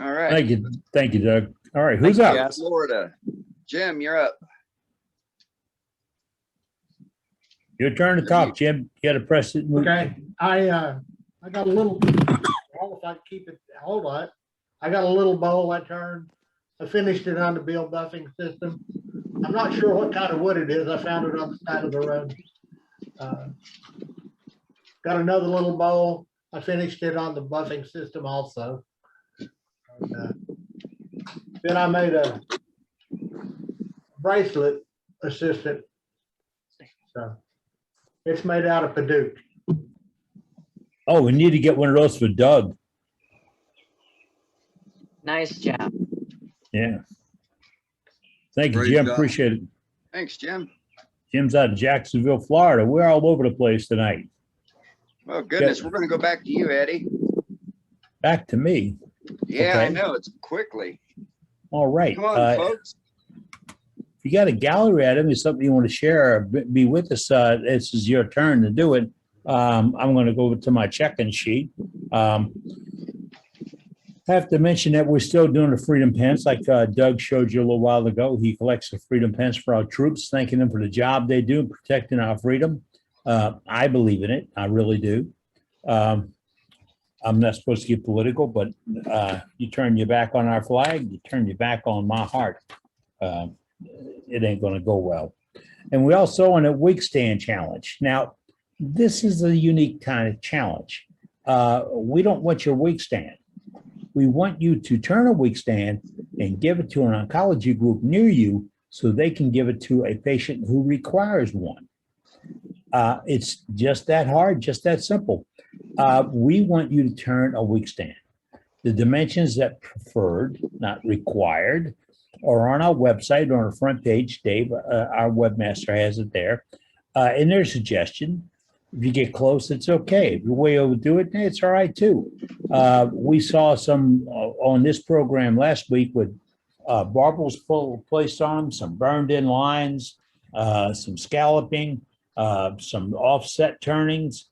All right. Thank you, Doug. All right, who's up? Florida. Jim, you're up. Your turn to talk, Jim. You got to press it. Okay, I got a little. If I keep it, hold on. I got a little bowl I turned I finished it on the bill buffing system. I'm not sure what kind of wood it is. I found it on the side of the road. Got another little bowl. I finished it on the buffing system also. And, then I made a bracelet assistant. So it's made out of Paduke. Oh, we need to get one of those for Doug. Nice job. Yeah. Thank you, Great Jim. job. Appreciate it. Thanks, Jim. Jim's out of Jacksonville, Florida. We're all over the place tonight. Oh, goodness. We're going to go back to you, Eddie. Back to me. Yeah, Okay. I know. It's quickly. All right. Come on, folks. If you got a gallery item, is something you want to share, or be with us, this is your turn to do it. I'm going to go over to my check-in sheet. I have to mention that we're still doing the Freedom Pins, like Doug showed you a little while ago. He collects the Freedom Pins for our troops, thanking them for the job they do in protecting our freedom. I believe in it. I really do. I'm not supposed to get political, but you turn your back on our flag, you turn your back on my heart. It ain't going to go well. And we also on a wig stand challenge. Now, this is a unique kind of challenge. We don't want your wig stand. We want you to turn a wig stand and give it to an oncology group near you so they can give it to a patient who requires one. It's just that hard, just that simple. We want you to turn a wig stand. The dimensions that preferred, not required, are on our website on our front page. Dave, our webmaster, has it there. In their suggestion, if you get close, it's okay. If you way overdo it, it's all right too. We saw some on this program last week with barbels placed on them, some burned in lines, some scalloping, some offset turnings.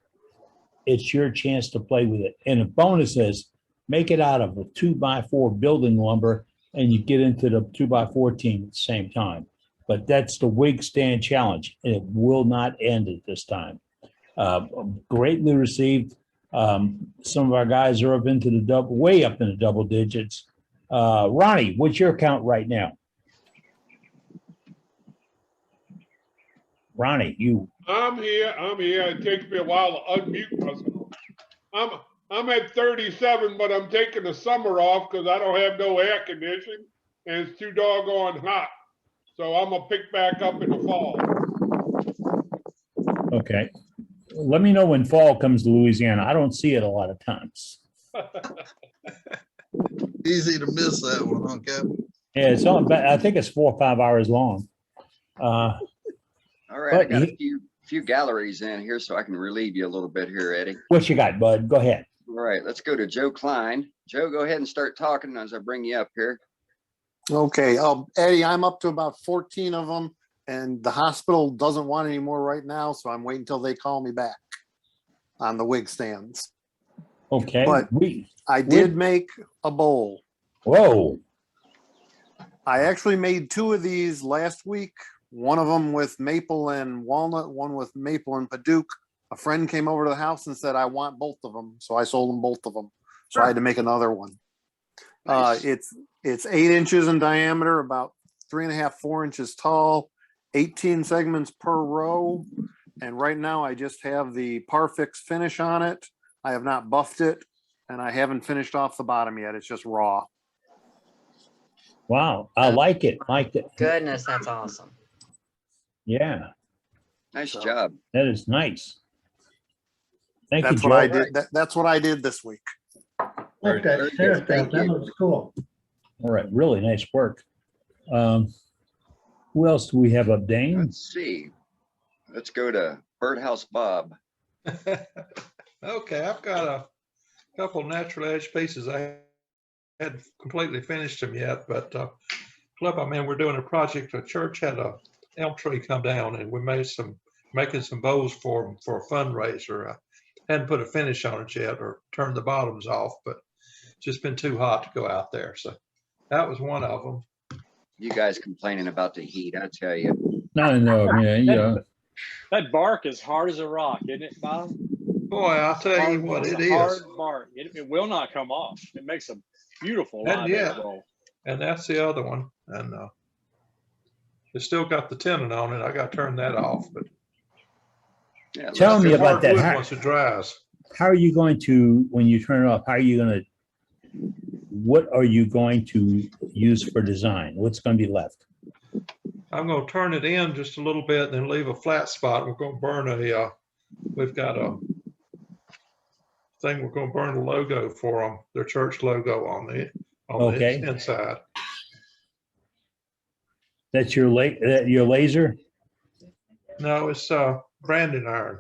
It's your chance to play with it. And the bonus is make it out of a 2x4 building lumber and you get into the 2x4 team at the same time. But that's the wig stand challenge. And it will not end at this time. Greatly received. Some of our guys are up into the way up in the double digits. Ronnie, what's your count right now? Ronnie, you. I'm here. It takes me a while to unmute myself. I'm at 37, but I'm taking the summer off because I don't have no air conditioning and it's too doggone hot. So I'm gonna pick back up in the fall. Okay. Let me know when fall comes to Louisiana. I don't see it a lot of times. Easy to miss that one, huh, Captain? Yeah, it's on. I think it's 4 or 5 hours long. All right, I got a few galleries in here so I can relieve you a little bit here, Eddie. What you got, bud? Go ahead. All right, let's go to Joe Klein. Joe, go ahead and start talking as I bring you up here. Okay, Eddie, I'm up to about 14 of them, and the hospital doesn't want any more right now, so I'm waiting until they call me back on the wig stands. Okay. But I did make a bowl. Whoa. I actually made 2 of these last week. One of them with maple and walnut, one with maple and Paduke. A friend came over to the house and said, I want both of them. So I sold them both of them. So I had to make another one. Nice. It's 8 inches in diameter, about 3.5, 4 inches tall, 18 segments per row. And right now I just have the Parfix finish on it. I have not buffed it and I haven't finished off the bottom yet. It's just raw. Wow. I like it. Goodness, that's awesome. Yeah. Nice job. That is nice. Thank That's you, what Joe. I did. That's what I did this week. Okay, that looks cool. All right. Really nice work. Who else do we have up, Dane? Let's see. Let's go to Birdhouse Bob. Okay, I've got a couple natural edge pieces. I hadn't completely finished them yet, but Club, we're doing a project. A church had a elm tree come down, and we making some bows for them for a fundraiser. I hadn't put a finish on it yet or turned the bottoms off, but it's just been too hot to go out there. So that was one of them. You guys complaining about the heat, I tell you. No, man. Yeah. That bark is hard as a rock, isn't it, Bob? Boy, I'll tell you what, it is. Hard bark. It will not come off. It makes a beautiful line bowl. and that's the other one. And it's still got the tenon on it. I got to turn that off, but Yeah, Tell me about that. hardwood once it dries. How are you going to, when you turn it off, how are you going to, what are you going to use for design? What's going to be left? I'm going to turn it in just a little bit and then leave a flat spot. We're going to burn a, we've got a thing, we're going to burn a logo for them, their church logo on Okay. the inside. That's your laser? No, it's branding iron.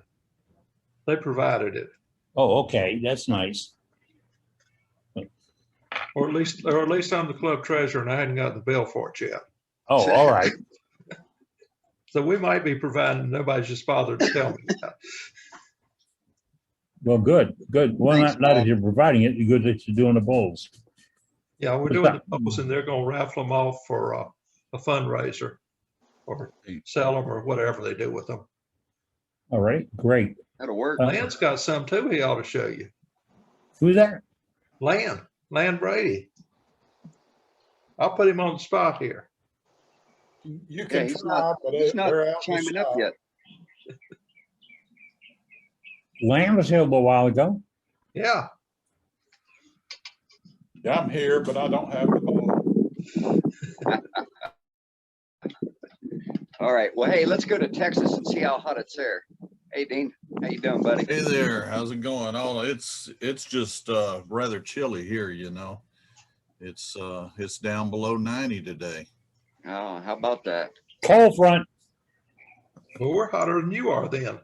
They provided it. Oh, okay. That's nice. Or at least I'm the club treasurer and I hadn't gotten the bill for it yet. Oh, all right. So we might be providing, nobody's just bothered to tell me that. Well, good. Well, Thanks, not Paul. if you're providing it, good that you're doing the bowls. Yeah, we're doing the bowls and they're going to raffle them off for a fundraiser or sell them or whatever they do with them. All right, great. That'll work. Land's got some too he ought to show you. Who's that? Land Brady. I'll put him on the spot here. You Yeah, can he's try, not, but he's not they're out in the chiming up shop. yet. Land was here a little while ago. Yeah. Yeah, I'm here, but I don't have the ball. All right. Well, hey, let's go to Texas and see how hot it's there. Hey, Dean, how you doing, buddy? Hey there, how's it going? Oh, it's just rather chilly here, you know. It's down below 90 today. Oh, how about that? Cold front. Well, we're hotter than you are then.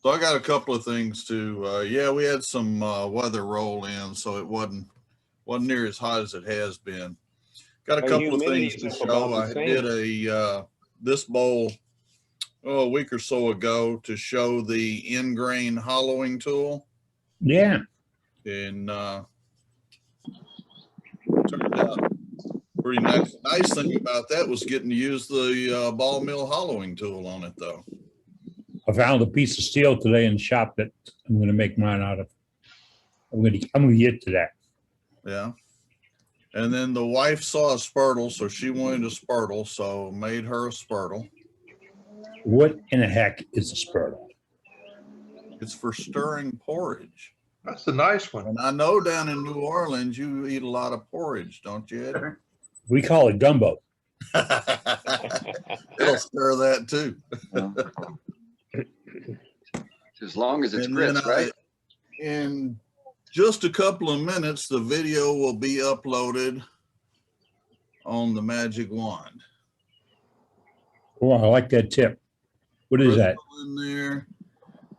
So I got a couple of things to, yeah, we had some weather roll in, so it wasn't near as hot as it has been. Got a couple of things to show. I did this bowl a week or so ago to show the end grain hollowing tool. Yeah. And turned out pretty nice. Nice thing about that was getting to use the ball mill hollowing tool on it, though. I found a piece of steel today in the shop that I'm going to make mine out of. I'm going to get to that. Yeah. And then the wife saw a spurtle, so she wanted a spurtle, so made her a spurtle. What in the heck is a spurtle? It's for stirring porridge. That's a nice one. And I know down in New Orleans, you eat a lot of porridge, don't you, Eddie? We call it gumbo. It'll stir that too. As long as it's And grits, then right? In just a couple of minutes, the video will be uploaded on the Magic Wand. Oh, I like that tip. What is that? In there.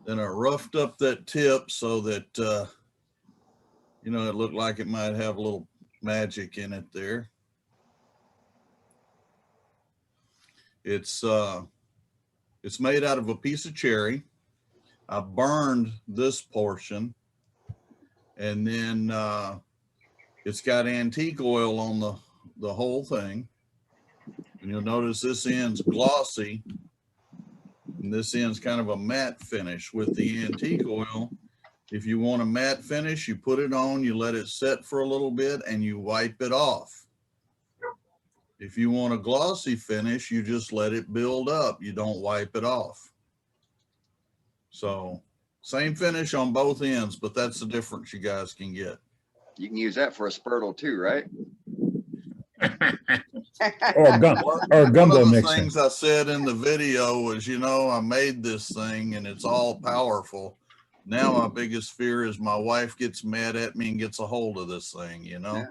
Then I roughed up that tip so that, you know, it looked like it might have a little magic in it there. It's made out of a piece of cherry. I burned this portion, and then it's got antique oil on the whole thing. And you'll notice this end's glossy, and this end's kind of a matte finish with the antique oil. If you want a matte finish, you put it on, you let it set for a little bit, and you wipe it off. If you want a glossy finish, you just let it build up. You don't wipe it off. So same finish on both ends, but that's the difference you guys can get. You can use that for a spurtle too, right? Or gumbo One of the mixing. things I said in the video was, you know, I made this thing and it's all powerful. Now my biggest fear is my wife gets mad at me and gets a hold of this thing, you know?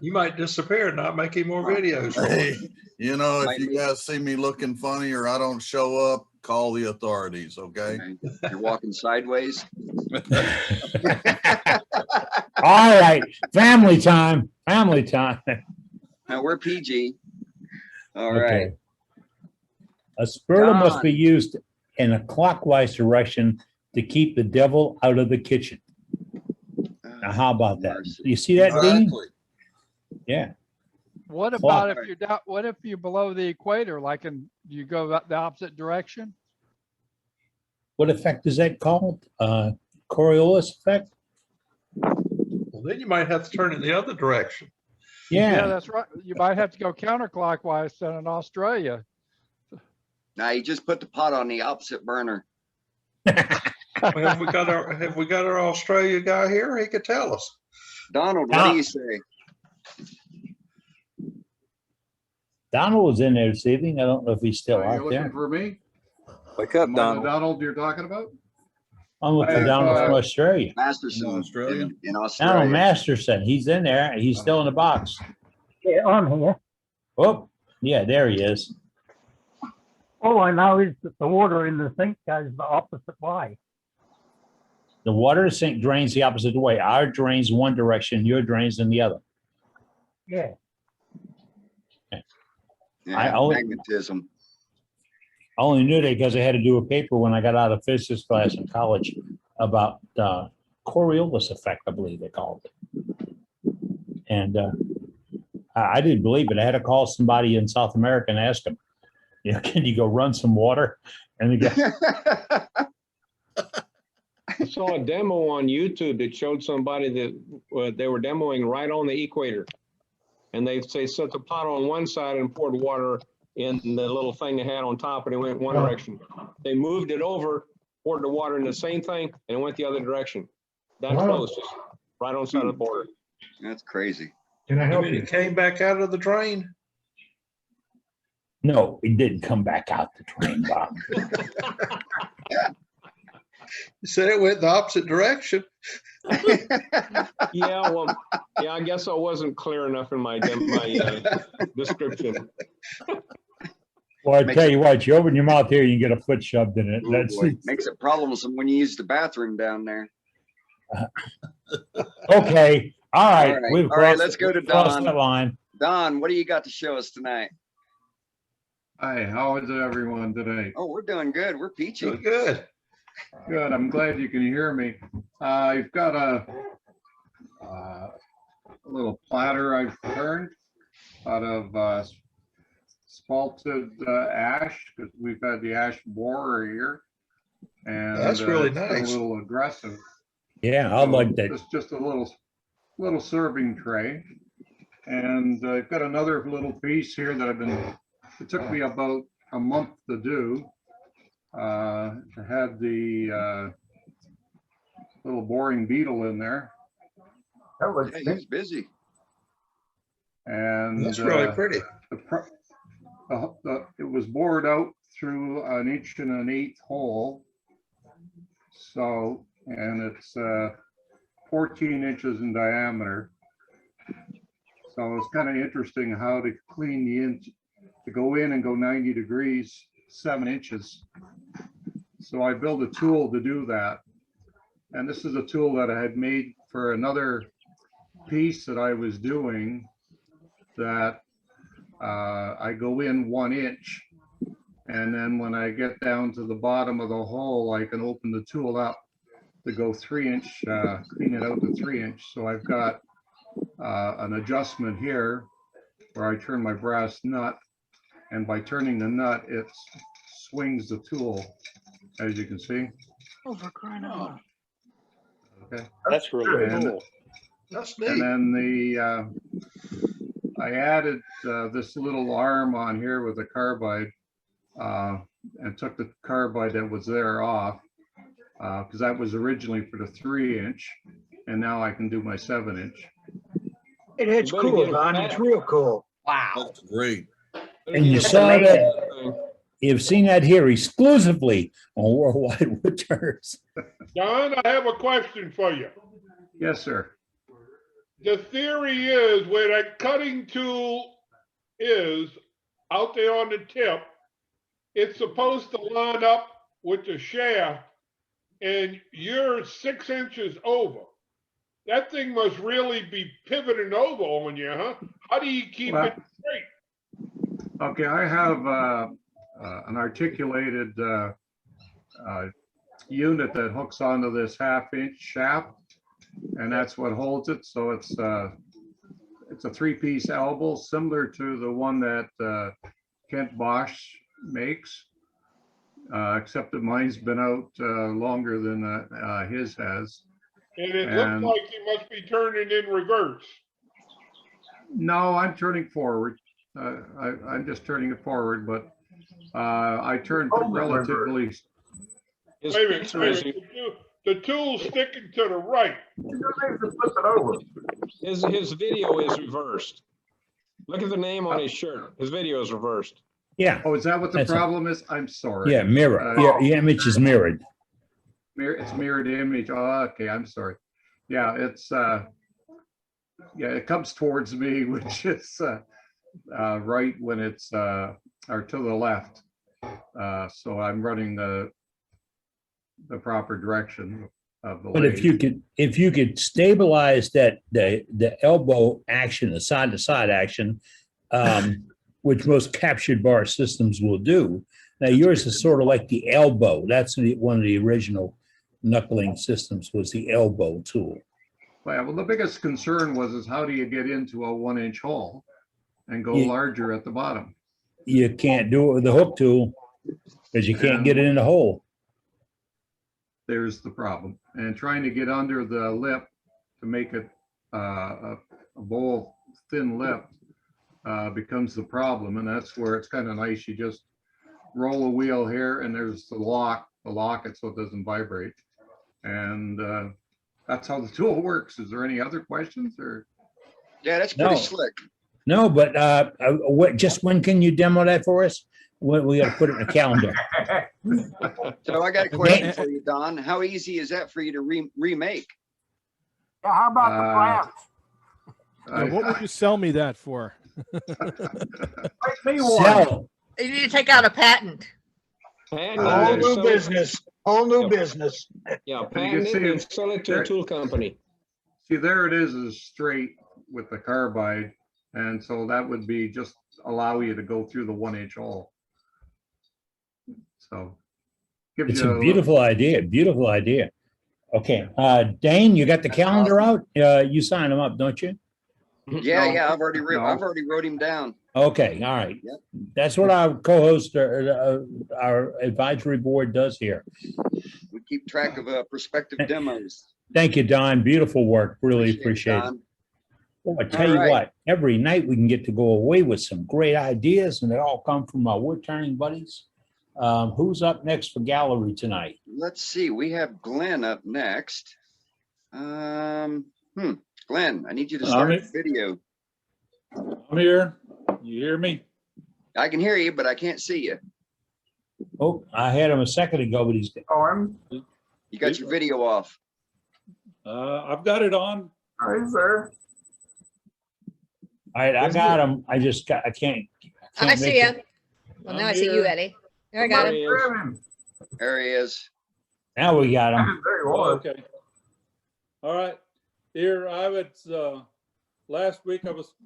You might disappear and not make any more videos. Hey, you know, if you guys see me looking funny or I don't show up, call the authorities, okay? You're walking sideways. All right. Family time. Family time. Now we're PG. All Okay. right. A spurtle must John. be used in a clockwise direction to keep the devil out of the kitchen. Now, how about that? You see that, Dean? Exactly. Yeah. What Clock. about if you're down, what if you're below the equator, like you go the opposite direction? What effect is that called? Coriolis effect? Well, then you might have to turn in the other direction. Yeah, Yeah. that's right. You might have to go counterclockwise than in Australia. Now you just put the pot on the opposite burner. Well, have we got our Australia guy here? He could tell us. Donald, what do you say? Donald was in there this evening. I don't know if he's still You're out looking there. for me? Wake up, Am I the Donald. Donald you're talking about? I'm looking for Donald from Australia. Masterson In Australia? in Donald Australia. Masterson. He's in there. He's still in the box. Yeah, I'm here. Oh, yeah, there he is. All I know is that the water in the sink goes the opposite way. The water sink drains the opposite way. Our drains one direction, your drains in the other. Yeah. Yeah, magnetism. I only knew that because I had to do a paper when I got out of physics class in college about Coriolis effect, I believe they called it. And I didn't believe it. I had to call somebody in South America and ask them, you know, can you go run some water? And the guy, I saw a demo on YouTube that showed somebody that they were demoing right on the equator. And they set the pot on one side and poured water in the little thing they had on top, and it went one direction. They moved it over, poured the water in the same thing, and it went the other direction. That close, just right on the side of the border. That's crazy. Can I help you? It came back out of the drain. no, it didn't come back out the drain, Bob. You said it went the opposite direction. Yeah, well, yeah, I guess I wasn't clear enough in my description. Well, I tell you what, you open your mouth here, you get a foot shoved in it. Oh, That's boy. Makes it problems when you use the bathroom down there. okay. All right. All right, let's go to Don. That line. Don, what do you got to show us tonight? Hi, how is everyone today? Oh, we're doing good. We're peachy. Good. Good. I'm glad you can hear me. I've got a little platter I've turned out of spalted ash, because we've had the ash borer here. And that's really it's nice. A little aggressive. Yeah, I like that. It's just a little serving tray. And I've got another little piece here that it took me about a month to do. I had the little boring beetle in there. Yeah, he's busy. And that's really pretty. It was bored out through an 1 1/8 hole. So, and it's 14 inches in diameter. So it's kind of interesting how to clean the inch, to go in and go 90 degrees, 7 inches. So I built a tool to do that. And this is a tool that I had made for another piece that I was doing, that I go in 1 inch. And then when I get down to the bottom of the hole, I can open the tool up to go 3 inch, clean it out to 3 inch. So I've got an adjustment here where I turn my brass nut, and by turning the nut, it swings the tool, as you can see. Oh, for crying out loud. Okay. That's really cool. That's neat. And then I added this little arm on here with a carbide, and took the carbide that was there off, because that was originally for the 3 inch, and now I can do my 7 inch. It's cool, Don. It's real cool. Wow. That's great. And you saw that, you've seen that here exclusively on Worldwide Woodturners. Don, I have a question for you. Yes, sir. The theory is where that cutting tool is out there on the tip, it's supposed to line up with the shaft, and you're 6 inches over. That thing must really be pivoting over on you, huh? How do you keep it straight? Okay, I have an articulated unit that hooks onto this 1/2 inch shaft, and that's what holds it. So it's a 3-piece elbow, similar to the one that Kent Bosch makes, except that mine's been out longer than his has. And it looks like you must be turning in reverse. No, I'm turning forward. I'm just turning it forward, but I turned relatively. His Wait a minute, picture wait is, a minute. The tool's sticking to the right. his video is reversed. Look at the name on his shirt. His video is reversed. Yeah. Oh, is that what the That's it. problem is? I'm sorry. Yeah, mirror. Your image is mirrored. It's mirrored image. Oh, okay, I'm sorry. Yeah, it's yeah, it comes towards me, which is right when it's or to the left. So I'm running the proper direction of the But lathe. if you could stabilize that the elbow action, the side to side action, which most captured bar systems will do. Now yours is sort of like the elbow. That's one of the original knuckling systems was the elbow tool. Well, the biggest concern is how do you get into a 1-inch hole and go You- larger at the bottom? You can't do it with the hook tool because you can't get it in the hole. There's the problem. And trying to get under the lip to make it a bowl thin lip becomes the problem. And that's where it's kind of nice. You just roll a wheel here and there's the lock it so it doesn't vibrate. And that's how the tool works. Is there any other questions or? Yeah, that's pretty No. slick. No, but just when can you demo that for us? We got to put it in the calendar. So I got a question for you, Don. How easy is that for you to remake? Yeah, how about the plants? What would you sell me that for? Sell. You need to take out a patent. Whole new business, whole new business. Yeah, And patent you can it and see sell it to a tool company. See, there it is straight with the carbide. And so that would be just allow you to go through the 1-inch hole. So. gives It's you a beautiful idea. Beautiful idea. Okay, Dane, you got the calendar out? You sign them up, don't you? Yeah, I've already wrote him down. Okay, all right. Yep. That's what our co-host or our advisory board does here. We keep track of prospective demos. Thank you, Don. Beautiful work. Really appreciate it. Don. Well, I tell you what, every night we can get to go away with some great ideas, and they all come from our wood turning buddies. Who's up next for gallery tonight? Let's see. We have Glenn up next. Glenn, I need you to start the video. I'm here. You hear me? I can hear you, but I can't see you. Oh, I had him a second ago, but he's. You got your video off. I've got it on. Hi, sir. All right, I got him. I can't. I see you. Well, now I see you, Eddie. There I got him. There he is. Now we got him. Okay. All right. Here, last week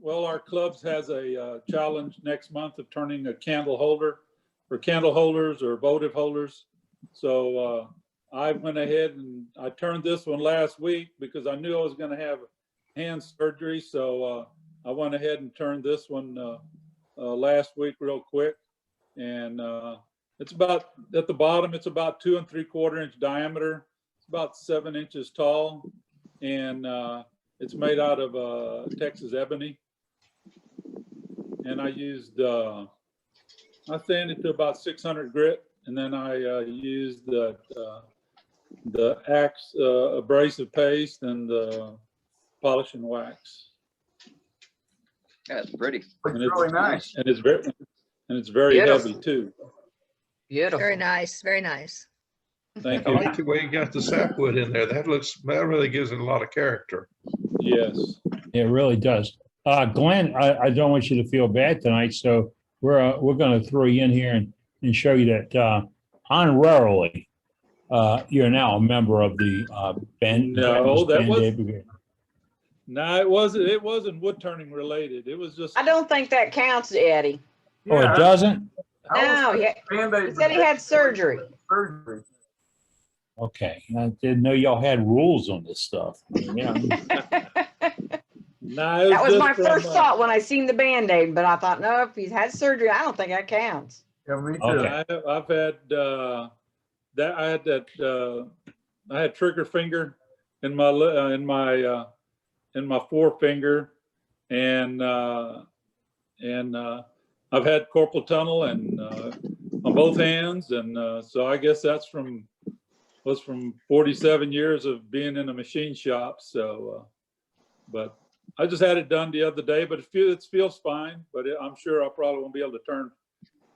our clubs has a challenge next month of turning a candle holder for candle holders or votive holders. So I went ahead and I turned this one last week because I knew I was going to have hand surgery. So I went ahead and turned this one last week real quick. And it's about, at the bottom, it's about 2 3/4 inch diameter. It's about 7 inches tall. And it's made out of Texas ebony. And I used, I sanded to about 600 grit. And then I used the Axe abrasive paste and the polish and wax. That's pretty. And it's really nice. And it's very Beautiful. heavy too. Beautiful. Very nice. Very nice. Thank I you. like the way you got the sapwood in there. That really gives it a lot of character. Yes. It really does. Glenn, I don't want you to feel bad tonight, so we're going to throw you in here and show you that honorarily you're now a member of the band. No, that was Brigade. no, it wasn't wood turning related. It was just I don't think that counts, Eddie. Oh, it doesn't? No, he said he had surgery. Okay, I didn't know y'all had rules on this stuff. Yeah. No, That was my first thought when I seen the Band-Aid, but I thought, no, if he's had surgery, I don't think that counts. Yeah, me too. Okay. I've had I had trigger finger in my forefinger, and I've had carpal tunnel and on both hands, and so I guess that's from 47 years of being in a machine shop. So, but I just had it done the other day, but it feels fine. But I'm sure I probably won't be able to turn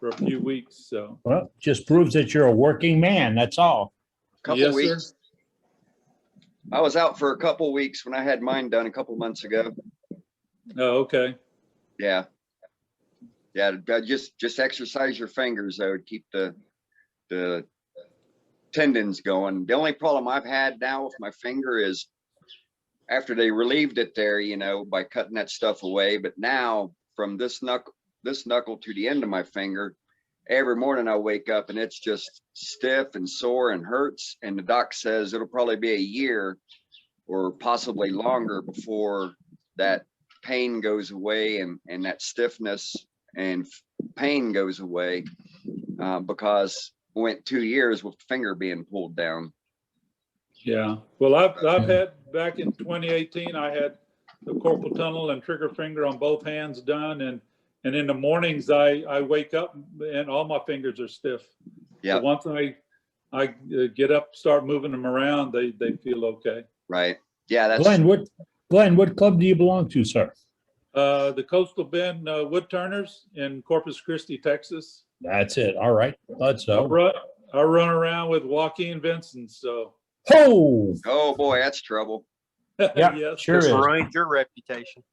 for a few weeks. So, Well, just proves that you're a working man. That's all. Couple yes, weeks. sir. I was out for a couple weeks when I had mine done a couple months ago. Oh, okay. Yeah. Yeah, just exercise your fingers though to keep the tendons going. The only problem I've had now with my finger is after they relieved it there, you know, by cutting that stuff away. But now from this knuckle to the end of my finger, every morning I wake up and it's just stiff and sore and hurts. And the doc says it'll probably be a year or possibly longer before that pain goes away and that stiffness and pain goes away, because it went 2 years with the finger being pulled down. Yeah. Well, I've had back in 2018, I had the carpal tunnel and trigger finger on both hands done, and in the mornings I wake up and all my fingers are stiff. Yeah. But once I get up, start moving them around, they feel okay. Right. Yeah. That's Glenn, what club do you belong to, sir? The Coastal Bend Wood Turners in Corpus Christi, Texas. That's it. All right. Thought so. I run around with Joaquin Vincent. So. Oh boy, that's trouble. Yeah, Yes. sure is. Ruined your reputation.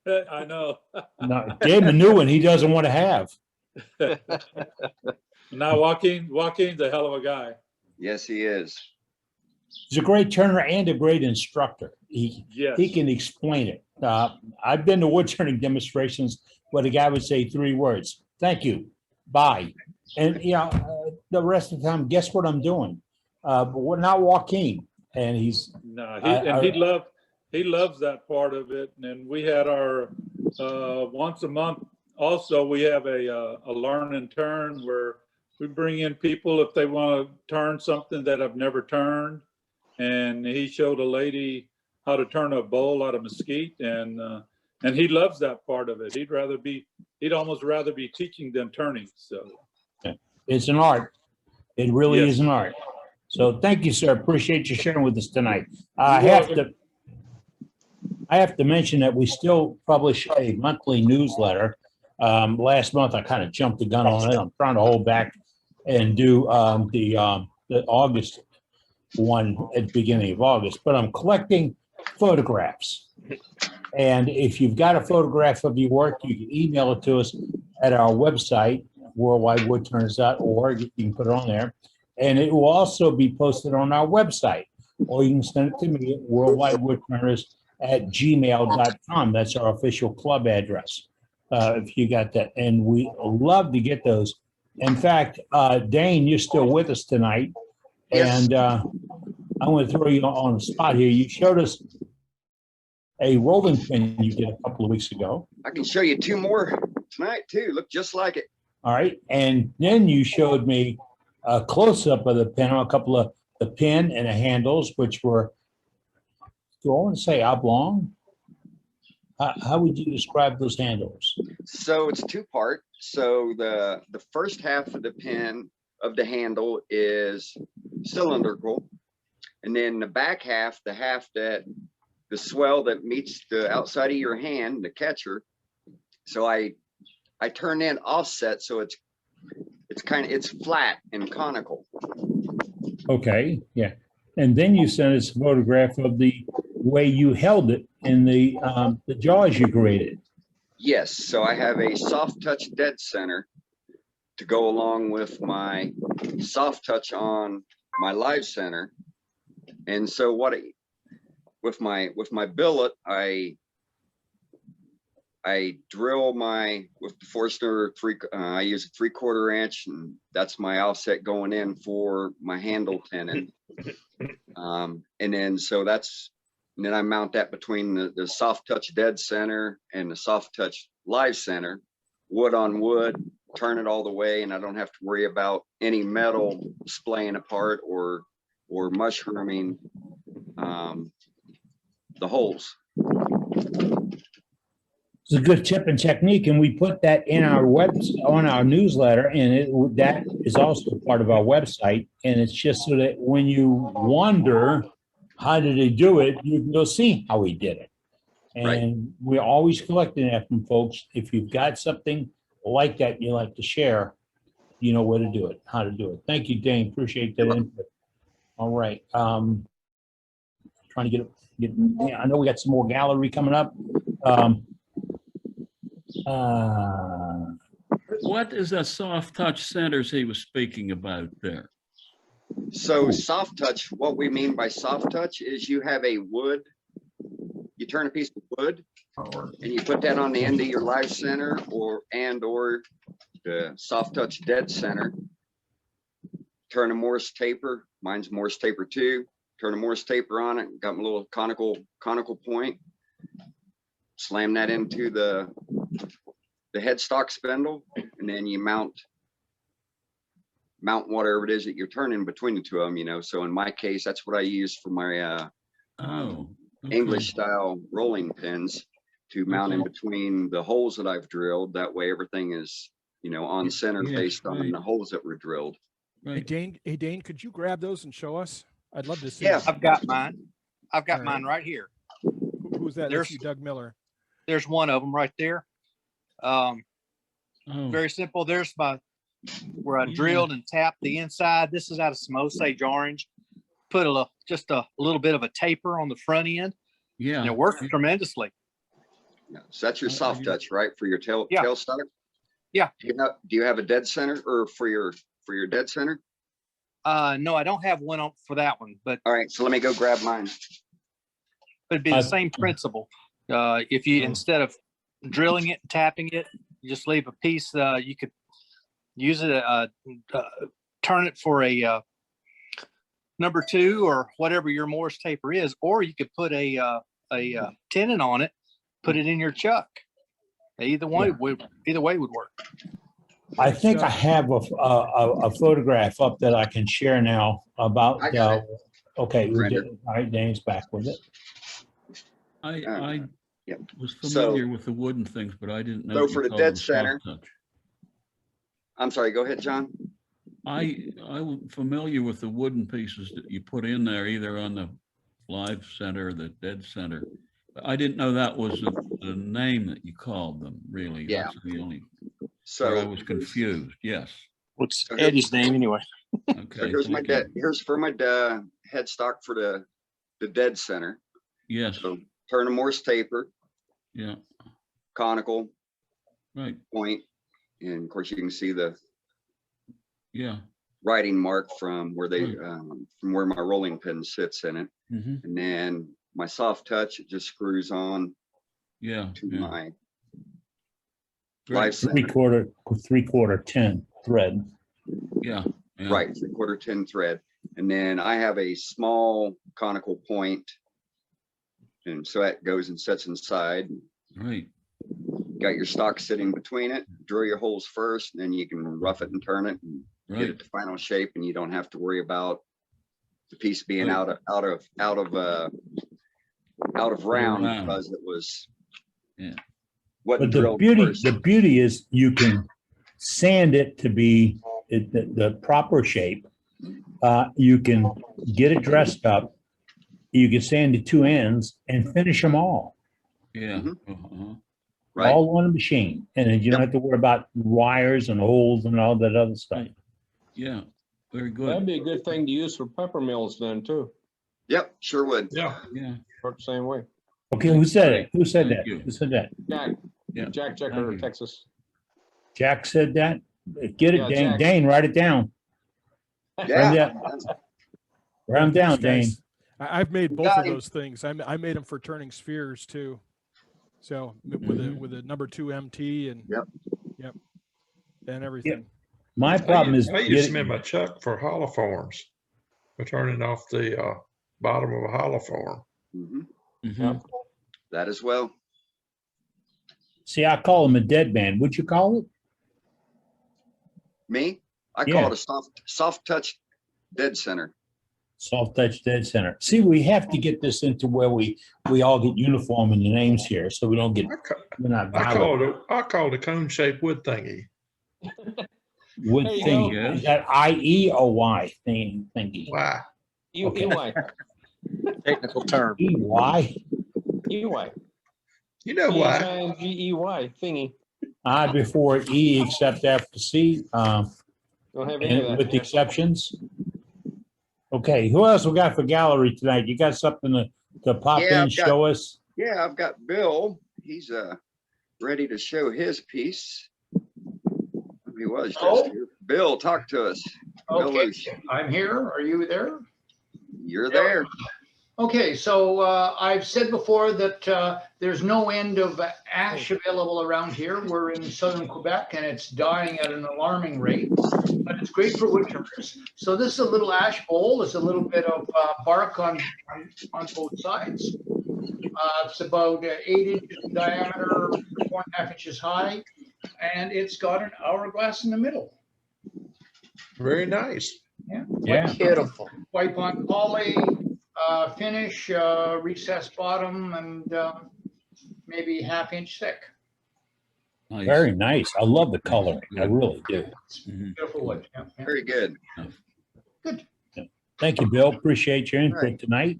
I know. No, gave him a new one he doesn't want to have. Now Joaquin's a hell of a guy. Yes, he is. He's a great turner and a great instructor. He can explain it. I've been to wood turning demonstrations where the guy would say 3 words: "Thank you, bye," and the rest of the time, guess what I'm doing? But we're not Joaquin, and he's no, he loves that part of it. And we had our once a month. Also, we have a learn and turn where we bring in people if they want to turn something that have never turned. And he showed a lady how to turn a bowl out of mesquite, and he loves that part of it. He'd almost rather be teaching than turning. So it's an art. It really Yes. is an art. So thank you, sir. Appreciate you sharing with us tonight. I You're have to mention that we still publish a monthly newsletter. Last month, I kind of jumped the gun on it. I'm trying to hold back and do the August one at the beginning of August, but I'm collecting photographs. And if you've got a photograph of your work, you can email it to us at our website, worldwidewoodturners.org. You can put it on there. And it will also be posted on our website, or you can send it to me at worldwidewoodturners@gmail.com. That's our official club address, if you got that. And we love to get those. In fact, Dane, you're still with us tonight. Yes. And I'm going to throw you on the spot here. You showed us a rolling pin you did a couple of weeks ago. I can show you 2 more tonight too. Look just like it. All right. And then you showed me a close-up of the pin on a couple of the pin and the handles, which were, do I want to say oblong? How would you describe those handles? So it's 2-part. So the first half of the pin of the handle is cylindrical, and then the back half, the half that the swell that meets the outside of your hand, the catcher. So I turn in offset, so it's flat and conical. Okay, yeah. And then you sent us a photograph of the way you held it in the jaws you created. Yes, so I have a soft touch dead center to go along with my soft touch on my live center. And so with my billet, I drill with the Forstner I use a 3/4 inch, and that's my offset going in for my handle tenon. And then then I mount that between the soft touch dead center and the soft touch live center, wood on wood, turn it all the way, and I don't have to worry about any metal splaying apart or mushrooming the holes. It's a good tip and technique, and we put that in our on our newsletter, and that is also part of our website. And it's just so that when you wonder how did he do it, you can go see how he did it. And we're always collecting that from folks. If you've got something like that you like to share, you know where to do it, how to do it. Thank you, Dane. Appreciate that input. All right. Trying to get. I know we got some more gallery coming up. What is that soft touch centers he was speaking about there? So soft touch, what we mean by soft touch is you have a wood, you turn a piece of wood and you put that on the end of your live center or the soft touch dead center. Turn a Morse taper, mine's Morse taper 2. Turn a Morse taper on it, got my little conical point. Slam that into the headstock spindle, and then you mount whatever it is that you're turning between the two of them, you know. So in my case, that's what I use for my English style rolling pins to mount in between the holes that I've drilled. That way everything is, you know, on center based on the holes that were drilled. Hey Dane, could you grab those and show us? I'd love to see. Yeah, I've got mine. I've got mine right here. Who's that? That's you, Doug Miller. There's one of them right there. Very simple. There's where I drilled and tapped the inside. This is out of some Osage orange. Put just a little bit of a taper on the front end. Yeah, and it works tremendously. Yeah, so that's your soft touch, right? For your tail stock. Yeah. Do you have a dead center or for your dead center? No, I don't have one for that one. But all right, so let me go grab mine. It'd be the same principle. If you instead of drilling it and tapping it, you just leave a piece. You could use it, turn it for a number 2 or whatever your Morse taper is, or you could put a tenon on it, put it in your chuck. Either way would work. I think I have a photograph up that I can share now about. Okay, all right, Dane's back with it. I was familiar with the wooden things, but I didn't know. So for the dead center, I'm sorry, go ahead, John. I'm familiar with the wooden pieces that you put in there, either on the live center or the dead center. But I didn't know that was the name that you called them, really. Yeah. That's the only, so I was confused, yes. What's Eddie's name anyway? Okay. So here's my headstock for the dead center. Yes. So turn a Morse taper. Yeah. Conical. Right. Point. And of course you can see the writing writing mark from where they from where my rolling pin sits in it. And then my soft touch, it just screws on to my live center. Three-quarter 10 thread. Yeah. Right, 3/4 10 thread. And then I have a small conical point, and so that goes and sets inside. Right. Got your stock sitting between it. Drill your holes first, and then you can rough it and turn it and get it to final shape, and you don't have to worry about the piece being out of round because it was But the beauty is you can sand it to be the proper shape. You can get it dressed up. You can sand the 2 ends and finish them all. Yeah. All on a machine, and then you don't have to worry about wires and holes and all that other stuff. Yeah, very good. That'd be a good thing to use for pepper mills then too. Yep, sure would. Yeah. Work the same way. Okay, who said it? Who said that? Who said that? Jack. Yeah. Jack Checker, Texas. Jack said that. Get it, Yeah, Dane. Jack. Dane, write it down. Yeah. Write them down, Dane. I've made both of those things. I made them for turning spheres too. So with a number 2 MT and and everything. My problem is I use them in my chuck for hollow forms. For turning off the bottom of a hollow form. That as well. See, I call them a dead band. What'd you call it? Me? I call it a soft touch dead center. Soft touch dead center. See, we have to get this into where we all get uniform in the names here, so we don't get, we're not violent. I call it a cone shaped wood thingy. Wood There you thingy. go. Is that I-E or Y thingy? Why? Okay. EY. Technical term. E-Y? EY. You know why? G-E-Y thingy. I before E except after C, Don't have any of and that. with exceptions. Okay, who else we got for gallery tonight? You got something to pop Yeah, in, show us? Yeah, I've got Bill. He's ready to show his piece. He was just here. Bill, talk to us. Bill Okay, Luce. I'm here. Are you there? You're there. Okay, so I've said before that there's no end of ash available around here. We're in southern Quebec and it's dying at an alarming rate, but it's great for woodchippers. So this is a little ash bowl. There's a little bit of bark on both sides. It's about 8 inches in diameter, 4.5 inches high, and it's got an hourglass in the middle. Very nice. Yeah. Yeah. Beautiful. White on poly, finish, recessed bottom, and maybe half-inch thick. Nice. Very nice. I love the color. I really do. Mhm. Beautiful wood. Yeah, yeah. Very good. Thank you, Bill. Appreciate your input Right. tonight.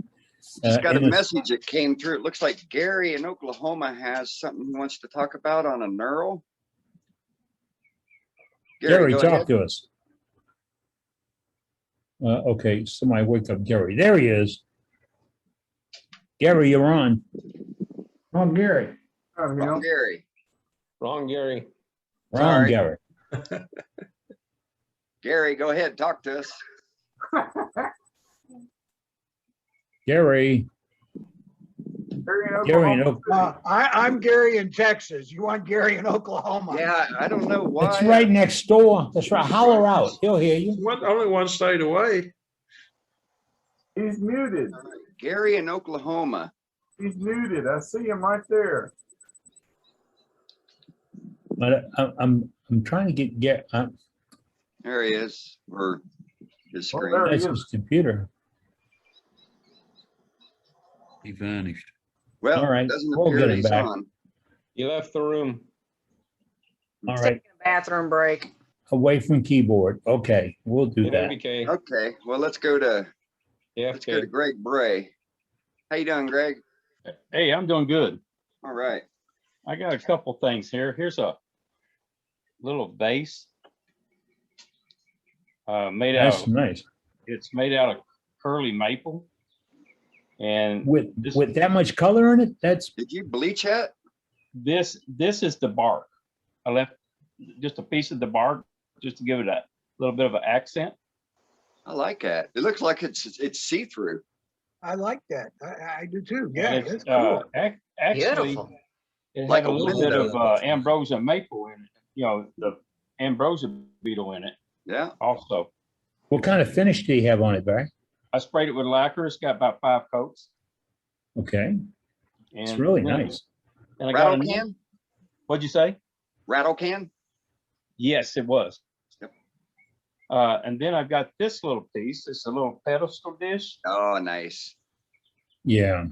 Just got a and it's- message that came through. It looks like Gary in Oklahoma has something he wants to talk about on a knurl. Gary, go talk ahead. to us. Okay, somebody wake up Gary. There he is. Gary, you're on. I'm Gary. Wrong Gary. Wrong, Gary. Wrong, Sorry. Gary. Gary, go ahead. Talk to us. Gary. Gary in Oklahoma. I'm Gary in Texas. You want Gary in Oklahoma? Yeah, I don't know why. It's right next door. That's right. Holler out. He'll hear you. Only one state away. He's muted. Gary in Oklahoma. He's muted. I see him right there. But I'm trying to get There he is. Or his Oh, screen. there he that's is. his computer. He vanished. Well, All right, doesn't we'll appear get him he's back. on. You left the room. All right. Taking a bathroom break. Away from keyboard. Okay, we'll do that. AWK. Okay, well, let's go to AFK. Greg Bray. How you doing, Greg? Hey, I'm doing good. All right. I got a couple things here. Here's a little vase made out That's of, nice. it's made out of curly maple. And With that much color in it, that's Did you bleach it? this is the bark. I left just a piece of the bark just to give it a little bit of an accent. I like that. It looks like it's see-through. I like that. I do too. And Yeah, it's, that's cool. actually, Beautiful. it Like had a a little bit window. of ambrosia maple in it. You know, the ambrosia beetle in it Yeah. also. what kind of finish do you have on it, Barry? I sprayed it with lacquer. It's got about 5 coats. Okay, And it's really then- nice. And I got Rattle a, can? what'd you say? Rattle can? Yes, it was. Yep. And then I've got this little piece. It's a little pedestal dish. Oh, nice. Yeah.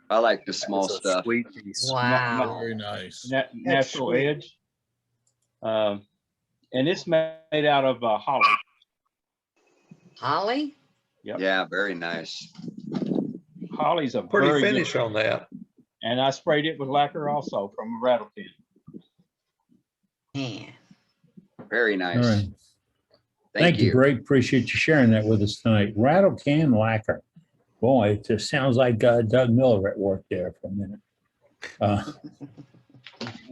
I like the small That's a stuff. Sweet piece. Wow. Very nice. Natural sweet. edge. And it's made out of holly. Holly? Yep. Yeah, very nice. Holly's a Pretty very good- finish on that. And I sprayed it with lacquer also from a rattle can. Yeah. Very All nice. right. Thank you. Greg. Appreciate you sharing that with us tonight. Rattle can lacquer. Boy, it just sounds like Doug Miller at work there for a minute. All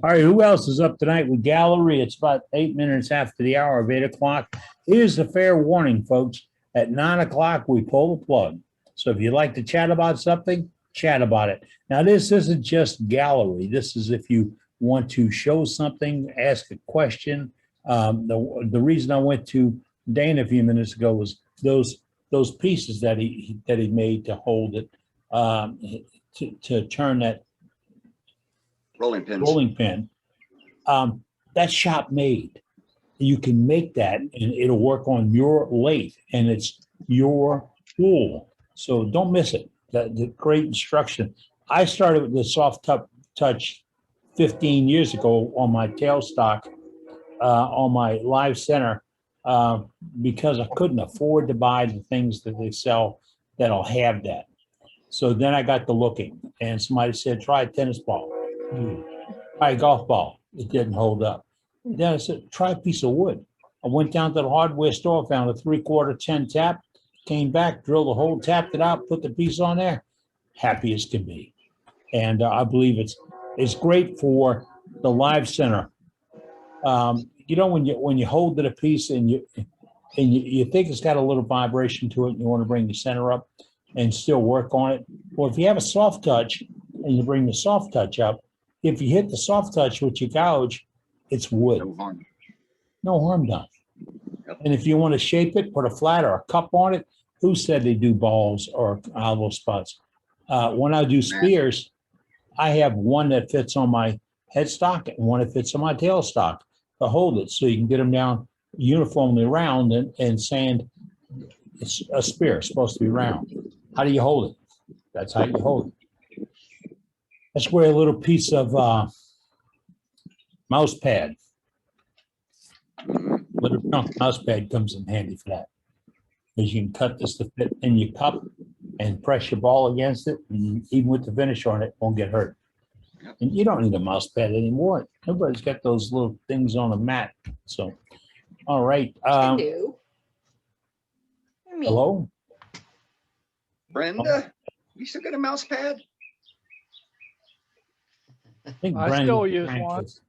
right, who else is up tonight with gallery? It's about 8 minutes after the hour of 8 o'clock. Here's the fair warning, folks. At 9 o'clock, we pull the plug. So if you'd like to chat about something, chat about it. Now, this isn't just gallery. This is if you want to show something, ask a question. The reason I went to Dana a few minutes ago was those pieces that he made to hold it, to turn that Rolling pins. rolling pin. That's shop made. You can make that and it'll work on your lathe, and it's your tool. So don't miss it. The great instruction. I started with the soft touch 15 years ago on my tailstock, on my live center, because I couldn't afford to buy the things that they sell that'll have that. So then I got to looking, and somebody said, try a tennis ball, try a golf ball. It didn't hold up. Then I said, try a piece of wood. I went down to the hardware store, found a 3/4 10 tap, came back, drilled a hole, tapped it out, put the piece on there, happy as can be. And I believe it's great for the live center. You know, when you hold it a piece and you think it's got a little vibration to it, and you want to bring the center up and still work on it. Well, if you have a soft touch and you bring the soft touch up, if you hit the soft touch with your gouge, it's wood. No harm. No harm done. And if you want to shape it, put a flat or a cup on it. Who said they do balls or oval spots? When I do spears, I have one that fits on my headstock and one that fits on my tailstock to hold it, so you can get them down uniformly round and sand. It's a spear, it's supposed to be round. How do you hold it? That's how you hold it. That's where a little piece of mouse pad, little chunk mouse pad comes in handy for that. Because you can cut this to fit in your cup and press your ball against it, and even with the finish on it, won't get hurt. And you don't need a mouse pad anymore. Everybody's got those little things on a mat. So, all right. I do. Hello? Brenda, you still got a mouse pad? I think I Brandon still use Frank one. is-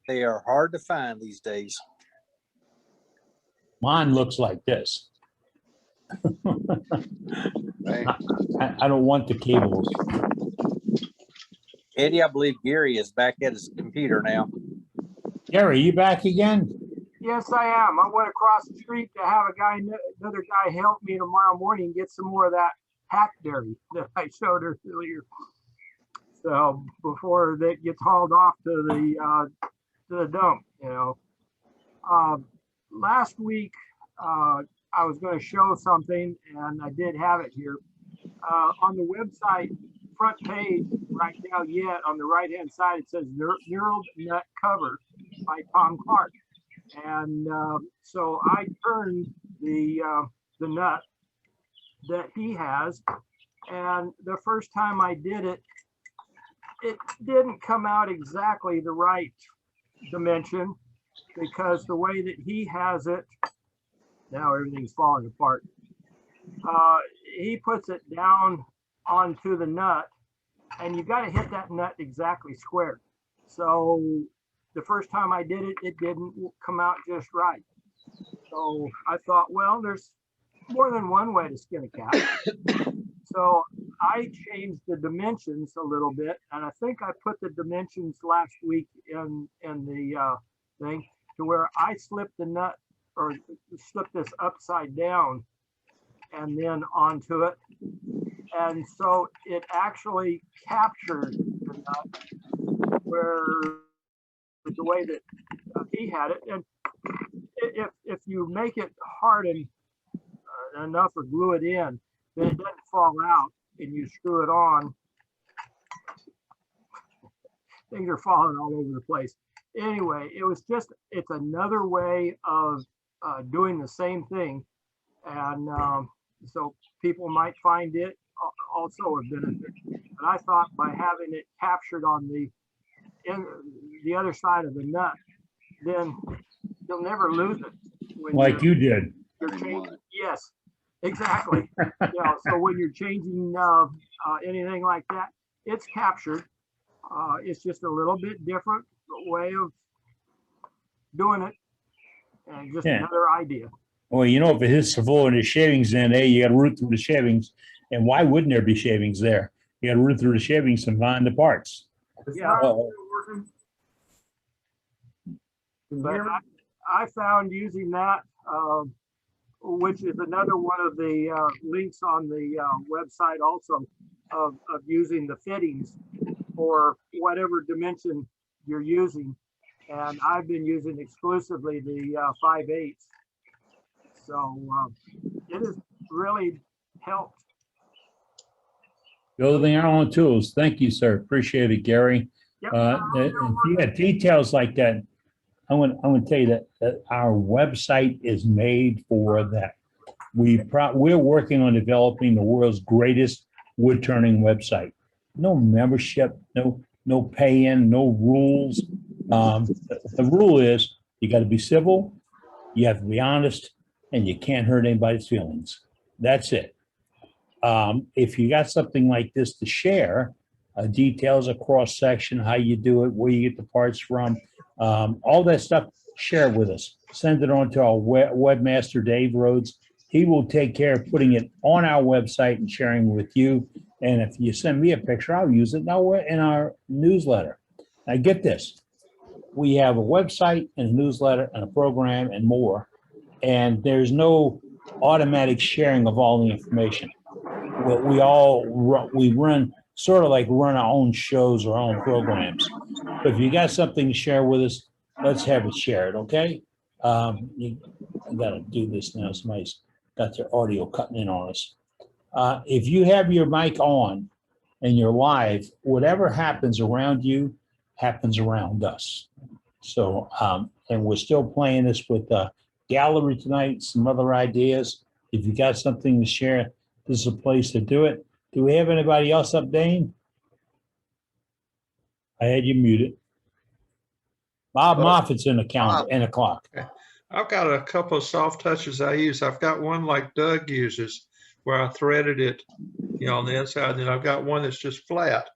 They are hard to find these days. Mine looks like this. Right. I don't want the cables. Eddie, I believe Gary is back at his computer now. Gary, you back again? Yes, I am. I went across the street to have another guy help me tomorrow morning get some more of that hackberry that I showed earlier. So before that gets hauled off to the dump, you know. Last week, I was going to show something, and I did have it here. On the website front page right now yet, on the right-hand side, it says Knurled Nut Cover by Tom Clark. And so I turned the nut that he has, and the first time I did it, it didn't come out exactly the right dimension, because the way that he has it, now everything's falling apart. He puts it down onto the nut, and you got to hit that nut exactly square. So the first time I did it, it didn't come out just right. So I thought, well, there's more than one way to skin a cat. So I changed the dimensions a little bit, and I think I put the dimensions last week in the thing, to where I slipped the nut, or slipped this upside down and then onto it. And so it actually captured the nut where the way that he had it. And if you make it hard enough or glue it in, then it doesn't fall out, and you screw it on, things are falling all over the place. Anyway, it's another way of doing the same thing. And so people might find it also a benefit. But I thought by having it captured on the other side of the nut, then you'll never lose it. Like you did. You're changing, yes, exactly. So when you're changing anything like that, it's captured. It's just a little bit different way of doing it, and just another idea. Well, you know, if it hits the floor and there's shavings in there, you got to root through the shavings. And why wouldn't there be shavings there? You got to root through the shavings and find the parts. Yeah. But I found using that, which is another one of the links on the website also, of using the fittings for whatever dimension you're using. And I've been using exclusively the 5/8. So it has really helped. Building our own tools. Thank you, sir. Appreciate it, Gary. If you got details like that, I'm gonna tell you that our website is made for that. We're working on developing the world's greatest wood turning website. No membership, no pay-in, no rules. The rule is you got to be civil, you have to be honest, and you can't hurt anybody's feelings. That's it. If you got something like this to share, details, a cross section, how you do it, where you get the parts from, all that stuff, share it with us. Send it on to our webmaster, Dave Rhodes. He will take care of putting it on our website and sharing with you. And if you send me a picture, I'll use it in our newsletter. Now get this, we have a website and a newsletter and a program and more, and there's no automatic sharing of all the information. We run sort of like run our own shows or our own programs. But if you got something to share with us, let's have it shared, okay? I gotta do this now. Somebody's got their audio cutting in on us. If you have your mic on and you're live, whatever happens around you happens around us. So, and we're still playing this with gallery tonight, some other ideas. If you got something to share, this is a place to do it. Do we have anybody else up, Dane? I had you muted. Bob Moffat's in the calendar, in the clock. I've got a couple of soft touches I use. I've got one like Doug uses where I threaded it, on the inside. And then I've got one that's just flat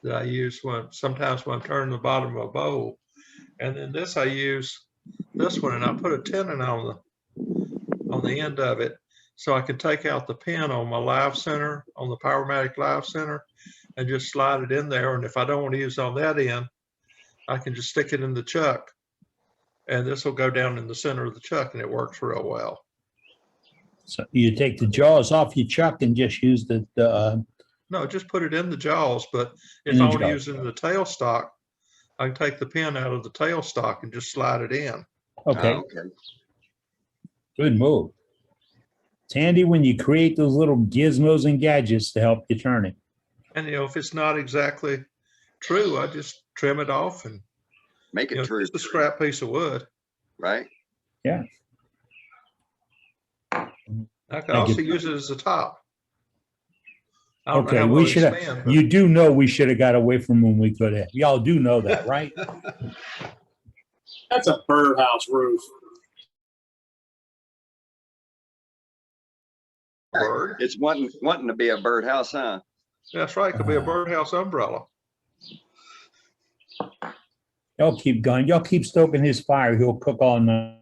that I use sometimes when I'm turning the bottom of a bowl. And then I use this one, and I put a tenon on the end of it, so I can take out the pin on my live center, on the Powermatic live center, and just slide it in there. And if I don't want to use on that end, I can just stick it in the chuck, and this will go down in the center of the chuck, and it works real well. So you take the jaws off your chuck and just use no, just put it in the jaws. But if I want to use it in the tailstock, I can take the pin out of the tailstock and just slide it in. Okay. Good move. It's handy when you create those little gizmos and gadgets to help you turn it. And if it's not exactly true, I just trim it off and make it true. Just a scrap piece of wood. Right. Yeah. I can also use it as a top. Okay, we should have. You do know we should have got away from when we could have. Y'all do know that, right? That's a birdhouse roof. Bird. It's wanting to be a birdhouse, huh? That's right. It could be a birdhouse umbrella. Y'all keep going. Y'all keep stoking his fire. He'll cook all night.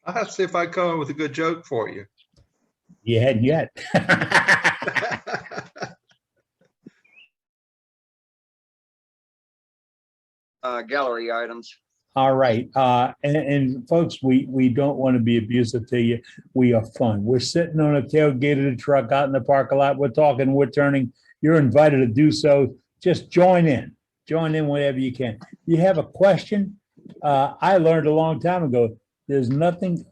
I have to see if I come up with a good joke for you. You hadn't yet. Gallery items. All right. And folks, we don't want to be abusive to you. We are fun. We're sitting on a tailgate of the truck out in the parking lot. We're talking wood turning. You're invited to do so. Just join in. Join in whenever you can. You have a question? I learned a long time ago, there's nothing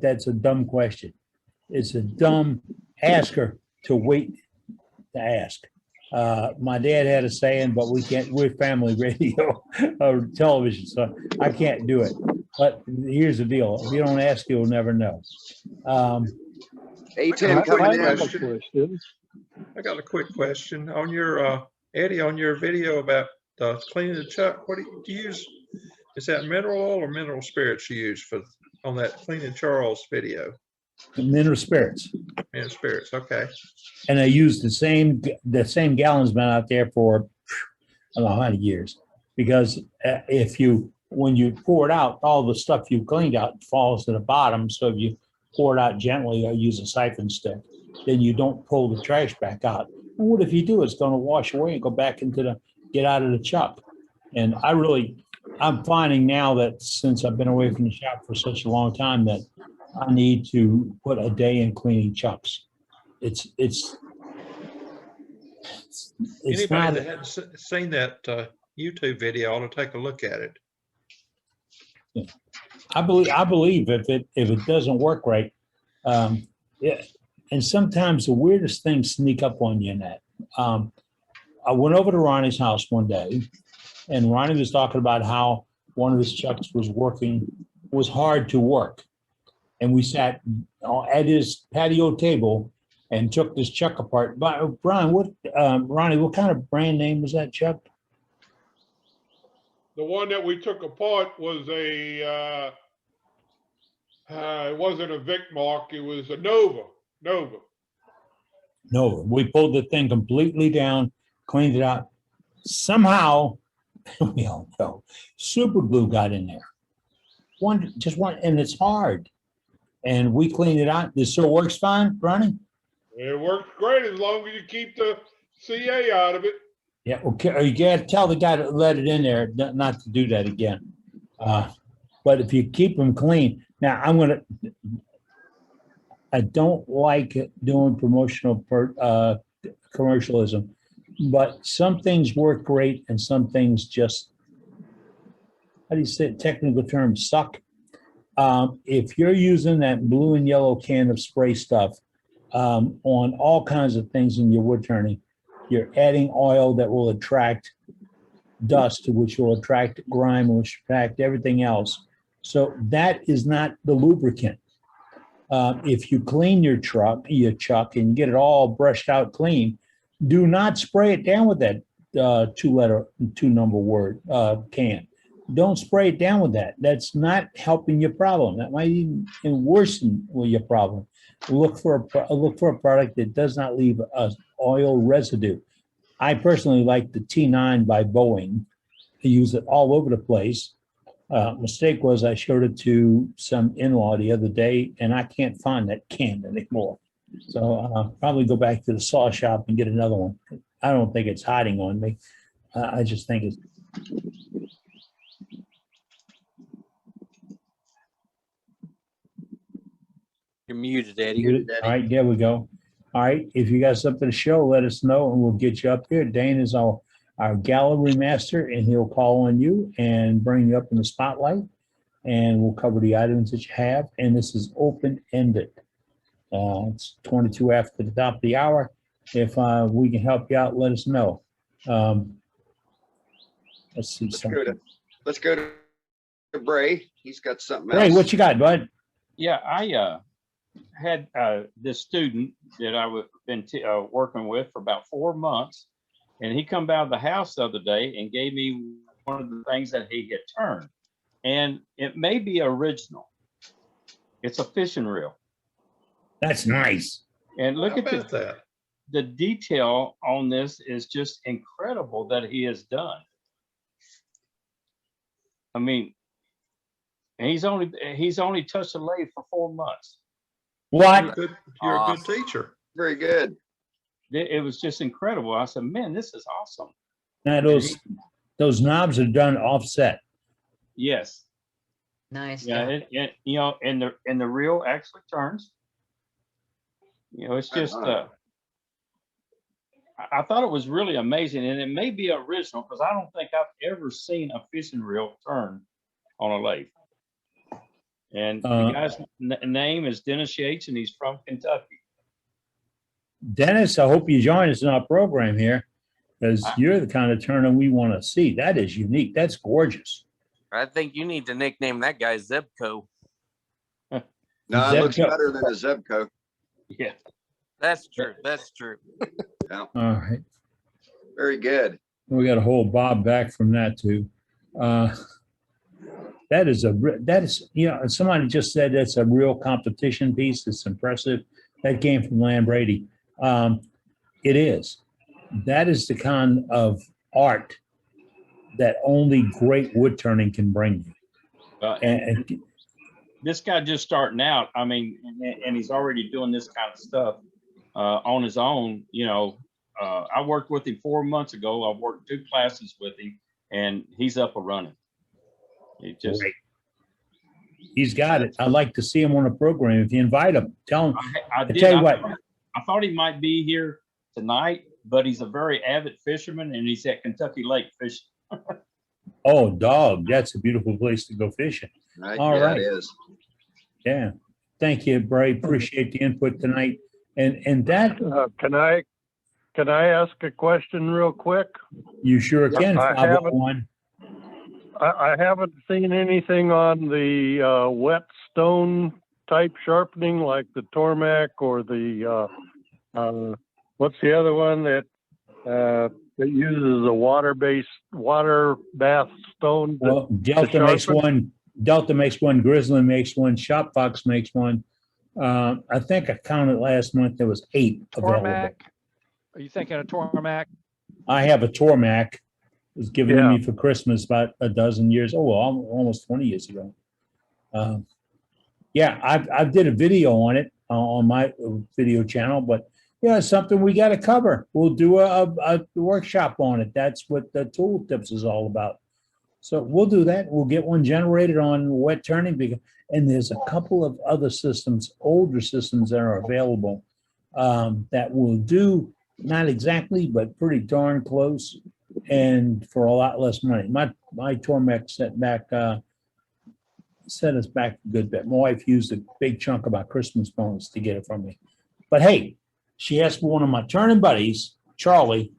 that's a dumb question. It's a dumb asker to wait to ask. My dad had a saying, but we're family radio or television, so I can't do it. But here's the deal. If you don't ask, you'll never know. I got a quick question on your, Eddie, on your video about cleaning the chuck. What do you use? Is that mineral oil or mineral spirits you use on that cleaning Charles video? Mineral spirits. Mineral spirits, okay. And I use the same gallons been out there for I don't know how many years, because when you pour it out, all the stuff you cleaned out falls to the bottom. So if you pour it out gently or use a siphon stick, then you don't pull the trash back out. And what if you do? It's going to wash away and go back into get out of the chuck. And I'm finding now that since I've been away from the shop for such a long time that I need to put a day in cleaning chucks. It's anybody that hadn't seen that YouTube video ought to take a look at it. Yeah. I believe if it doesn't work right, yeah, and sometimes the weirdest things sneak up on you in that. I went over to Ronnie's house one day, and Ronnie was talking about how one of his chucks was hard to work. And we sat at his patio table and took this chuck apart. But Brian, Ronnie, what kind of brand name was that chuck? The one that we took apart was it wasn't a Vic Mark, it was a Nova. No, we pulled the thing completely down, cleaned it out. Somehow, we don't know, super glue got in there. Just one, and it's hard. And we cleaned it out. This still works fine, Ronnie? It works great as long as you keep the CA out of it. Yeah, okay. You got to tell the guy to let it in there, not to do that again. But if you keep them clean, now I don't like doing promotional commercialism, but some things work great and some things just, how do you say it, technical term, suck. If you're using that blue and yellow can of spray stuff on all kinds of things in your wood turning, you're adding oil that will attract dust, which will attract grime, which will attract everything else. So that is not the lubricant. If you clean your chuck and get it all brushed out clean, do not spray it down with that two number word can. Don't spray it down with that. That's not helping your problem. That might even worsen your problem. Look for a product that does not leave a oil residue. I personally like the T9 by Boeing. I use it all over the place. Mistake was I showed it to some in-law the other day, and I can't find that can anymore. So I'll probably go back to the saw shop and get another one. I don't think it's hiding on me. I just think it's. You're muted, Eddie. All right, there we go. All right, if you got something to show, let us know and we'll get you up here. Dane is our gallery master, and he'll call on you and bring you up in the spotlight, and we'll cover the items that you have. And this is open-ended. It's 22 after the top of the hour. If we can help you out, let us know. Let's see something. Let's go to Bray. He's got something else. Hey, what you got, bud? Yeah, I had this student that I've been working with for about 4 months, and he come out of the house the other day and gave me one of the things that he had turned, and it may be original. It's a fishing reel. That's nice. And look at the detail on this is just incredible that he has done. I mean, and he's only touched the lathe for 4 months. What? You're a good teacher. Very good. It was just incredible. I said, man, this is awesome. Now those knobs are done offset. Yes. Nice. Yeah, you know, and the reel actually turns. You know, it's just I thought it was really amazing, and it may be original because I don't think I've ever seen a fishing reel turn on a lathe. And the guy's name is Dennis Yates, and he's from Kentucky. Dennis, I hope you join us in our program here, because you're the kind of turner we want to see. That is unique. That's gorgeous. I think you need to nickname that guy Zebco. No, it looks better than a Zebco. Yeah. That's true. That's true. Yeah. All right. Very good. We got to hold Bob back from that too. That is, you know, somebody just said that's a real competition piece. It's impressive. That came from Land Brady. It is. That is the kind of art that only great wood turning can bring you. And this guy just starting out, I mean, and he's already doing this kind of stuff on his own. You know, I worked with him 4 months ago. I've worked 2 classes with him, and he's up and running. He just, he's got it. I'd like to see him on a program. If you invite him, tell him. I tell you what. I thought he might be here tonight, but he's a very avid fisherman, and he's at Kentucky Lake fishing. Oh, dog, that's a beautiful place to go fishing. All Yeah, right. it is. Yeah. Thank you, Bray. Appreciate the input tonight. And that Can I ask a question real quick? you sure can, I haven't, 501. I haven't seen anything on the wet stone type sharpening like the Tormac or the what's the other one that uses a water bath stone? Well, Delta makes one. Delta makes one. Grizzly makes one. Shop Fox makes one. I think I counted last month. There was 8 available. Tormac. Are you thinking of Tormac? I have a Tormac. It was given to me for Christmas about a dozen years. Oh, well, almost 20 years ago. Yeah, I did a video on it on my video channel, but yeah, it's something we got to cover. We'll do a workshop on it. That's what the tool tips is all about. So we'll do that. We'll get one generated on wet turning, and there's a couple of other systems, older systems that are available that will do not exactly, but pretty darn close, and for a lot less money. My Tormac set us back a good bit. My wife used a big chunk of my Christmas bonus to get it from me. But hey, she asked one of my turning buddies, Charlie,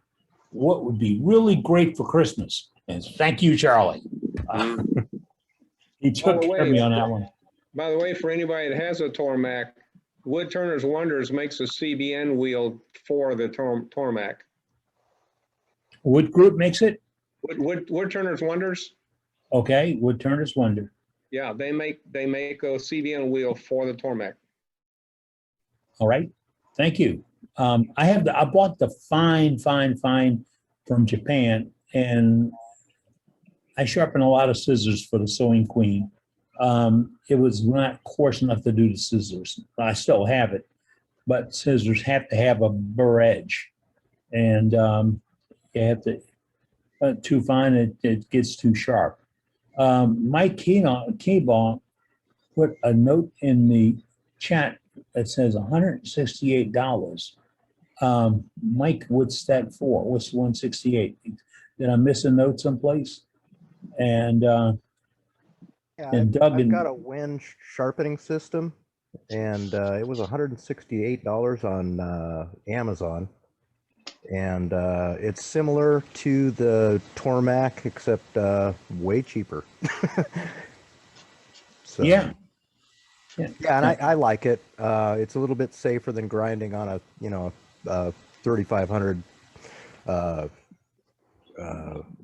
what would be really great for Christmas. And thank you, Charlie. He took care of me on that one. By the way, for anybody that has a Tormac, Wood Turner's Wonders makes a CBN wheel for the Tormac. Wood Group makes it? Wood Turner's Wonders. Okay, Wood Turner's Wonder. Yeah, they make a CBN wheel for the Tormac. All right, thank you. I bought the fine from Japan, and I sharpen a lot of scissors for the Sewing Queen. It was not coarse enough to do the scissors. I still have it, but scissors have to have a burr edge, and you have to too fine, it gets too sharp. Mike Keyball put a note in the chat that says $168. Mike, what's that for? What's 168? Did I miss a note someplace? And Yeah, Doug I've got a wind sharpening system, and it was $168 on Amazon, and it's similar to the Tormac except way cheaper. So, yeah, and I like it. It's a little bit safer than grinding on a 3,500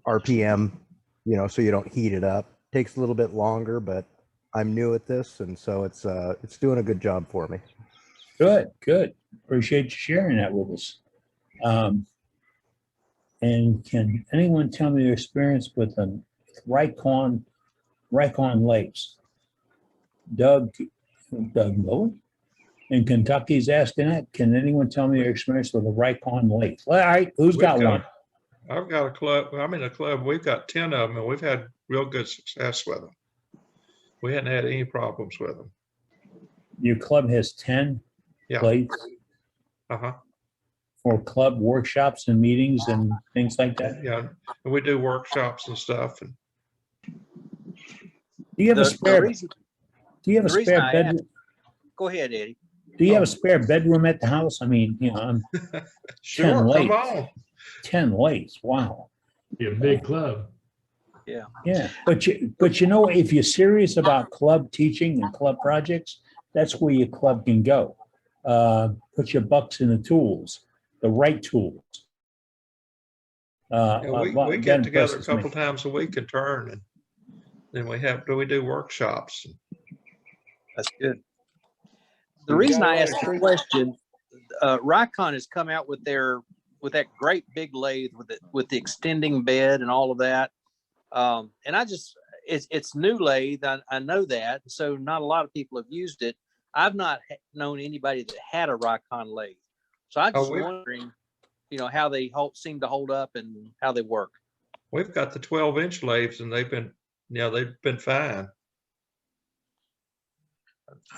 RPM, so you don't heat it up. Takes a little bit longer, but I'm new at this, and so it's doing a good job for me. Good. Appreciate you sharing that with us. And can anyone tell me their experience with a Rikon lathes? Doug Miller in Kentucky's asking that. Can anyone tell me their experience with a Rikon lathe? All right, who's got one? I've got a club. I'm in a club. We've got 10 of them, and we've had real good success with them. We hadn't had any problems with them. Your club has 10 plates for club workshops and meetings and things like that? Yeah, and we do workshops and stuff. And do you have a spare? Do you have a spare bedroom? Go ahead, Eddie. Do you have a spare bedroom at the house? I mean, I'm sure, 10 come lathes. on. 10 lathes. Wow. Be a big club. Yeah. Yeah, but if you're serious about club teaching and club projects, that's where your club can go. Put your bucks in the tools, the right tools. We get together a couple times a week and turn, and then we do workshops. That's good. The reason I asked the question, Rikon has come out with that great big lathe with the extending bed and all of that. And it's new lathe. I know that. So not a lot of people have used it. I've not known anybody that had a Rikon lathe. So I'm just wondering, how they seem to hold up and how they work. We've got the 12-inch lathes, and they've been fine.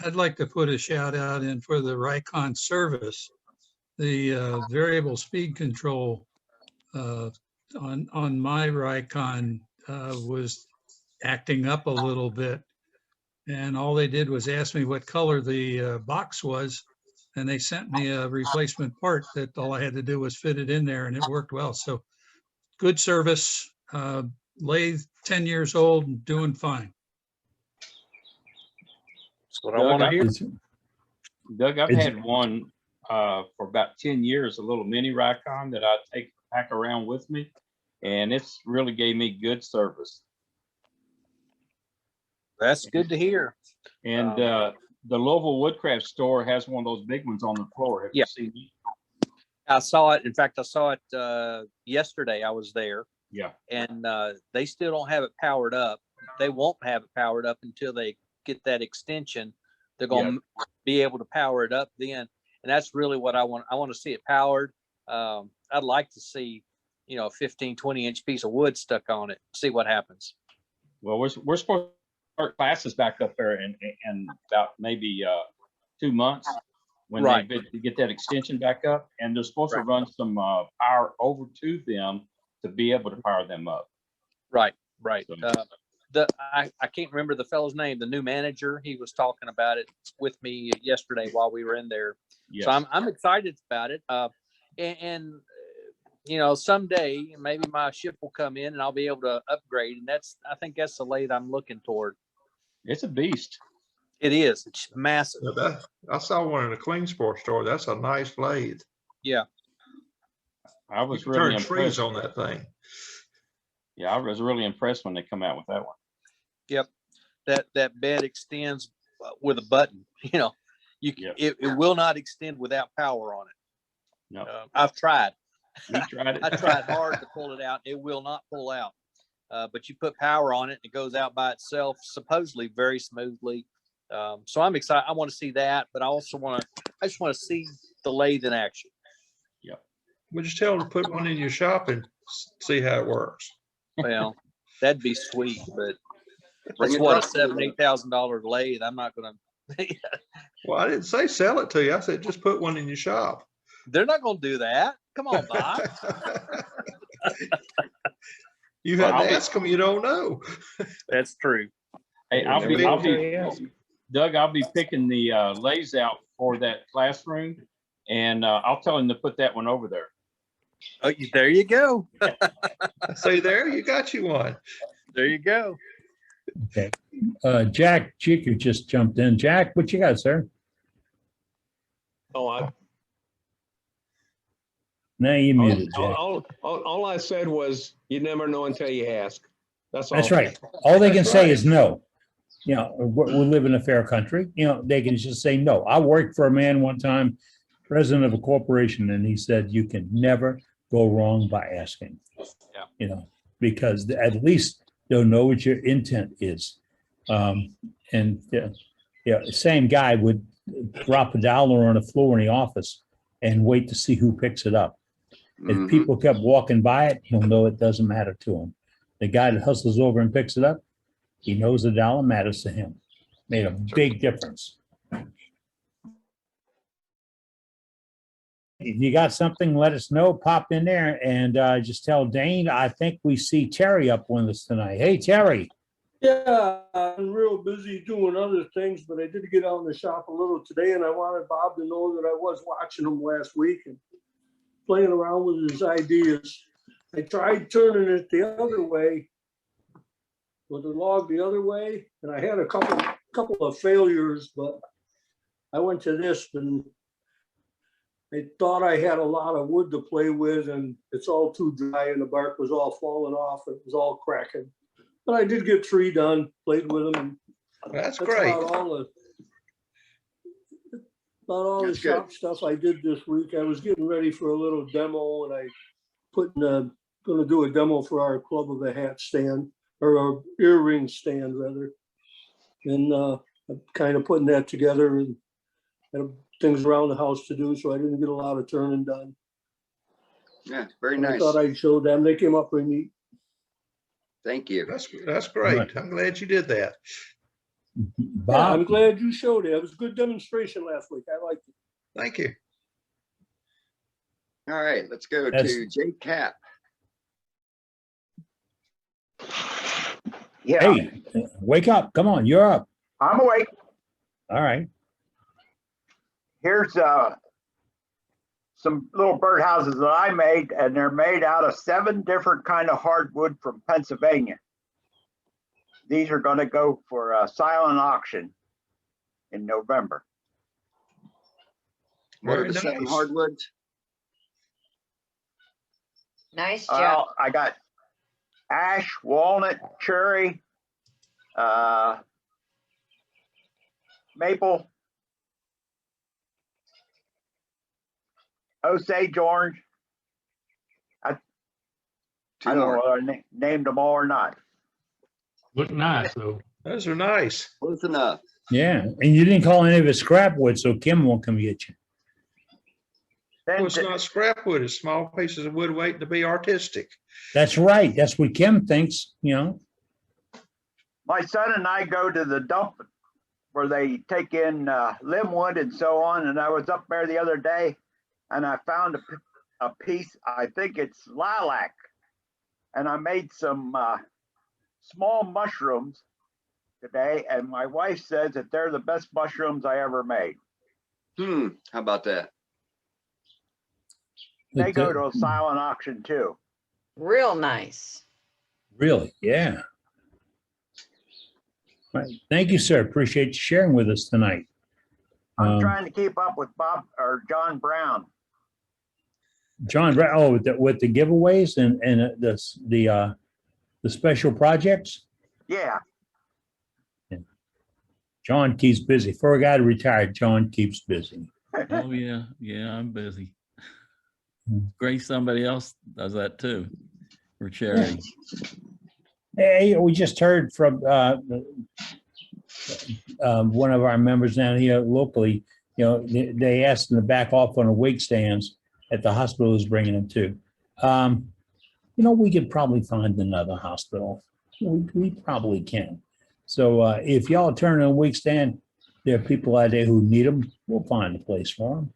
I'd like to put a shout out in for the Rikon service. The variable speed control on my Rikon was acting up a little bit And all they did was ask me what color the box was. And they sent me a replacement part that all I had to do was fit it in there and it worked well. So good service, lathe 10 years old and doing fine. That's what I want to hear. Doug, I've It's- had one for about 10 years, a little mini Rikon that I pack around with me, and it's really gave me good service. That's good to hear. And the Louisville Woodcraft store has one of those big ones on the floor. Have Yeah. you seen it? I saw it. In fact, I saw it yesterday. I was there, Yeah. and they still don't have it powered up. They won't have it powered up until they get that extension. They're going to be able to power it up then, and that's really what I want. I want to see it powered. I'd like to see, you know, a 15, 20-inch piece of wood stuck on it. See what happens. Well, we're supposed to start classes back up there in about maybe 2 months when Right. they get that extension back up, and they're supposed to run some power over to them to be able to power them up. Right, right. So- I can't remember the fellow's name. The new manager, he was talking about it with me yesterday while we were in there. Yes. So I'm excited about it. And you know, someday maybe my ship will come in and I'll be able to upgrade. And I think that's the lathe I'm looking toward. It's a beast. It is. It's massive. Yeah, I saw one in the Queensport store. That's a nice lathe. Yeah. I was You can really turn trees impressed. on that thing. Yeah, I was really impressed when they come out with that one. Yep. That bed extends with a button. You know, it will not extend without power on it. No. I've tried. You tried it? I tried hard to pull it out. It will not pull out. But you put power on it and it goes out by itself, supposedly very smoothly. So I'm excited. I want to see that, but I just want to see the lathe in action. Yeah. Would you tell them to put one in your shop and see how it works? Well, that'd be sweet, but Bring it's it what, a up. $7,000-8,000 lathe. I'm not going to. Well, I didn't say sell it to you. I said just put one in your shop. They're not going to do that. Come on, Bob. You had Well, to ask them. You don't know. That's true. Hey, I'll be Doug, I'll be picking the lathes out for that classroom, and I'll tell him to put that one over there. Oh, there you go. Say there, you got you one. There you go. Okay. Jack Chicker just jumped in. Jack, what you got, sir? Oh, Now you muted, Jack. all I said was, you never know until you ask. That's all. That's right. All they can say is no. You know, we live in a fair country. You know, they can just say no. I worked for a man one time, president of a corporation, and he said you can never go wrong by asking. Yeah. You know, because at least they'll know what your intent is. And the same guy would drop $1 on the floor in the office and wait to see who picks it up. If people kept walking by it, he'll know it doesn't matter to him. The guy that hustles over and picks it up, he knows the dollar matters to him. Made a big difference. If you got something, let us know. Pop in there and just tell Dane, I think we see Terry up with us tonight. Hey, Terry. Yeah, I'm real busy doing other things, but I did get out in the shop a little today, and I wanted Bob to know that I was watching him last week and playing around with his ideas. I tried turning it the other way, with the log the other way, and I had a couple of failures, but I went to this and I thought I had a lot of wood to play with, and it's all too dry and the bark was all falling off. It was all cracking. But I did get 3 done, played with them. And that's great. About all the shop stuff I did this week. I was getting ready for a little demo, and I going to do a demo for our Club of the Hat stand, or our earring stand rather. And I'm kind of putting that together, and had things around the house to do, so I didn't get a lot of turning done. Yeah, very And nice. I thought I'd show them. They came up pretty neat. Thank you. That's great. I'm glad you did that. Yeah, I'm glad you showed it. It was a good demonstration last week. I liked it. Thank you. All right, let's go That's- to Jay Cap. Hey, wake up. Come on, you're up. I'm awake. All right. Here's some little birdhouses that I made, and they're made out of 7 different kind of hardwood from Pennsylvania. These are going to go for a silent auction in November. What are Very the 7 nice. hardwoods? Nice job. Well, I got ash, walnut, cherry, maple, Osage orange. I don't know whether I named them all or not. Look nice though. Those are nice. Close enough. Yeah, and you didn't call any of it scrap wood, so Kim won't come get you. Then Well, it's not scrap wood. It's small pieces of wood waiting to be artistic. That's right. That's what Kim thinks, you know. my son and I go to the dump where they take in limb wood and so on. And I was up there the other day and I found a piece, I think it's lilac. And I made some small mushrooms today. And my wife says that they're the best mushrooms I ever made. How about that? They go to a silent auction too. Real nice. Really? Yeah. Right. Thank you, sir. Appreciate you sharing with us tonight. I'm trying to keep up with Bob or John Brown. John, oh, with the giveaways and the special projects. Yeah. John keeps busy. For a guy to retire, John keeps busy. Oh yeah, yeah, I'm busy. Grace, somebody else does that too for charity. Hey, we just heard from one of our members down here locally. You know, they asked them to back off on the wig stands at the hospital is bringing them to. You know, we could probably find another hospital. We probably can. So if y'all turn on a wig stand, there are people out there who need them. We'll find a place for them.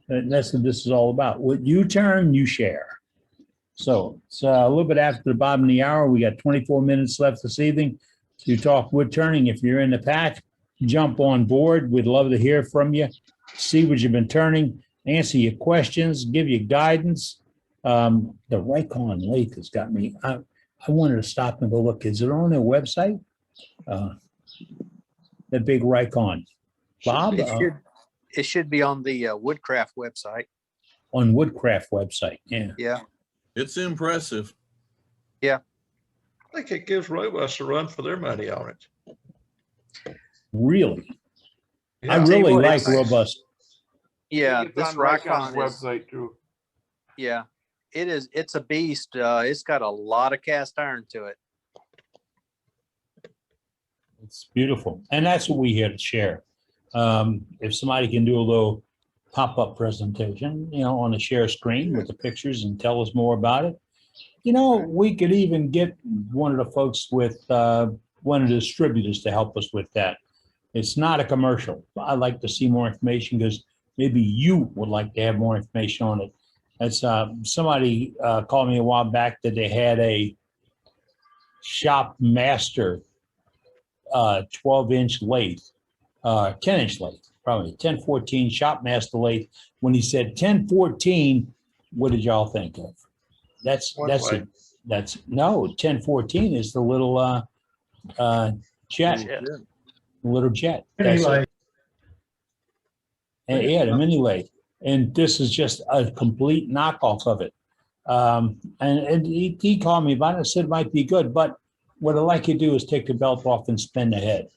And that's what this is all about. What you turn, you share. So it's a little bit after the bottom of the hour. We got 24 minutes left this evening to talk wood turning. If you're in the pack, jump on board. We'd love to hear from you, see what you've been turning, answer your questions, give you guidance. The Rikon Lake has got me. I wanted to stop and go look. Is it on their website? The big Rikon. Bob? It should be on the Woodcraft website. On Woodcraft website, yeah. Yeah. It's impressive. Yeah. I think it gives Robust a run for their money on it. Really? Yeah. I really like Robust. Yeah, It's this on Rikon's Rikon is, website too. yeah, it is. It's a beast. It's got a lot of cast iron to it. It's beautiful. And that's what we here to share. If somebody can do a little pop-up presentation, you know, on the share screen with the pictures and tell us more about it. You know, we could even get one of the folks with one of the distributors to help us with that. It's not a commercial. I'd like to see more information because maybe you would like to have more information on it. That's somebody called me a while back that they had a Shop Master 12-inch lathe, 10-inch lathe, probably 1014 Shop Master lathe. When he said 1014, what did y'all think of? That's no 1014 is the little jet, little jet. That's it. And, yeah, the mini lathe. And this is just a complete knockoff of it. And he called me about it and said it might be good, but what I'd like you to do is take the belt off and spin the head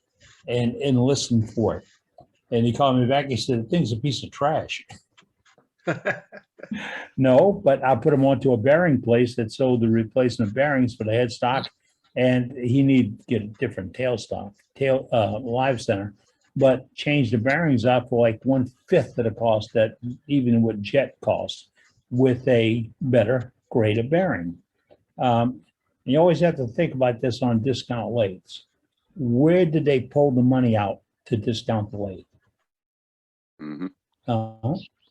and listen for it. And he called me back. He said, the thing's a piece of trash. No, but I put him onto a bearing place that sold the replacement bearings for the headstock. And he needed to get a different tailstock, live center, but change the bearings out for like 1/5 of the cost that even what jet costs with a better grade of bearing. You always have to think about this on discount lathes. Where did they pull the money out to discount the lathe? You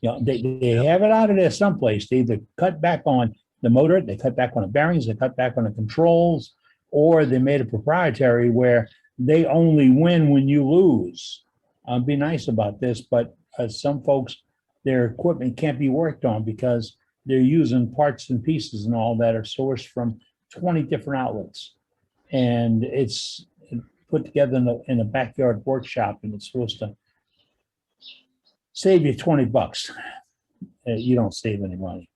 know, they have it out of there someplace. They either cut back on the motor, they cut back on the bearings, they cut back on the controls, or they made it proprietary where they only win when you lose. Be nice about this, but some folks, their equipment can't be worked on because they're using parts and pieces and all that are sourced from 20 different outlets. And it's put together in a backyard workshop, and it's supposed to save you 20 bucks. You don't save any money.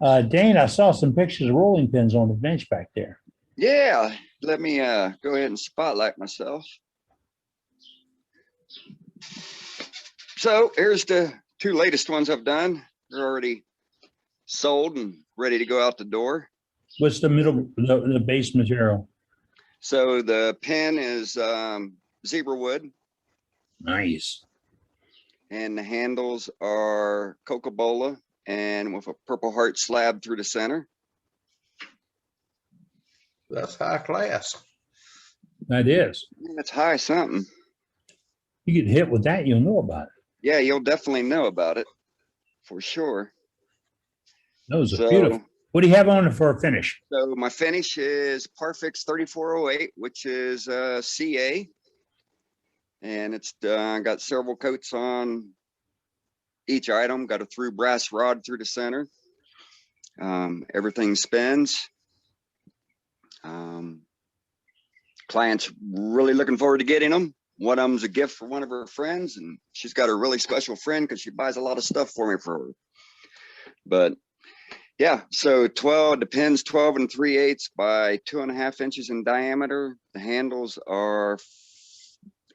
Dane, I saw some pictures of rolling pins on the bench back there. Yeah, let me go ahead and spotlight myself. So here's the 2 latest ones I've done. They're already sold and ready to go out the door. What's the the base material? So the pin is zebra wood. Nice. And the handles are Coca-Cola and with a Purple Heart slab through the center. That's high class. That is. That's high something. You get hit with that, you'll know about it. Yeah, you'll definitely know about it for sure. Those are beautiful. What do you have on it for a finish? So my finish is Parfix 3408, which is CA. And it's got several coats on each item, got a through brass rod through the center. Everything spins. Client's really looking forward to getting them. One of them's a gift for one of her friends, and she's got a really special friend because she buys a lot of stuff for me for her. But yeah, so the pin's 12 3/8 by 2.5 inches in diameter. The handles are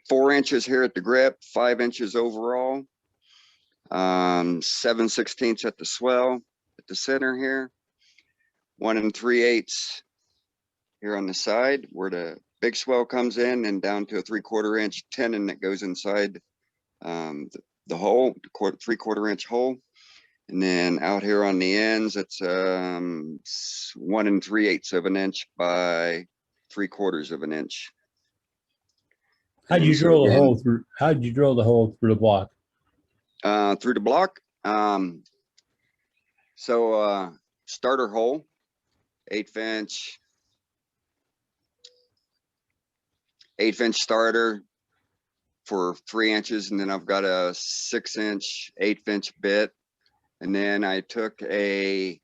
4 inches here at the grip, 5 inches overall, 7/16 at the swell at the center here, 1 3/8 here on the side where the big swell comes in, and down to a 3/4 inch tenon that goes inside the hole, the 3/4 inch hole. And then out here on the ends, it's 1 3/8 of an inch by 3/4 of an inch. How'd you drill the hole through? How'd you drill the hole through the block? Through the block. Starter hole, 1/8 starter for 3 inches, and then I've got a 6-inch, 1/8 bit, and then I took a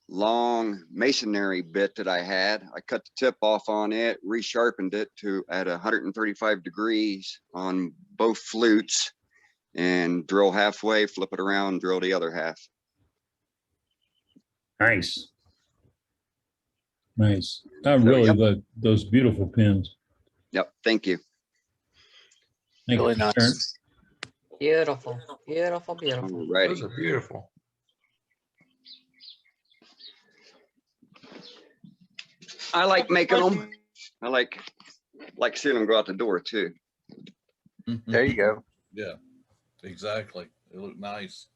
long masonry bit that I had. I cut the tip off on it, resharpened it to at 135 degrees on both flutes, and drill halfway, flip it around, drill the other half. Nice. Nice. I really like those beautiful pins. Yep. Thank you. Thank Really you, nice. Sharon. Beautiful, beautiful, beautiful. Right. Those are beautiful. I like making them. I like seeing them go out the door too. There you go. Yeah, exactly. They look nice.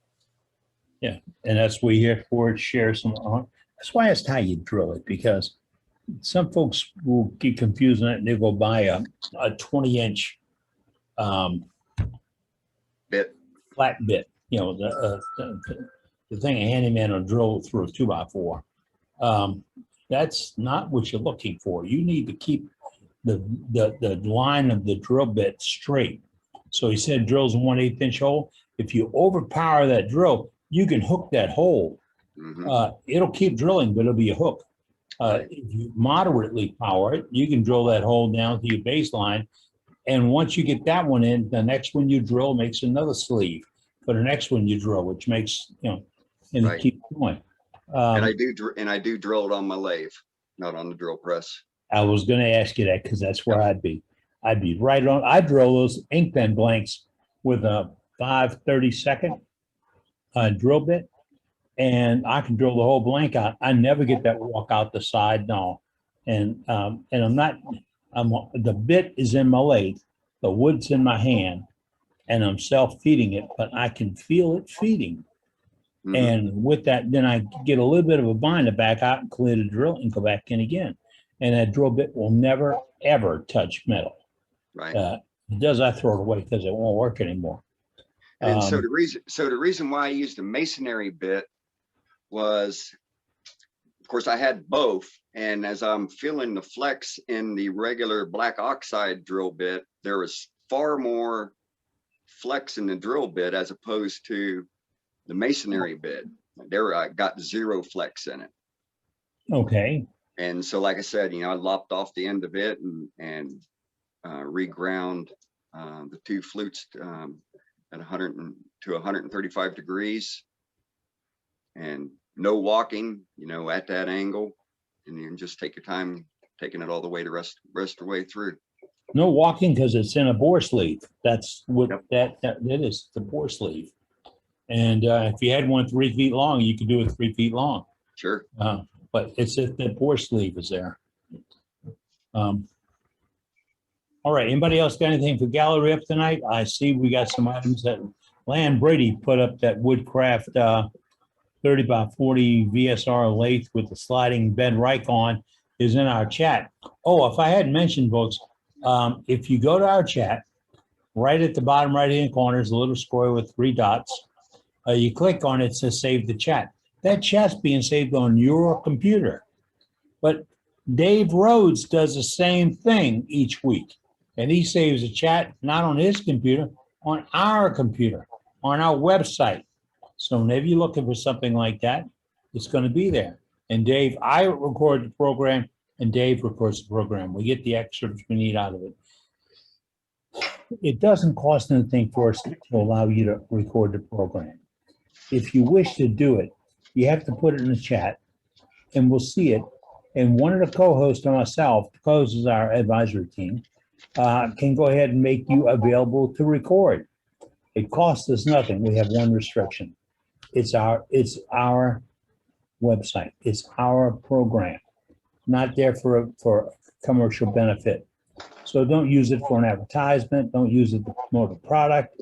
Yeah, and that's what we're here for, to share some. That's why I asked how you drill it, because some folks will get confused on it and they go buy a 20-inch bit, flat bit. You know, the thing a handyman will drill through a 2x4. That's not what you're looking for. You need to keep the line of the drill bit straight. So he said drills a 1/8 inch hole. If you overpower that drill, you can hook that hole. It'll keep drilling, but it'll be a hook. If you moderately power it, you can drill that hole down to your baseline. And once you get that one in, the next one you drill makes another sleeve for the next one you drill, which makes, you know, and it keeps going. And I do drill it on my lathe, not on the drill press. I was going to ask you that because that's where I'd be. I'd be right on. I drill those ink pen blanks with a 5/32 drill bit, and I can drill the whole blank out. I never get that walk out the side, no. And I'm not. The bit is in my lathe, the wood's in my hand, and I'm self-feeding it, but I can feel it feeding. And with that, then I get a little bit of a bind to back out and clear the drill and go back in again. And that drill bit will never, ever touch metal. Right. It does, I throw it away because it won't work anymore. And so the reason why I used the masonry bit was course, I had both. And as I'm feeling the flex in the regular black oxide drill bit, there was far more flex in the drill bit as opposed to the masonry bit. There I got 0 flex in it. Okay. And so, like I said, I lopped off the end of it and reground the 2 flutes at 100 to 135 degrees, and no walking, at that angle, and then just take your time taking it all the way to rest the way through. No walking because it's in a bore sleeve. That's what that is, the bore sleeve. And if you had one 3 feet long, you could do it 3 feet long. Sure. But it's if the bore sleeve is there. All right. Anybody else got anything for gallery up tonight? I see we got some items that Lan Brady put up, that Woodcraft 30 by 40 VSR lathe with the sliding bed Rikon is in our chat. Oh, if I hadn't mentioned, folks, if you go to our chat, right at the bottom right-hand corner is a little square with 3 dots. You click on it, says save the chat. That chat's being saved on your computer. But Dave Rhodes does the same thing each week. And he saves a chat, not on his computer, on our computer, on our website. So whenever you're looking for something like that, it's going to be there. And Dave, I record the program, and Dave records the program. We get the excerpts we need out of it. It doesn't cost anything for us to allow you to record the program. If you wish to do it, you have to put it in the chat, and we'll see it. And one of the co-hosts and myself, the co-host is our advisory team, can go ahead and make you available to record. It costs us nothing. We have one restriction. It's our website. It's our program, not there for commercial benefit. So don't use it for an advertisement. Don't use it to promote a product.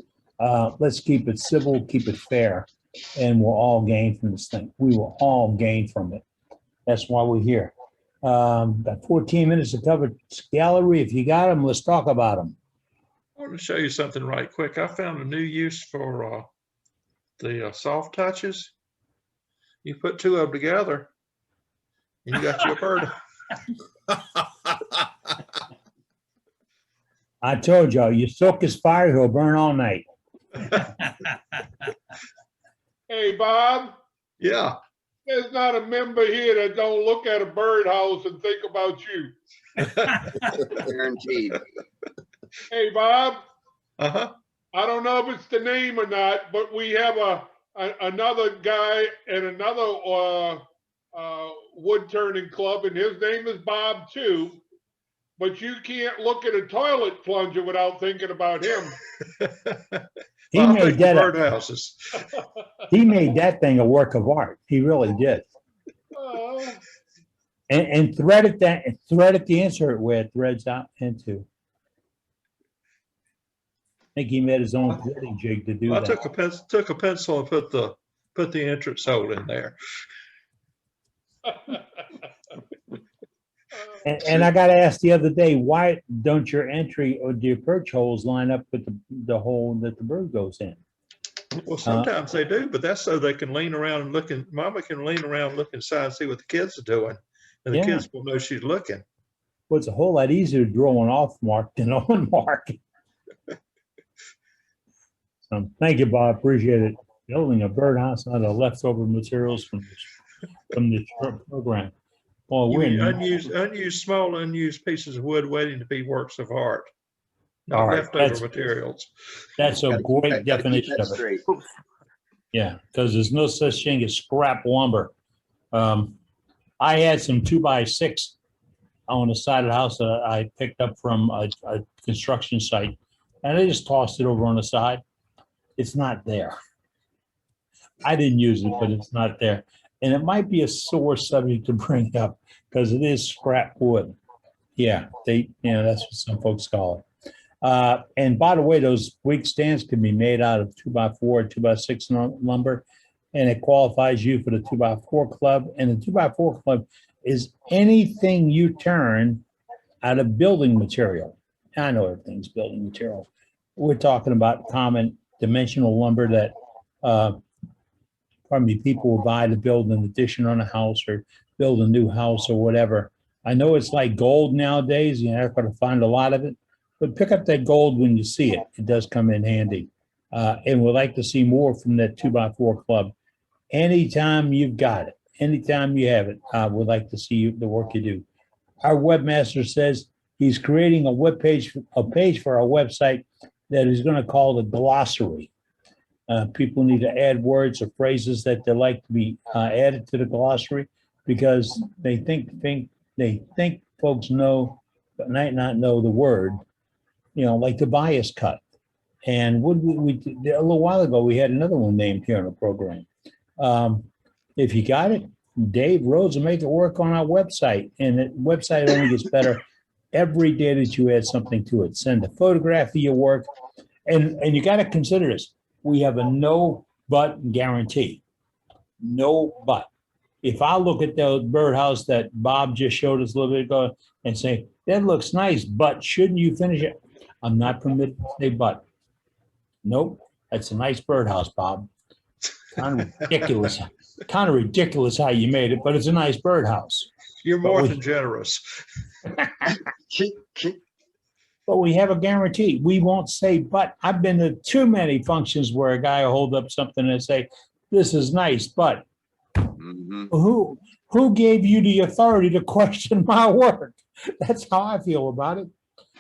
Let's keep it civil, keep it fair, and we'll all gain from this thing. We will all gain from it. That's why we're here. Got 14 minutes to cover gallery. If you got them, let's talk about them. I want to show you something right quick. I found a new use for the soft touches. You put 2 of them together, and you got you a bird. I told y'all, you soak his fire, he'll burn all night. Hey, Bob. Yeah. There's not a member here that don't look at a birdhouse and think about you. Guaranteed. Hey, Bob. Uh-huh. I don't know if it's the name or not, but we have another guy at another wood turning club, and his name is Bob too. But you can't look at a toilet plunger without thinking about him. He made that birdhouses. He made that thing a work of art. He really did. And threaded the insert where it threads out into. I think he made his own threading jig to do I that. took a pencil and put the entrance hole in there. And I got asked the other day, why don't your entry or your perch holes line up with the hole that the bird goes in? Well, sometimes they do, but that's so they can lean around and look. Mama can lean around, look inside, and see what the kids are doing, and the kids will know she's looking. Well, it's a whole lot easier to draw an off mark than on mark. So, thank you, Bob. Appreciate it. Building a birdhouse out of leftover materials from the program. Well, small unused pieces of wood waiting to be works of art, not leftover materials. That's a great definition of it. Yeah, because there's no such thing as scrap lumber. I had some 2x6 on the side of the house that I picked up from a construction site, and I just tossed it over on the side. It's not there. I didn't use it, but it's not there. And it might be a sore subject to bring up because it is scrap wood. Yeah, that's what some folks call it. And by the way, those wig stands can be made out of 2x4, 2x6 lumber, and it qualifies you for the 2x4 club. And the 2x4 club is anything you turn out of building material. I know everything's building material. We're talking about common dimensional lumber that people will buy to build an addition on a house or build a new house or whatever. I know it's like gold nowadays. You're not going to find a lot of it, but pick up that gold when you see it. It does come in handy. And we'd like to see more from that 2x4 club. Anytime you've got it, anytime you have it, we'd like to see you, the work you do. Our webmaster says he's creating a page for our website that he's going to call the glossary. People need to add words or phrases that they like to be added to the glossary because they think folks know, but might not know the word. You know, like the bias cut. And a little while ago we had another one named here in the program. If you got it, Dave Rhodes will make it work on our website, and the website only gets better every day that you add something to it. Send a photograph of your work, and you got to consider this. We have a no but guarantee. No but. If I look at the birdhouse that Bob just showed us a little bit ago and say, that looks nice, but shouldn't you finish it? I'm not permitted to say but. Nope, that's a nice birdhouse, Bob. Kind of ridiculous. Kind of ridiculous how you made it, but it's a nice birdhouse. You're more than generous. But we have a guarantee. We won't say but. I've been to too many functions where a guy will hold up something and say, this is nice, but who gave you the authority to question my work? That's how I feel about it.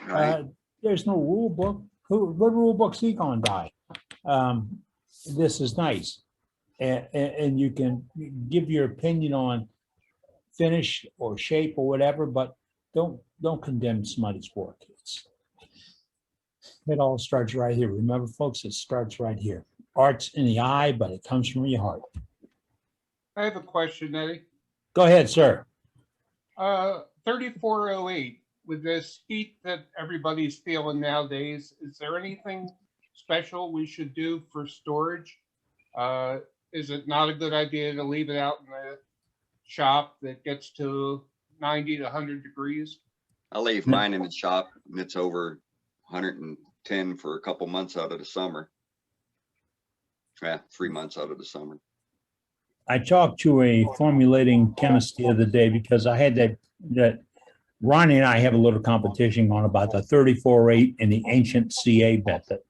Right. There's no rule book. What rule book's he gonna buy? This is nice. And you can give your opinion on finish or shape or whatever, but don't condemn somebody's work. It all starts right here. Remember, folks, it starts right here. Art's in the eye, but it comes from your heart. I have a question, Eddie. Go ahead, sir. 3408, with this heat that everybody's feeling nowadays, is there anything special we should do for storage? Is it not a good idea to leave it out in the shop that gets to 90 to 100 degrees? I leave mine in the shop and it's over 110 for a couple months out of the summer. Yeah, 3 months out of the summer. I talked to a formulating chemist the other day because I had that Ronnie and I have a little competition on about the 34.8 and the ancient CA method.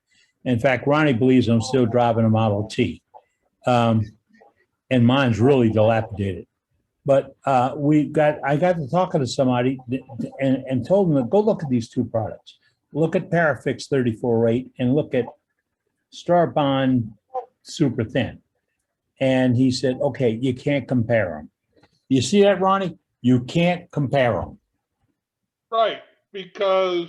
In fact, Ronnie believes I'm still driving a Model T. And mine's really dilapidated. But I got to talking to somebody and told them to go look at these two products. Look at Parafix 34.8 and look at Starbond Super Thin. And he said, okay, you can't compare them. You see that, Ronnie? You can't compare them. Right, because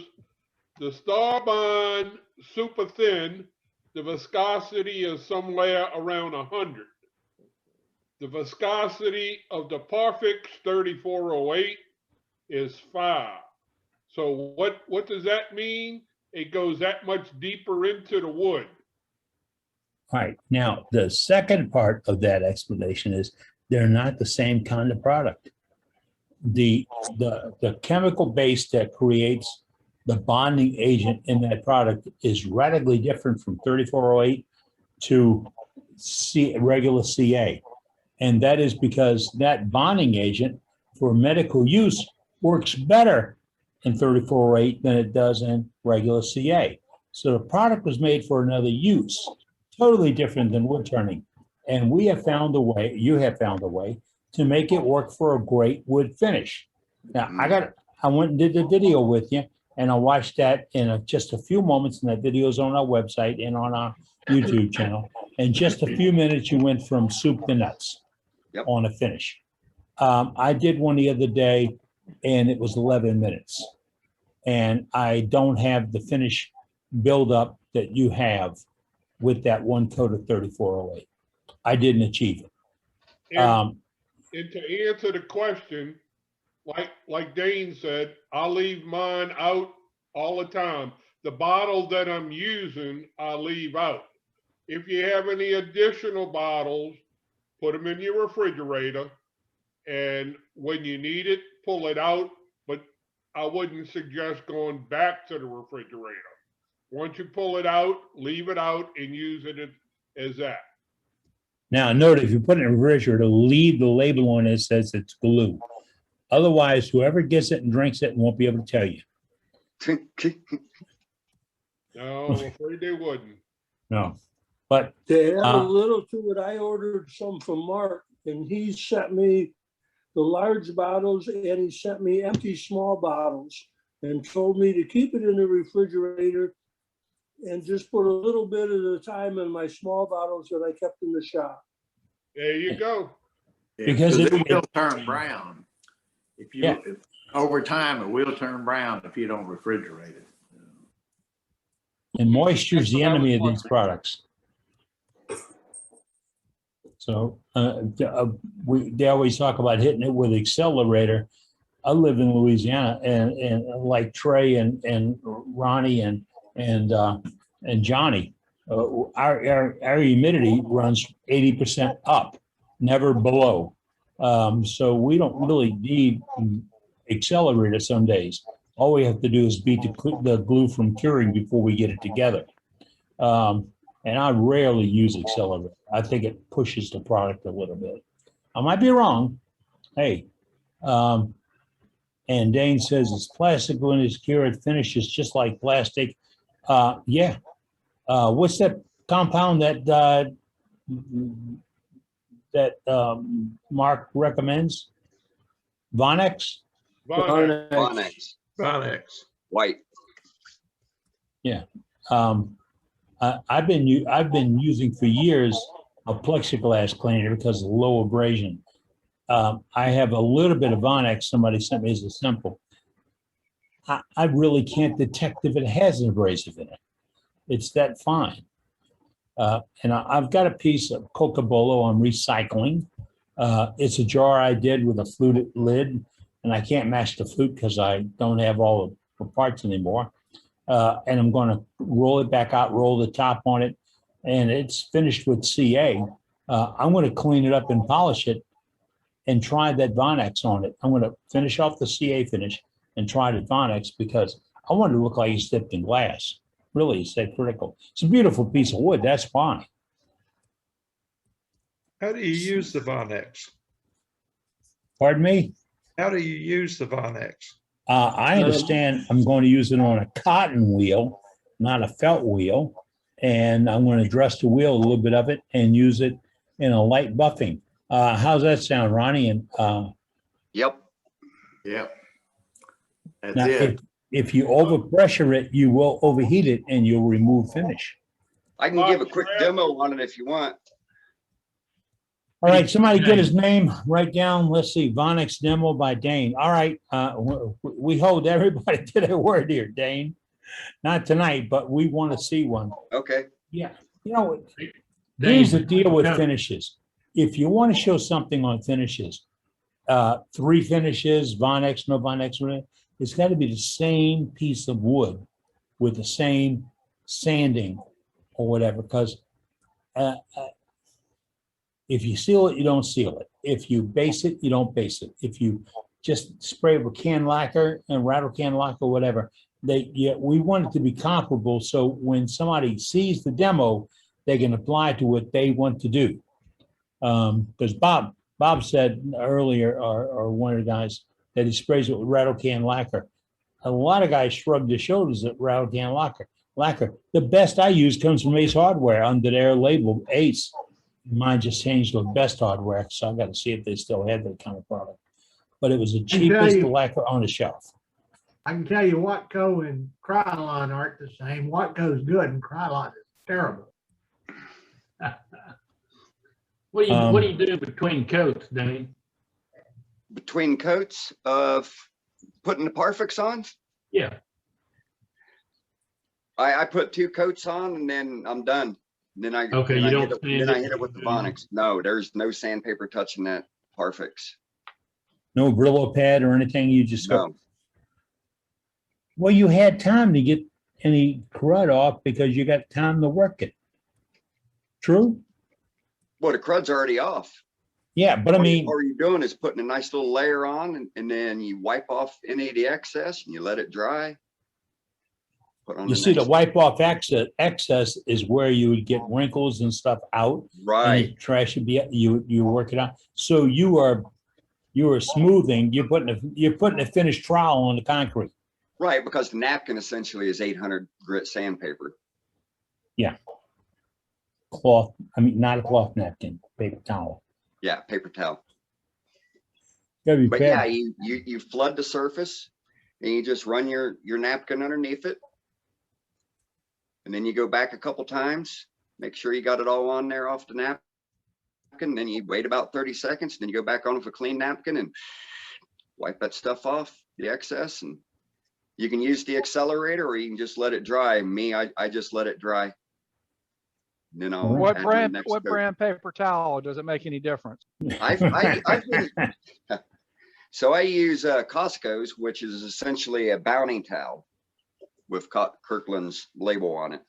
the Starbond Super Thin, the viscosity is somewhere around 100. The viscosity of the Parfix 3408 is 5. So what does that mean? It goes that much deeper into the wood. All right. Now, the second part of that explanation is they're not the same kind of product. The chemical base that creates the bonding agent in that product is radically different from 3408 to regular CA. And that is because that bonding agent for medical use works better in 3408 than it does in regular CA. So the product was made for another use, totally different than wood turning. And we have found a way, you have found a way to make it work for a great wood finish. Now, I went and did the video with you, and I watched that in just a few moments, and that video is on our website and on our YouTube channel. In just a few minutes, you went from soup to nuts on a finish. I did one the other day, and it was 11 minutes. And I don't have the finish buildup that you have with that one coat of 3408. I didn't achieve it. And to answer the question, like Dane said, I leave mine out all the time. The bottles that I'm using, I leave out. If you have any additional bottles, put them in your refrigerator, and when you need it, pull it out. But I wouldn't suggest going back to the refrigerator. Once you pull it out, leave it out and use it as that. Now, note if you put it in a refrigerator, leave the label on it that says it's glue. Otherwise, whoever gets it and drinks it won't be able to tell you. No, I'm afraid they wouldn't. No, but To add a little to it, I ordered some from Mark, and he sent me the large bottles, and he sent me empty small bottles, and told me to keep it in the refrigerator and just put a little bit at a time in my small bottles that I kept in the shop. There you go. Because it it will turn brown. If you, if, over time, it will turn brown if you don't refrigerate it. And moisture is the enemy of these products. So they always talk about hitting it with accelerator. I live in Louisiana, and like Trey and Ronnie and Johnny, our humidity runs 80% up, never below. So we don't really need accelerator some days. All we have to do is beat the glue from curing before we get it together. And I rarely use accelerator. I think it pushes the product a little bit. I might be wrong. Hey, and Dane says it's plastic when it's cured, finishes just like plastic. Yeah. What's that compound that Mark recommends? Vonex? Vonex. Vonex. White. Yeah. I've been using for years a plexiglass cleaner because of low abrasion. I have a little bit of Vonex somebody sent me as a sample. I really can't detect if it has an abrasive in it. It's that fine. And I've got a piece of Coca-Cola I'm recycling. It's a jar I did with a fluted lid, and I can't match the flute because I don't have all the parts anymore. And I'm going to roll it back out, roll the top on it, and it's finished with CA. I'm going to clean it up and polish it and try that Vonex on it. I'm going to finish off the CA finish and try the Vonex because I want it to look like it's dipped in glass. Really, it's that critical. It's a beautiful piece of wood. That's fine. How do you use the Vonex? Pardon me? How do you use the Vonex? I understand I'm going to use it on a cotton wheel, not a felt wheel. And I'm going to dress the wheel, a little bit of it, and use it in a light buffing. How's that sound, Ronnie? And Yep. Yep. That's now, it. if you overpressure it, you will overheat it and you'll remove finish. I can give a quick demo on it if you want. All right, somebody get his name, write down, let's see, Vonex demo by Dane. All right, we hold everybody to their word here, Dane. Not tonight, but we want to see one. Okay. Yeah, you know, here's the deal with finishes. If you want to show something on finishes, 3 finishes, Vonex, no Vonex, it's got to be the same piece of wood with the same sanding or whatever, because if you seal it, you don't seal it. If you base it, you don't base it. If you just spray it with can lacquer and rattle can lacquer, whatever, we want it to be comparable. So when somebody sees the demo, they can apply to what they want to do. Because Bob said earlier, or one of the guys, that he sprays it with rattle can lacquer. A lot of guys shrug their shoulders at rattle can lacquer. The best I use comes from Ace Hardware under their label, Ace. Mine just changed to Best Hardware, so I got to see if they still have that kind of product. But it was the cheapest lacquer on the shelf. I can tell you Watco and Krylon aren't the same. Watco's good and Krylon is terrible. What do you do between coats, Dane? Between coats of putting the Parfix on? Yeah. I put 2 coats on and then I'm done. Then I hit it with the Vonex. No, there's no sandpaper touching that Parfix. No Brillo pad or anything. You just no. Well, you had time to get any crud off because you got time to work it. True. Well, the crud's already off. Yeah, but I mean, all you're doing is putting a nice little layer on, and then you wipe off any of the excess and you let it dry. put on You the see, the next. wipe off excess is where you would get wrinkles and stuff out. And Right, the trash would be, you work it out. So you are smoothing, you're putting a finished trowel on the concrete. right, because the napkin essentially is 800 grit sandpaper. Yeah. Cloth, I mean, not a cloth napkin, paper towel. Yeah, paper towel. Gotta be But yeah, bad. you flood the surface and you just run your napkin underneath it. And then you go back a couple times, make sure you got it all on there off the napkin. Then you wait about 30 seconds, then you go back on with a clean napkin and wipe that stuff off, the excess. And you can use the accelerator or you can just let it dry. Me, I just let it dry. Then I'll What add my brand, next what coat. brand paper towel? Does it make any difference? I've been, so I use Costco's, which is essentially a bounty towel with Kirkland's label on it.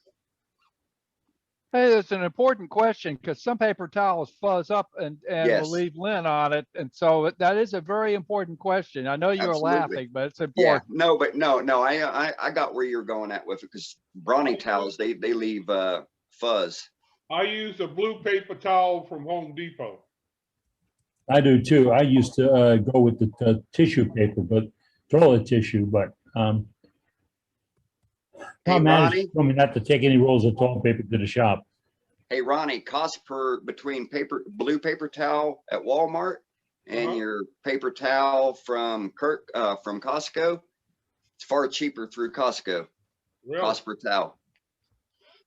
Hey, it's an important question because some paper towels fuzz up and Yes. will leave lint on it. And so that is a very important question. I know you're Absolutely. laughing, but it's Yeah, important. no, but no, I got where you're going at with it because brownie towels, they leave fuzz. I use a blue paper towel from Home Depot. I do too. I used to go with the tissue paper, but toilet tissue, but Hey, Tom Ronnie? managed told me not to take any rolls of toilet paper to the shop. Hey, Ronnie, cost per between blue paper towel at Walmart and your paper towel from Costco, it's far cheaper through Costco. Really? Cost per towel.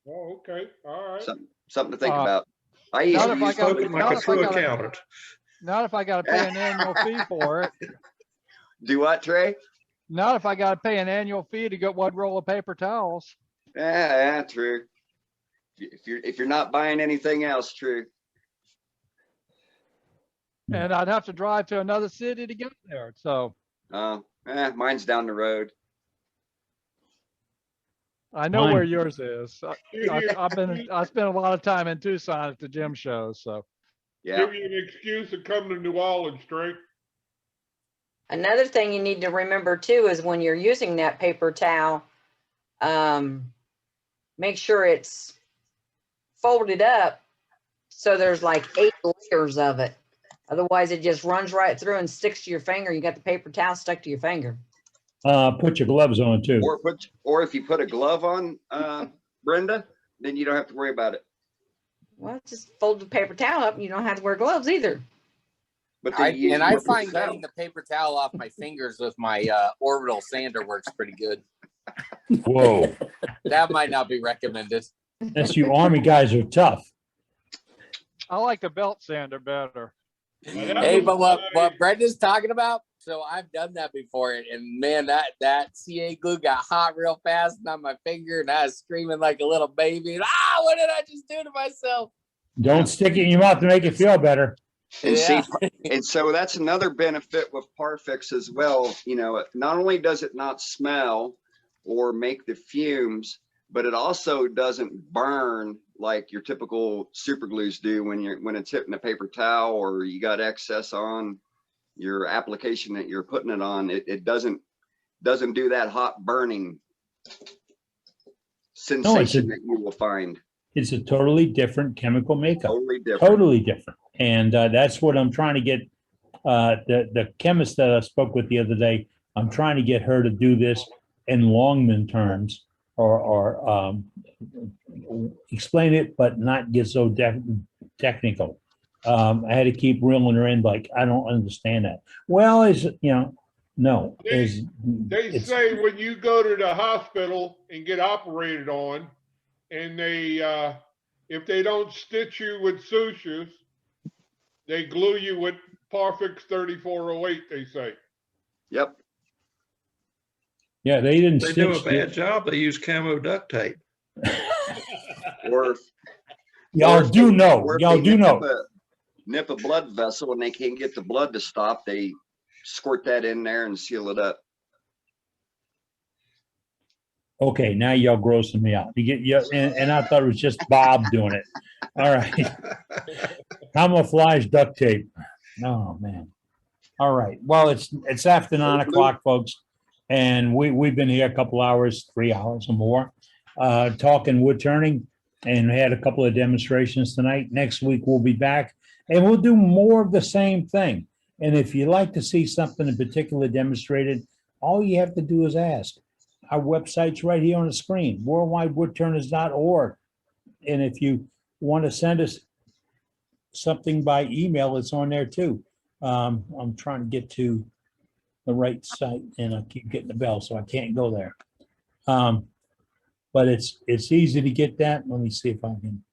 Oh, okay, all right. Something to think about. I used Not to if I use got, Spoken like not a if I true got, accountant. not if I got to pay an annual fee for it. Do what, Trey? Not if I got to pay an annual fee to get one roll of paper towels. Yeah, true. If you're not buying anything else, true. And I'd have to drive to another city to get there. So Mine's down the road. I know Mine- where yours is. I spent a lot of time in Tucson at the gym shows. So Yeah. Give you an excuse to come to New Orleans, Trey. Another thing you need to remember too is when you're using that paper towel, make sure it's folded up so there's like 8 layers of it. Otherwise, it just runs right through and sticks to your finger. You got the paper towel stuck to your finger. Put your gloves on too. Or if you put a glove on, Brenda, then you don't have to worry about it. Well, just fold the paper towel up and you don't have to wear gloves either. But I they use find paper towel. getting the paper towel off my fingers with my orbital sander works pretty good. Whoa. That might not be recommended. That's you Army guys are tough. I like the belt sander better. Hey, but what Brenda's talking about, so I've done that before, and man, that CA glue got hot real fast on my finger, and I was screaming like a little baby. And, what did I just do to myself? Don't stick it in your mouth to make it feel better. And see, and so that's another benefit with Parfix as well. You know, not only does it not smell or make the fumes, but it also doesn't burn like your typical super glues do when it's hitting a paper towel or you got excess on your application that you're putting it on. It doesn't do that hot burning sensation that you will find. It's a totally different chemical makeup. Totally different. Totally different. And that's what I'm trying to get the chemist that I spoke with the other day. I'm trying to get her to do this in Longman terms or explain it, but not get so technical. I had to keep reeling her in like, I don't understand that. Well, no. They say when you go to the hospital and get operated on, and they if they don't stitch you with sutures, they glue you with Parfix 3408. They say. Yep. Yeah, they didn't. They do a bad job. They use camo duct tape. Or y'all do know. Y'all do know. Nip a blood vessel and they can't get the blood to stop. They squirt that in there and seal it up. Okay, now y'all grossing me out. And I thought it was just Bob doing it. All right. Camouflage duct tape. Oh man. All right. Well, it's after 9 o'clock, folks. And we've been here a couple hours, 3 hours or more, talking wood turning, and had a couple of demonstrations tonight. Next week, we'll be back and we'll do more of the same thing. And if you'd like to see something in particular demonstrated, all you have to do is ask. Our website's right here on the screen, worldwidewoodturners.org. And if you want to send us something by email, it's on there too. I'm trying to get to the right site and I keep getting the bell, so I can't go there. But it's easy to get that. Let me see if I can.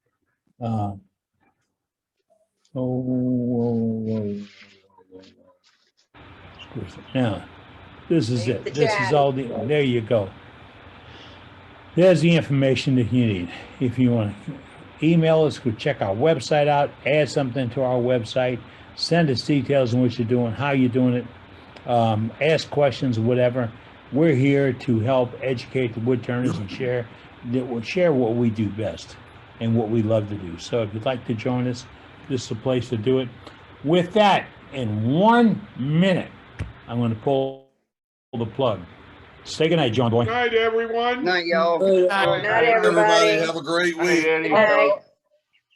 Now, this is it. This is all the, there you go. There's the information that you need. If you want to email us, go check our website out, add something to our website, send us details on what you're doing, how you're doing it, ask questions, whatever. We're here to help educate the wood turners and share what we do best and what we love to do. So if you'd like to join us, this is the place to do it. With that, in 1 minute, I'm going to pull the plug. Say goodnight, John Boy. Night, everyone. Night, y'all. Night, everybody. Have a great week. Night.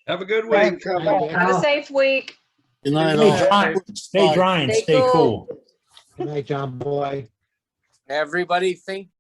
Have a good week. Have a safe week. Good night. Stay dry and stay cool. Good night, John Boy. Everybody think